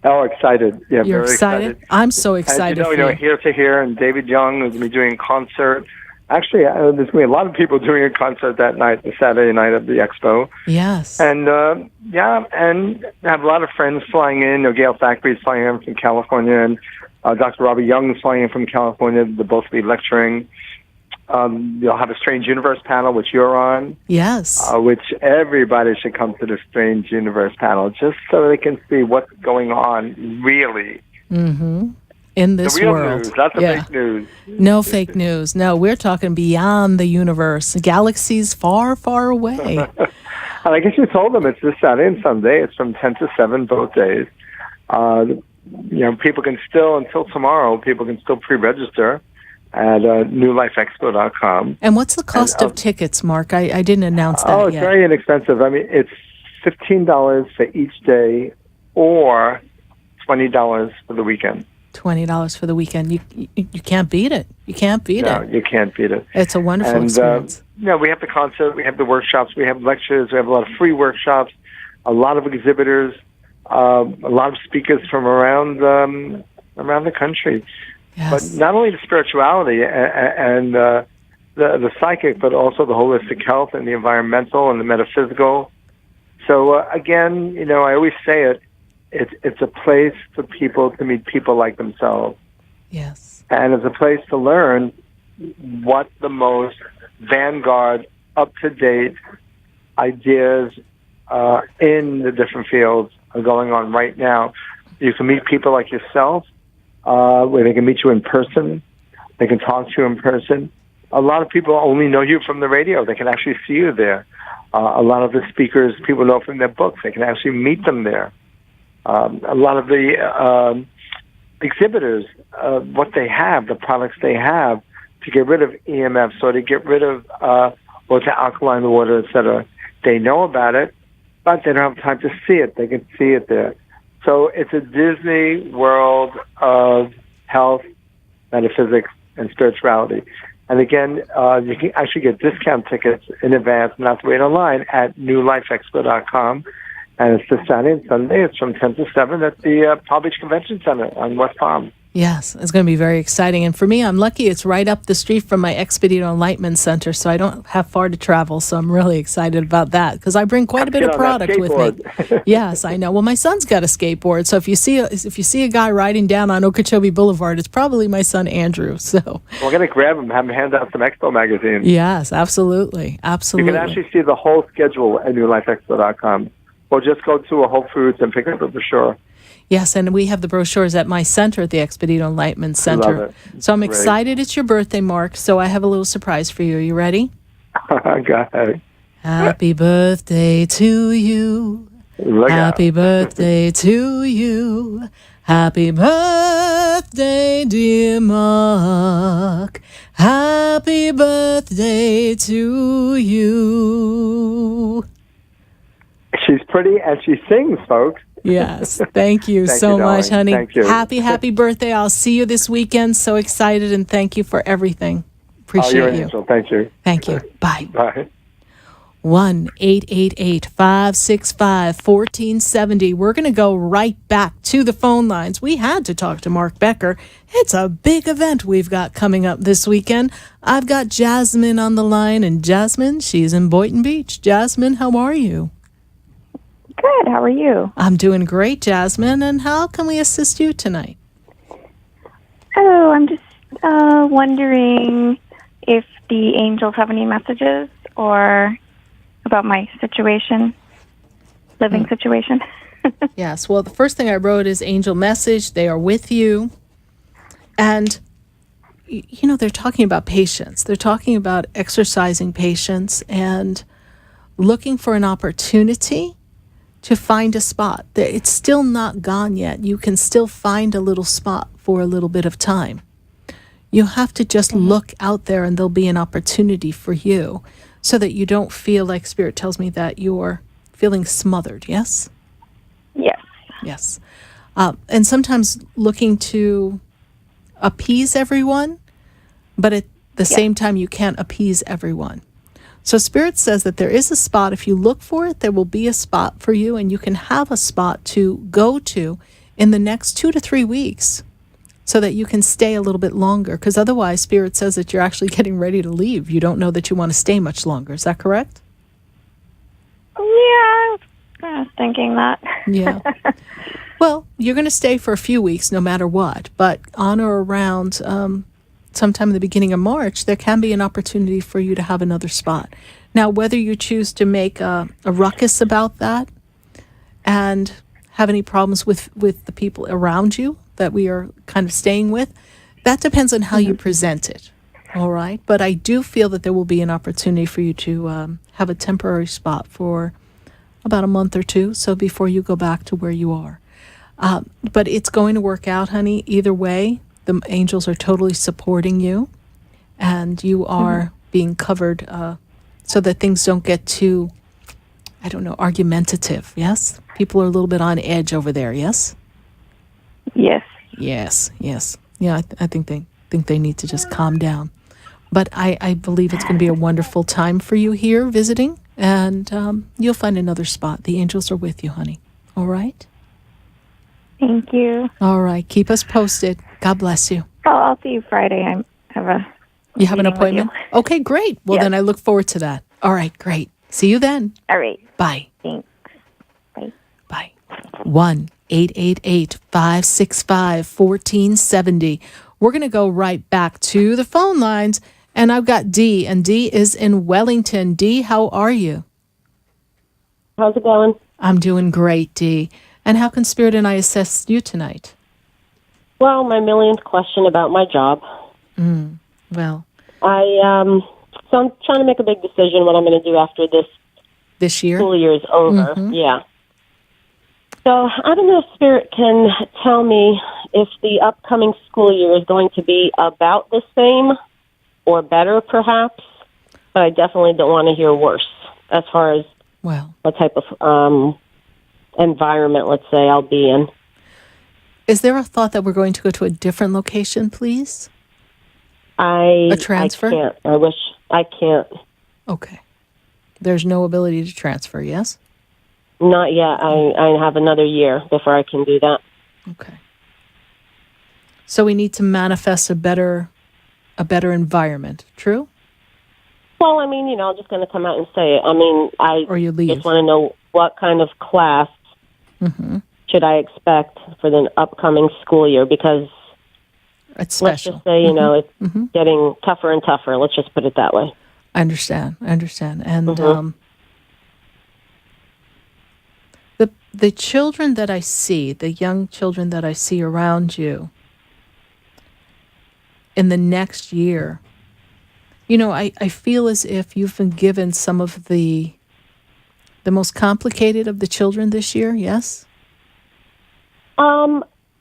Oh, excited. Yeah, You're very excited? I'm so excited As for you know, you. Here to Here and David Young is going to be doing a concert. Actually, there's going to be a lot of people doing a concert that night, the Saturday night of the expo. Yes. And, and I have a lot of friends flying in. Gail Thackeray's flying in from California, and Dr. Robert Young is flying in from California. They'll both be lecturing. You'll have a Strange Universe panel, which you're on. Yes. Which everybody should come to the Strange Universe panel just so they can see what's going on really. Mm-hmm. In this the real world. news, not the fake news. No fake news. No, we're talking beyond the universe. Galaxies far, far away. And I guess you told them it's this Saturday and Sunday. It's from 10 to 7 both days. People can still, until tomorrow, people can still pre-register at newlifeexpo.com. And what's the cost of tickets, Mark? I didn't announce that Oh, it's yet. very inexpensive. I mean, it's $15 for each day or $20 for the weekend. $20 for the weekend. You can't beat it. You can't beat No, it. you can't beat it. It's a wonderful And, experience. we have the concert, we have the workshops, we have lectures, we have a lot of free workshops, a lot of exhibitors, a lot of speakers from around the country. Yes. But not only the spirituality and the psychic, but also the holistic health and the environmental and the metaphysical. So again, I always say it. It's a place for people to meet people like themselves. Yes. And it's a place to learn what the most vanguard, up-to-date ideas in the different fields are going on right now. You can meet people like yourself, where they can meet you in person. They can talk to you in person. A lot of people only know you from the radio. They can actually see you there. A lot of the speakers people know from their books. They can actually meet them there. A lot of the exhibitors, what they have, the products they have to get rid of EMFs or to get rid of or to alkaline the water, etc. They know about it, but they don't have time to see it. They can see it there. So it's a Disney world of health, metaphysics, and spirituality. And again, you can actually get discount tickets in advance, not to wait online, at newlifeexpo.com. And it's this Saturday and Sunday. It's from 10 to 7 at the Palm Beach Convention Center on West Palm. Yes, it's going to be very exciting. And for me, I'm lucky it's right up the street from my Expedito Enlightenment Center, so I don't have far to travel. So I'm really excited about that because I bring quite a bit of product with me. Yes, I know. Well, my son's got a skateboard, so if you see a guy riding down on Okeechobee Boulevard, it's probably my son Andrew. So we're going to grab him, have him hand out some Expo magazines. Yes, absolutely, absolutely. You can actually see the whole schedule at newlifeexpo.com. Or just go to a Whole Foods and pick up a brochure. Yes, and we have the brochures at my center at the Expedito Enlightenment Center. Love it. So I'm Great. excited it's your birthday, Mark. So I have a little surprise for you. Are you ready? Go ahead. Happy birthday to you. Look out. Happy birthday to you. Happy birthday, dear Mark. Happy birthday to you. She's pretty and she sings, folks. Yes. Thank you Thank so you, darling. much, honey. Thank you. Happy birthday. I'll see you this weekend. So excited, and thank you for everything. Appreciate you're an you. angel. Thank you. Thank you. Bye. Bye. 1-888-565-1470. We're going to go right back to the phone lines. We had to talk to Mark Becker. It's a big event we've got coming up this weekend. I've got Jasmine on the line, and Jasmine, she's in Boynton Beach. Jasmine, how are you? Good. How are you? I'm doing great, Jasmine. And how can we assist you tonight? Oh, I'm just wondering if the angels have any messages or about my situation, living situation. Yes. Well, the first thing I wrote is angel message. They are with you. And, they're talking about patience. They're talking about exercising patience and looking for an opportunity to find a spot. It's still not gone yet. You can still find a little spot for a little bit of time. You have to just look out there and there'll be an opportunity for you so that you don't feel like Spirit tells me that you're feeling smothered, yes? Yes. Yes. And sometimes looking to appease everyone, but at the same time, you can't appease everyone. So Spirit says that there is a spot. If you look for it, there will be a spot for you, and you can have a spot to go to in the next 2 to 3 weeks so that you can stay a little bit longer. Because otherwise, Spirit says that you're actually getting ready to leave. You don't know that you want to stay much longer. Is that correct? Yeah, I was thinking that. Yeah. Well, you're going to stay for a few weeks no matter what. But on or around sometime in the beginning of March, there can be an opportunity for you to have another spot. Now, whether you choose to make a ruckus about that and have any problems with the people around you that we are kind of staying with, that depends on how you present it. All right? But I do feel that there will be an opportunity for you to have a temporary spot for about a month or two, so before you go back to where you are. But it's going to work out, honey. Either way, the angels are totally supporting you, and you are being covered so that things don't get too, argumentative, yes? People are a little bit on edge over there, yes? Yes. Yes. Yeah, I think they need to just calm down. But I believe it's going to be a wonderful time for you here visiting, and you'll find another spot. The angels are with you, honey. All right? Thank you. All right. Keep us posted. God bless you. Oh, I'll see you Friday. You have an appointment? Okay, great. Well, then I look forward to that. All right, great. See you then. All right. Bye. Thanks. Bye. Bye. 1-888-565-1470. We're going to go right back to the phone lines, and I've got Dee, and Dee is in Wellington. Dee, how are you? How's it going? I'm doing great, Dee. And how can Spirit and I assist you tonight? Well, my millionth question about my job. Well, so I'm trying to make a big decision what I'm going to do after this year school year is over. Yeah. So I don't know if Spirit can tell me if the upcoming school year is going to be about the same or better, perhaps. But I definitely don't want to hear worse as far as what type of environment, let's say, I'll be in. Is there a thought that we're going to go to a different location, please? A transfer? I can't. I wish I can't. Okay. There's no ability to transfer, yes? Not yet. I have another year before I can do that. Okay. So we need to manifest a better environment. True? Well, I mean, I'm just going to come out and say it. I mean, or you leave. Just want to know what kind of class should I expect for the upcoming school year, because it's let's special. just say, it's getting tougher and tougher. Let's just put it that way. I understand. And the children that I see, the young children that I see around you in the next year, I feel as if you've been given some of the most complicated of the children this year, yes?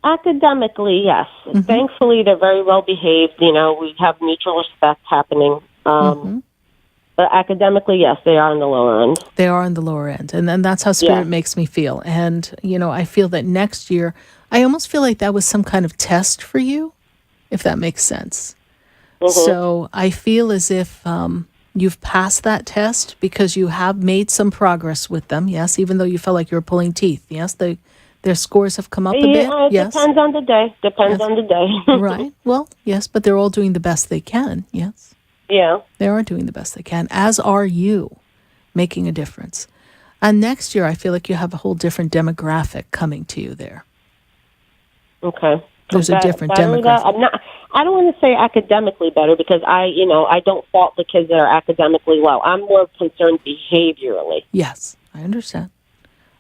Academically, yes. Thankfully, they're very well behaved. We have mutual respect happening. But academically, yes, they are on the lower end. They are on the lower end. And that's how Spirit makes me feel. And, I feel that next year, I almost feel like that was some kind of test for you, if that makes sense. So I feel as if you've passed that test because you have made some progress with them, yes, even though you felt like you were pulling teeth, yes? Their scores have come up a bit, yes? Depends on the day. On the day. Right. Well, yes, but they're all doing the best they can, yes? Yeah. They are doing the best they can, as are you, making a difference. And next year, I feel like you have a whole different demographic coming to you there. Okay. There's a different demographic. I don't want to say academically better, because I don't fault the kids that are academically well. I'm more concerned behaviorally. Yes, I understand.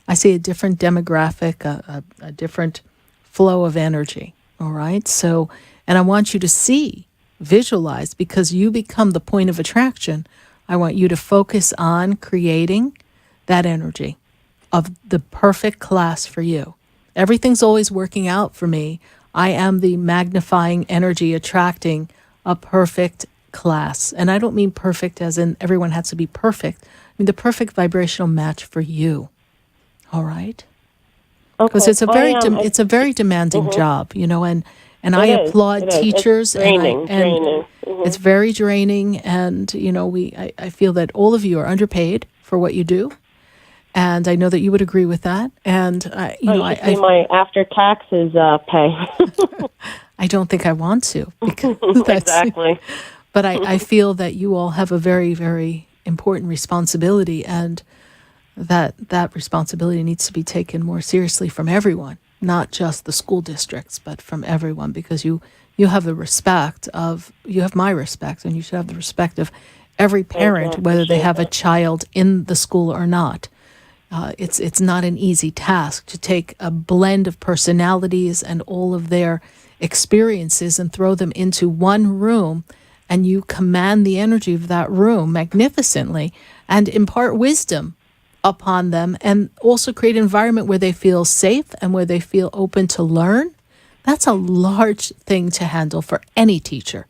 I see a different demographic, a different flow of energy. All right. So, and I want you to see, visualize, because you become the point of attraction. I want you to focus on creating that energy of the perfect class for you. Everything's always working out for me. I am the magnifying energy attracting a perfect class. And I don't mean perfect as in everyone has to be perfect. I mean the perfect vibrational match for you. All right? Because it's a very demanding job, you know, and I applaud teachers. It's draining. It's very draining, and you know, I feel that all of you are underpaid for what you do, and I know that you would agree with that. And I see my after taxes pay. I don't think I want to, because exactly. But I feel that you all have a very, very important responsibility, and that responsibility needs to be taken more seriously from everyone, not just the school districts, but from everyone, because you have the respect of, you have my respect, and you should have the respect of every parent, whether they have a child in the school or not. It's not an easy task to take a blend of personalities and all of their experiences and throw them into one room, and you command the energy of that room magnificently and impart wisdom upon them, and also create an environment where they feel safe and where they feel open to learn. That's a large thing to handle for any teacher.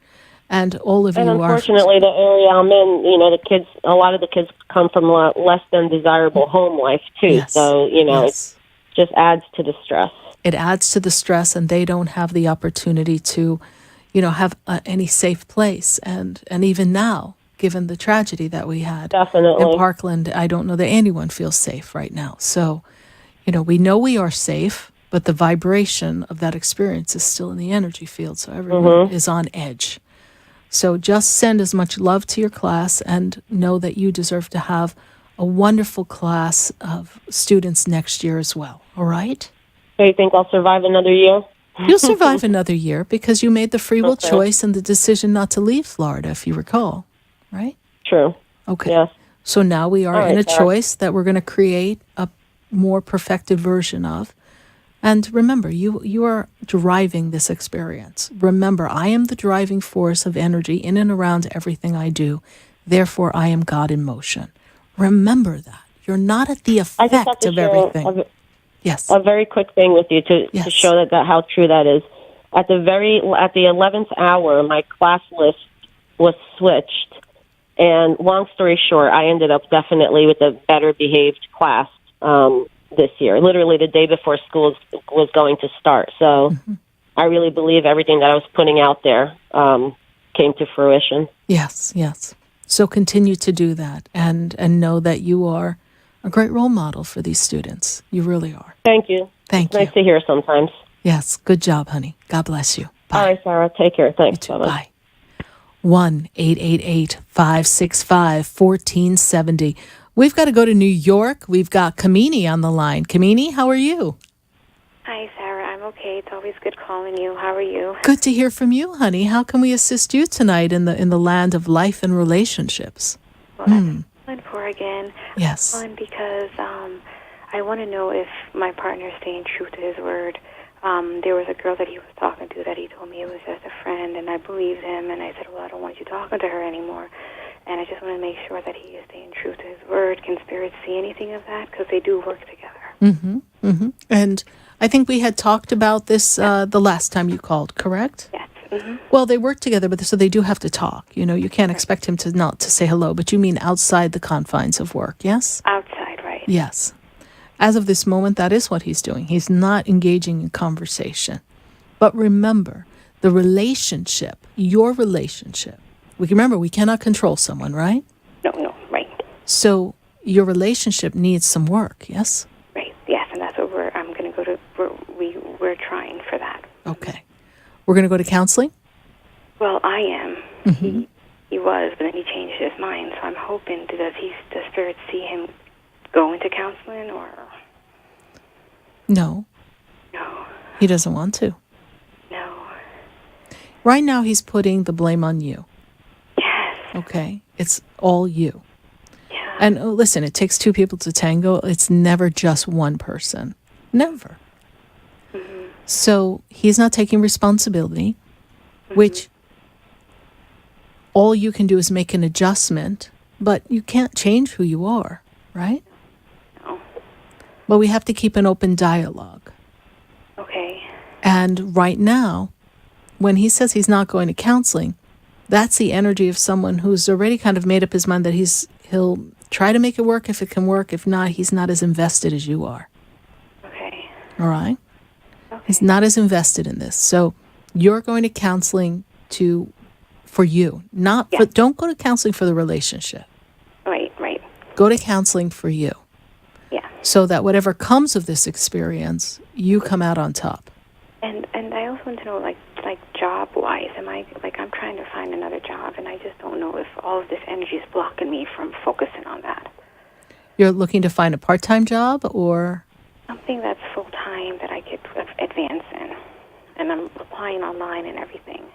And all of you are... And unfortunately, the area I'm in, you know, a lot of the kids come from a less than desirable home life, too. Yes. So, you know, it just adds to the stress. It adds to the stress, and they don't have the opportunity to, you know, have any safe place. And even now, given the tragedy that we had in Parkland, I don't know that anyone feels safe right now. So, you know, we know we are safe, but the vibration of that experience is still in the energy field. So everyone is on edge. So just send as much love to your class, and know that you deserve to have a wonderful class of students next year as well. All right? So you think I'll survive another year? You'll survive another year because you made the free will choice and the decision not to leave Florida, if you recall. Right? True. Okay. Yes. So now we are in a choice that we're going to create a more perfected version of. And remember, you are driving this experience. Remember, I am the driving force of energy in and around everything I do. Therefore, I am God in motion. Remember that. You're not at the effect of everything. Yes. A very quick thing with you to show that how true that is. At the 11th hour, my class list was switched. And long story short, I ended up definitely with a better behaved class this year, literally the day before school was going to start. So I really believe everything that I was putting out there came to fruition. Yes, yes. So continue to do that, and know that you are a great role model for these students. You really are. Thank you. Thank you. Nice to hear sometimes. Yes, good job, honey. God bless you. Bye. All right, Sarah. Take care. Thanks. You too. Bye. 1-888-565-1470. We've got to go to New York. We've got Kamini on the line. Kamini, how are you? Hi, Sarah. I'm okay. It's always good calling you. How are you? Good to hear from you, honey. How can we assist you tonight in the land of life and relationships? Well, I'm calling for again. Yes. I'm calling because I want to know if my partner is staying true to his word. There was a girl that he was talking to that he told me it was just a friend, and I believed him, and I said, well, I don't want you talking to her anymore. And I just want to make sure that he is staying true to his word. Can Spirit see anything of that? Because they do work together. And I think we had talked about this the last time you called, correct? Yes. Well, they work together, but so they do have to talk. You know, you can't expect him to not to say hello, but you mean outside the confines of work, yes? Outside, right. Yes. As of this moment, that is what he's doing. He's not engaging in conversation. But remember, the relationship, your relationship, remember, we cannot control someone, right? No, right. So your relationship needs some work, yes? Right, yes, and that's what I'm going to go to, we're trying for that. Okay. We're going to go to counseling? Well, I am. He was, but then he changed his mind, so I'm hoping, does Spirit see him go into counseling, or? No. No. He doesn't want to. No. Right now, he's putting the blame on you. Yes. Okay? It's all you. Yeah. And listen, it takes two people to tango. It's never just one person. Never. So he's not taking responsibility, which all you can do is make an adjustment, but you can't change who you are, right? No. But we have to keep an open dialogue. Okay. And right now, when he says he's not going to counseling, that's the energy of someone who's already kind of made up his mind that he'll try to make it work if it can work. If not, he's not as invested as you are. Okay. All right? Okay. He's not as invested in this. So you're going to counseling for you, not for, don't go to counseling for the relationship. Right. Go to counseling for you. Yeah. So that whatever comes of this experience, you come out on top. And I also want to know, like job-wise, I'm trying to find another job, and I just don't know if all of this energy is blocking me from focusing on that. You're looking to find a part-time job or? Something that's full-time that I could advance in. And I'm applying online and everything.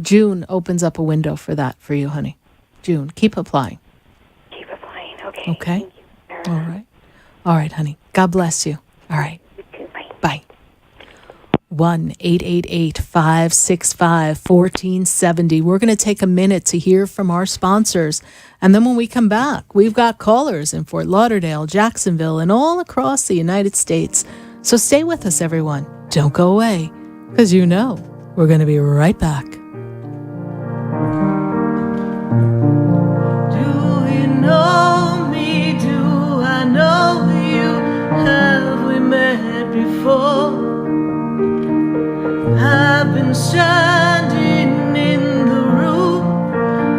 June opens up a window for that for you, honey. June, keep applying. Keep applying, okay. Okay? Thank you, Sarah. All right, honey. God bless you. All right. You too, bye. Bye. 1-888-565-1470. We're going to take a minute to hear from our sponsors. And then when we come back, we've got callers in Fort Lauderdale, Jacksonville, and all across the United States. So stay with us, everyone. Don't go away, because you know we're going to be right back. Do you know me? Do I know you? Have we met before? I've been standing in the room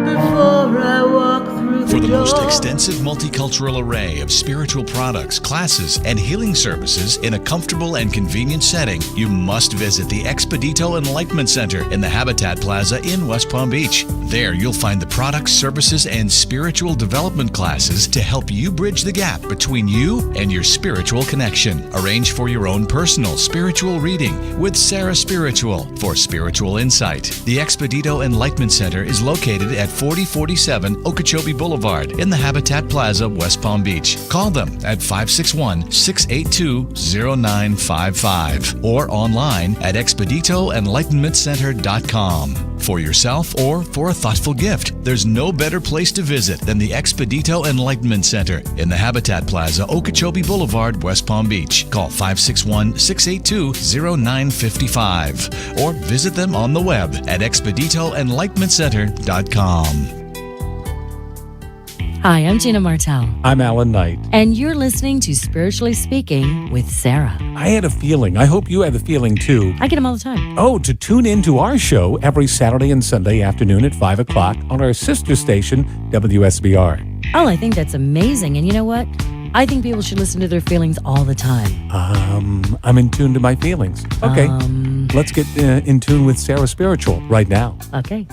before I walk through the For the door. most extensive multicultural array of spiritual products, classes, and healing services in a comfortable and convenient setting, you must visit the Expedito Enlightenment Center in the Habitat Plaza in West Palm Beach. There, you'll find the products, services, and spiritual development classes to help you bridge the gap between you and your spiritual connection. Arrange for your own personal spiritual reading with Sarah Spiritual for spiritual insight. The Expedito Enlightenment Center is located at 4047 Okeechobee Boulevard in the Habitat Plaza, West Palm Beach. Call them at 561-682-0955 or online at expeditoenlightenmentcenter.com. For yourself or for a thoughtful gift, there's no better place to visit than the Expedito Enlightenment Center in the Habitat Plaza, Okeechobee Boulevard, West Palm Beach. Call 561-682-0955 or visit them on the web at expeditoenlightenmentcenter.com. Hi, I'm Gina Martell. I'm Alan Knight. And you're listening to Spiritually Speaking with Sarah. I had a feeling. I hope you had the feeling too. I get them all the time. Oh, to tune in to our show every Saturday and Sunday afternoon at 5 o'clock on our sister station, WSBR. Oh, I think that's amazing. And you know what? I think people should listen to their feelings all the time. I'm in tune to my feelings. Okay. Let's get in tune with Sarah Spiritual right now. Okay.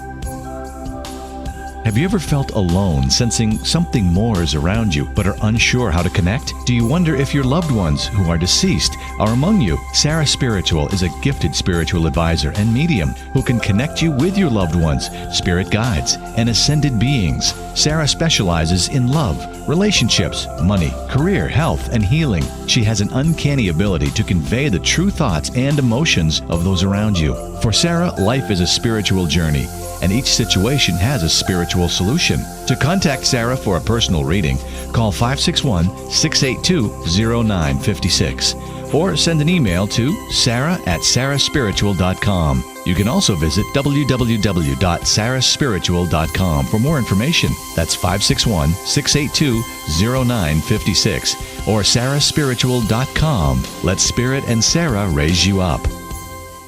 Have you ever felt alone, sensing something more is around you, but are unsure how to connect? Do you wonder if your loved ones who are deceased are among you? Sarah Spiritual is a gifted spiritual advisor and medium who can connect you with your loved ones, spirit guides, and ascended beings. Sarah specializes in love, relationships, money, career, health, and healing. She has an uncanny ability to convey the true thoughts and emotions of those around you. For Sarah, life is a spiritual journey, and each situation has a spiritual solution. To contact Sarah for a personal reading, call 561-682-0956 or send an email to sarah@sarahspiritual.com. You can also visit www.sarahspiritual.com for more information. That's 561-682-0956 or sarahspiritual.com. Let Spirit and Sarah raise you up.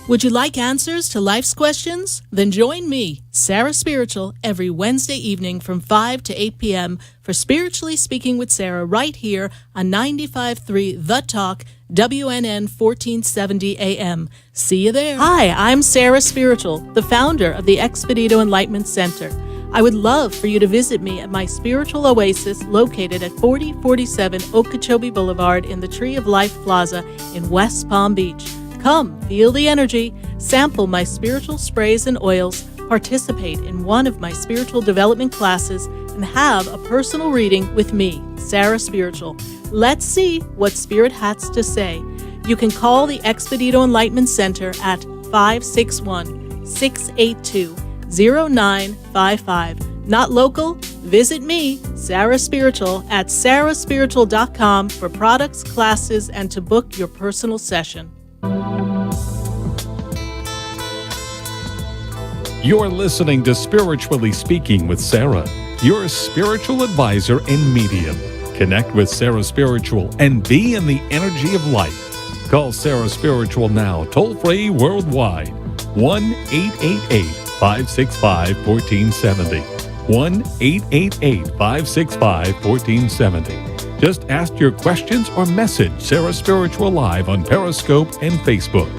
Would you like answers to life's questions? Then join me, Sarah Spiritual, every Wednesday evening from 5 to 8 p.m. for Spiritually Speaking with Sarah right here on 95.3 The Talk, WNN 1470 AM. See you there. Hi, I'm Sarah Spiritual, the founder of the Expedito Enlightenment Center. I would love for you to visit me at my spiritual oasis located at 4047 Okeechobee Boulevard in the Tree of Life Plaza in West Palm Beach. Come, feel the energy, sample my spiritual sprays and oils, participate in one of my spiritual development classes and have a personal reading with me, Sarah Spiritual. Let's see what Spirit has to say. You can call the Expedito Enlightenment Center at 561-682-0955. Not local? Visit me, Sarah Spiritual, at sarahspiritual.com for products, classes, and to book your personal session. You're listening to Spiritually Speaking with Sarah, your spiritual advisor and medium. Connect with Sarah Spiritual and be in the energy of light. Call Sarah Spiritual now, toll-free worldwide. 1-888-565-1470. 1-888-565-1470. Just ask your questions or message Sarah Spiritual live on Periscope and Facebook.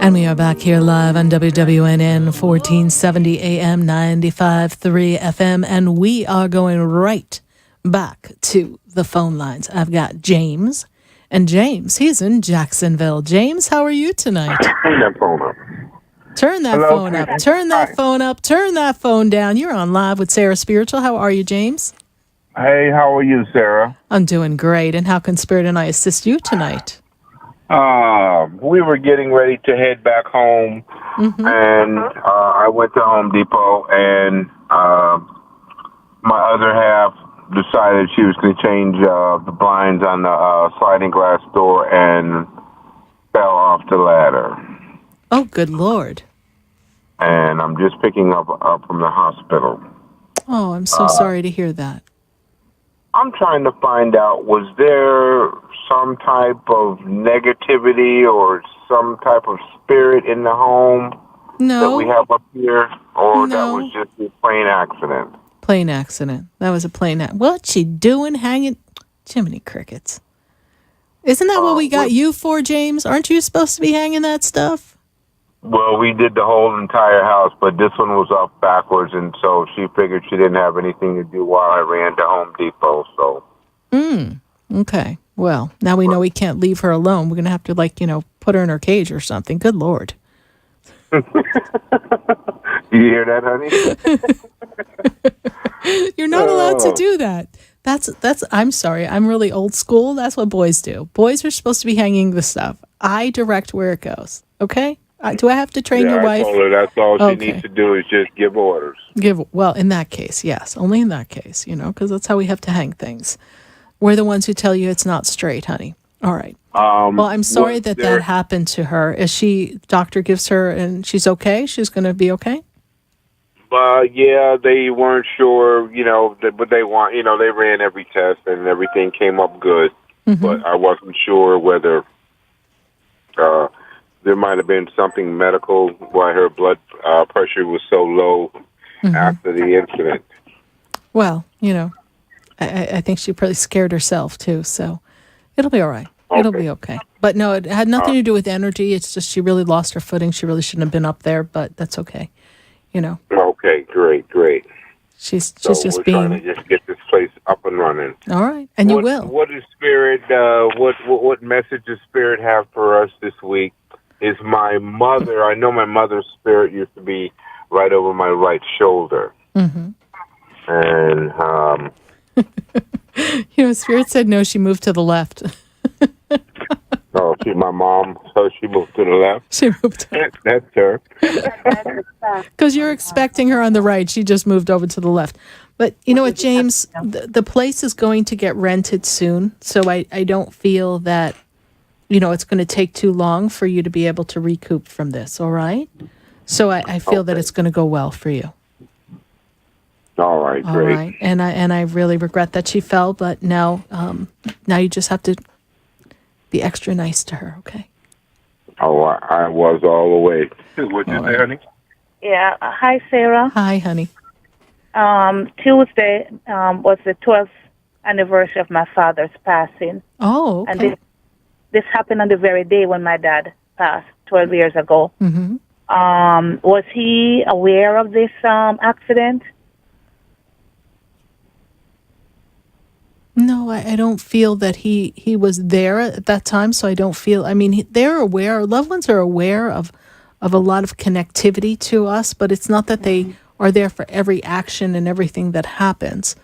And we are back here live on WWNN 1470 AM 95.3 FM, and we are going right back to the phone lines. I've got James, and James, he's in Jacksonville. James, how are you tonight? Turn that phone up. Turn that phone up. Turn that phone up. Turn that phone down. You're on live with Sarah Spiritual. How are you, James? Hey, how are you, Sarah? I'm doing great. And how can Spirit and I assist you tonight? We were getting ready to head back home, and I went to Home Depot, and my other half decided she was going to change the blinds on the sliding glass door and fell off the ladder. Oh, good Lord. And I'm just picking up from the hospital. Oh, I'm so sorry to hear that. I'm trying to find out, was there some type of negativity or some type of spirit in the home that we have up here? Or that was just a plain accident? Plain accident. That was a plain accident. What's she doing hanging? Jiminy crickets. Isn't that what we got you for, James? Aren't you supposed to be hanging that stuff? Well, we did the whole entire house, but this one was up backwards, and so she figured she didn't have anything to do while I ran to Home Depot, so. Okay. Well, now we know we can't leave her alone. We're going to have to, put her in her cage or something. Good Lord. You hear that, honey? You're not allowed to do that. That's. I'm sorry. I'm really old school. That's what boys do. Boys are supposed to be hanging the stuff. I direct where it goes. Okay? Do I have to train your wife? I told her that's all she needs to do is just give orders. Well, in that case, yes. Only in that case, because that's how we have to hang things. We're the ones who tell you it's not straight, honey. All right. Well, I'm sorry that happened to her. Doctor gives her, and she's okay? She's going to be okay? Yeah, they weren't sure, but they ran every test and everything came up good. But I wasn't sure whether there might have been something medical why her blood pressure was so low after the incident. Well, I think she probably scared herself too, so it'll be all right. Okay. It'll be okay. But no, it had nothing to do with energy. It's just she really lost her footing. She really shouldn't have been up there, but that's okay. Okay, great. She's just we're being trying to just get this place up and running. All right, and you will. What is Spirit? What message does Spirit have for us this week? Is my mother? I know my mother's spirit used to be right over my right shoulder, and Spirit said no. She moved to the left. Oh, my mom. So she moved to the left. She moved to the left. That's her. Because you're expecting her on the right. She just moved over to the left. But you know what, James? The place is going to get rented soon, so I don't feel that it's going to take too long for you to be able to recoup from this, all right? So I feel that it's going to go well for you. All right, great. All right. And I really regret that she fell, but now you just have to be extra nice to her, okay? Oh, I was all the way. What you say, honey? Yeah. Hi, Sarah. Hi, honey. Tuesday was the 12th anniversary of my father's passing. Oh, okay. And this happened on the very day when my dad passed 12 years ago. Mm-hmm. Was he aware of this accident? No, I don't feel that he was there at that time, so I don't feel, they're aware, our loved ones are aware of a lot of connectivity to us, but it's not that they are there for every action and everything that happens.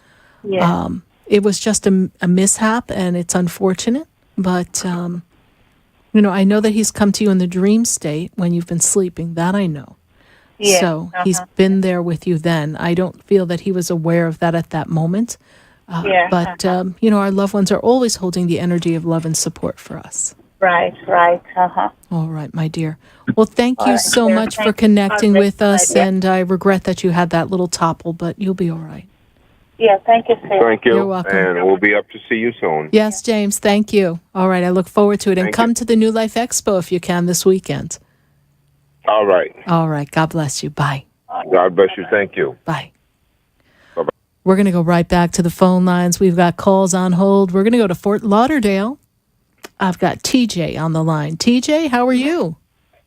Yeah. It was just a mishap, and it's unfortunate, but, I know that he's come to you in the dream state when you've been sleeping. That I know. Yeah. So he's been there with you then. I don't feel that he was aware of that at that moment. But, our loved ones are always holding the energy of love and support for us. Right. All right, my dear. Well, thank you so Sarah, much for thank you. connecting with us, Yeah. and I regret that you had that little topple, but you'll be all right. Yeah, thank you, Sarah. Thank you. You're welcome. And we'll be up to see you soon. Yes, James, thank you. All right, I look forward to it. And Thank come you. to the New Life Expo if you can this weekend. All right. All right, God bless you. Bye. God bless you. Thank you. Bye. Bye-bye. We're going to go right back to the phone lines. We've got calls on hold. We're going to go to Fort Lauderdale. I've got TJ on the line. TJ, how are you?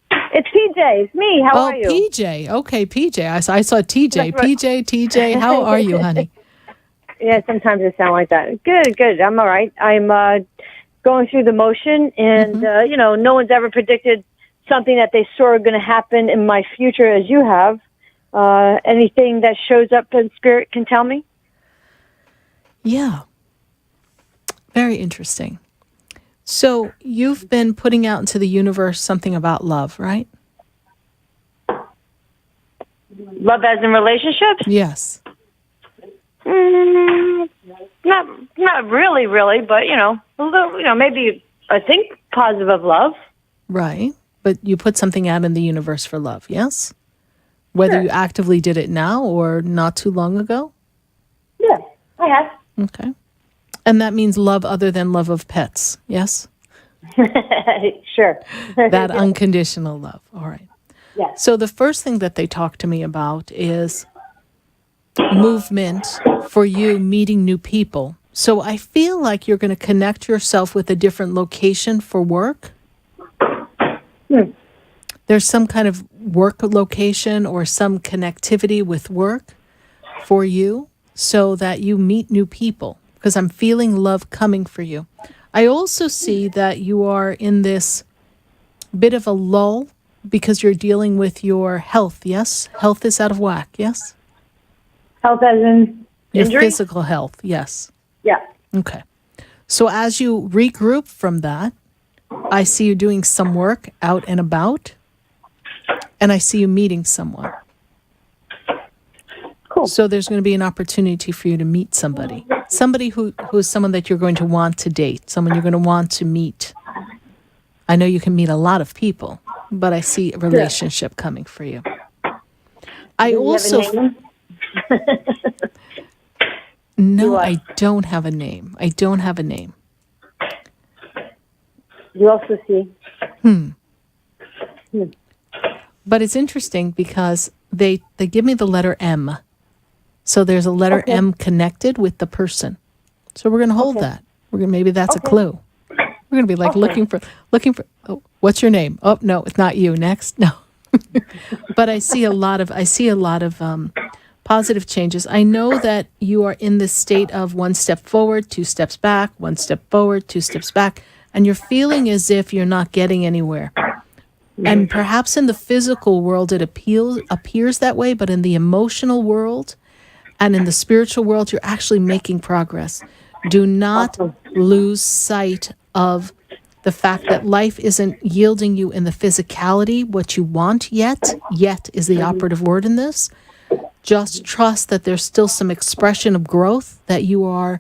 It's PJ. It's me. How are you? PJ. Okay, PJ. I saw TJ. That's right. TJ, how are you, honey? Yeah, sometimes it sounds like that. Good. I'm all right. I'm going through the motion, and, no one's ever predicted something that they saw going to happen in my future as you have. Anything that shows up in spirit can tell me? Yeah. Very interesting. So you've been putting out into the universe something about love, right? Love as in relationships? Yes. Not really, but, a little, maybe I think positive of love. Right. But you put something out in the universe for love, yes? Whether you actively did it now or not too long ago? Yeah, I have. Okay. And that means love other than love of pets, yes? Sure. That unconditional love. All right. Yeah. So the first thing that they talk to me about is movement for you meeting new people. So I feel like you're going to connect yourself with a different location for work. There's some kind of work location or some connectivity with work for you so that you meet new people, because I'm feeling love coming for you. I also see that you are in this bit of a lull because you're dealing with your health, yes? Health is out of whack, yes? Health as in Your injury? physical health, yes. Yeah. Okay. So as you regroup from that, I see you doing some work out and about, and I see you meeting someone. Cool. So there's going to be an opportunity for you to meet somebody who is someone that you're going to want to date, someone you're going to want to meet. I know you can meet a lot of people, but I see a relationship coming for you. I also... No, I don't have a name. You also see. But it's interesting because they give me the letter M. So there's a letter M connected with the person. So we're going to hold that. Maybe that's a clue. We're going to be like looking for, oh, what's your name? Oh, no, it's not you. Next. No. But I see a lot of positive changes. I know that you are in this state of one step forward, two steps back, one step forward, two steps back, and you're feeling as if you're not getting anywhere. And perhaps in the physical world it appears that way, but in the emotional world and in the spiritual world, you're actually making progress. Do not lose sight of the fact that life isn't yielding you in the physicality what you want yet. Yet is the operative word in this. Just trust that there's still some expression of growth, that you are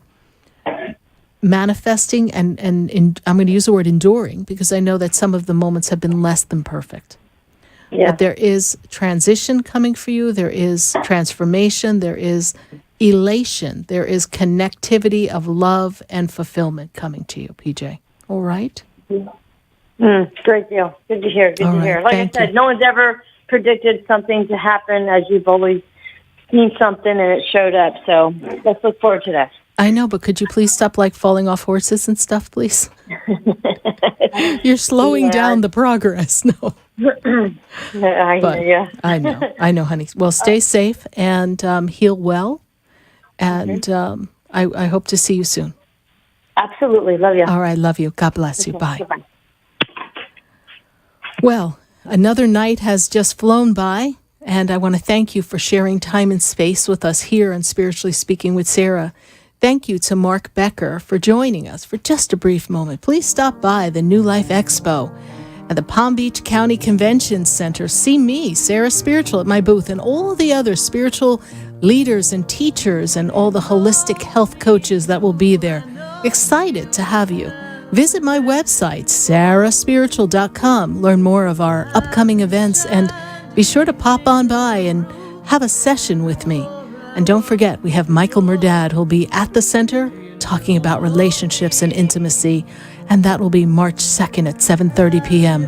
manifesting and I'm going to use the word enduring, because I know that some of the moments have been less than perfect. Yeah. But there is transition coming for you. There is transformation. There is elation. There is connectivity of love and fulfillment coming to you, PJ. All right? Great deal. Good to hear. Good All to right. hear. Like Thank I said, you. no one's ever predicted something to happen, as you've always seen something and it showed up. So let's look forward to that. I know, but could you please stop falling off horses and stuff, please? You're slowing down the progress. No. I But hear you. I know, honey. Well, stay safe and heal well. And I hope to see you soon. Absolutely. Love you. All right. Love you. God bless you. Bye. Goodbye. Well, another night has just flown by, and I want to thank you for sharing time and space with us here on Spiritually Speaking with Sarah. Thank you to Mark Becker for joining us for just a brief moment. Please stop by the New Life Expo at the Palm Beach County Convention Center. See me, Sarah Spiritual, at my booth, and all the other spiritual leaders and teachers and all the holistic health coaches that will be there. Excited to have you. Visit my website, sarahspiritual.com. Learn more of our upcoming events and be sure to pop on by and have a session with me. And don't forget, we have Michael Murdad who'll be at the center talking about relationships and intimacy, and that will be March 2nd at 7:30 p.m.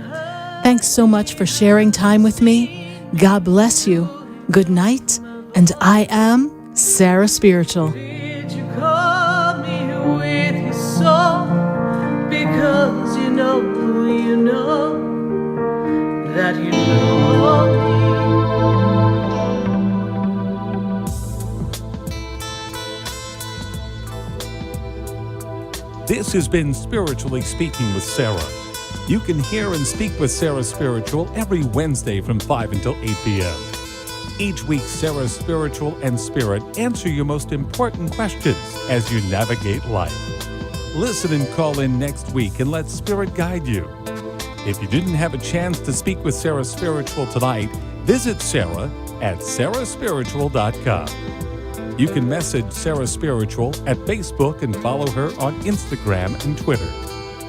Thanks so much for sharing time with me. God bless you. Good night, and I am Sarah Spiritual. Did you call me with your soul? Because you know that you know me. This has been Spiritually Speaking with Sarah. You can hear and speak with Sarah Spiritual every Wednesday from 5 until 8 p.m. Each week, Sarah Spiritual and Spirit answer your most important questions as you navigate life. Listen and call in next week and let Spirit guide you. If you didn't have a chance to speak with Sarah Spiritual tonight, visit Sarah at sarahspiritual.com. You can message Sarah Spiritual at Facebook and follow her on Instagram and Twitter.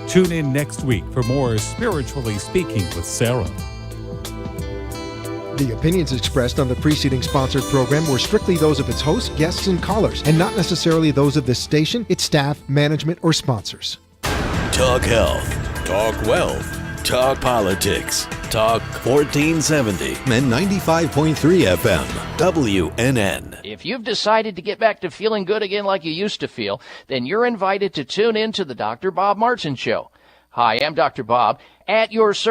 Tune in next week for more Spiritually Speaking with Sarah. The opinions expressed on the preceding sponsored program were strictly those of its hosts, guests, and callers, and not necessarily those of this station, its staff, management, or sponsors. Talk health, talk wealth, talk politics, talk 1470 and 95.3 FM, WNN. If you've decided to get back to feeling good again like you used to feel, then you're invited to tune in to the Dr. Bob Martin Show. Hi, I'm Dr. Bob at your service.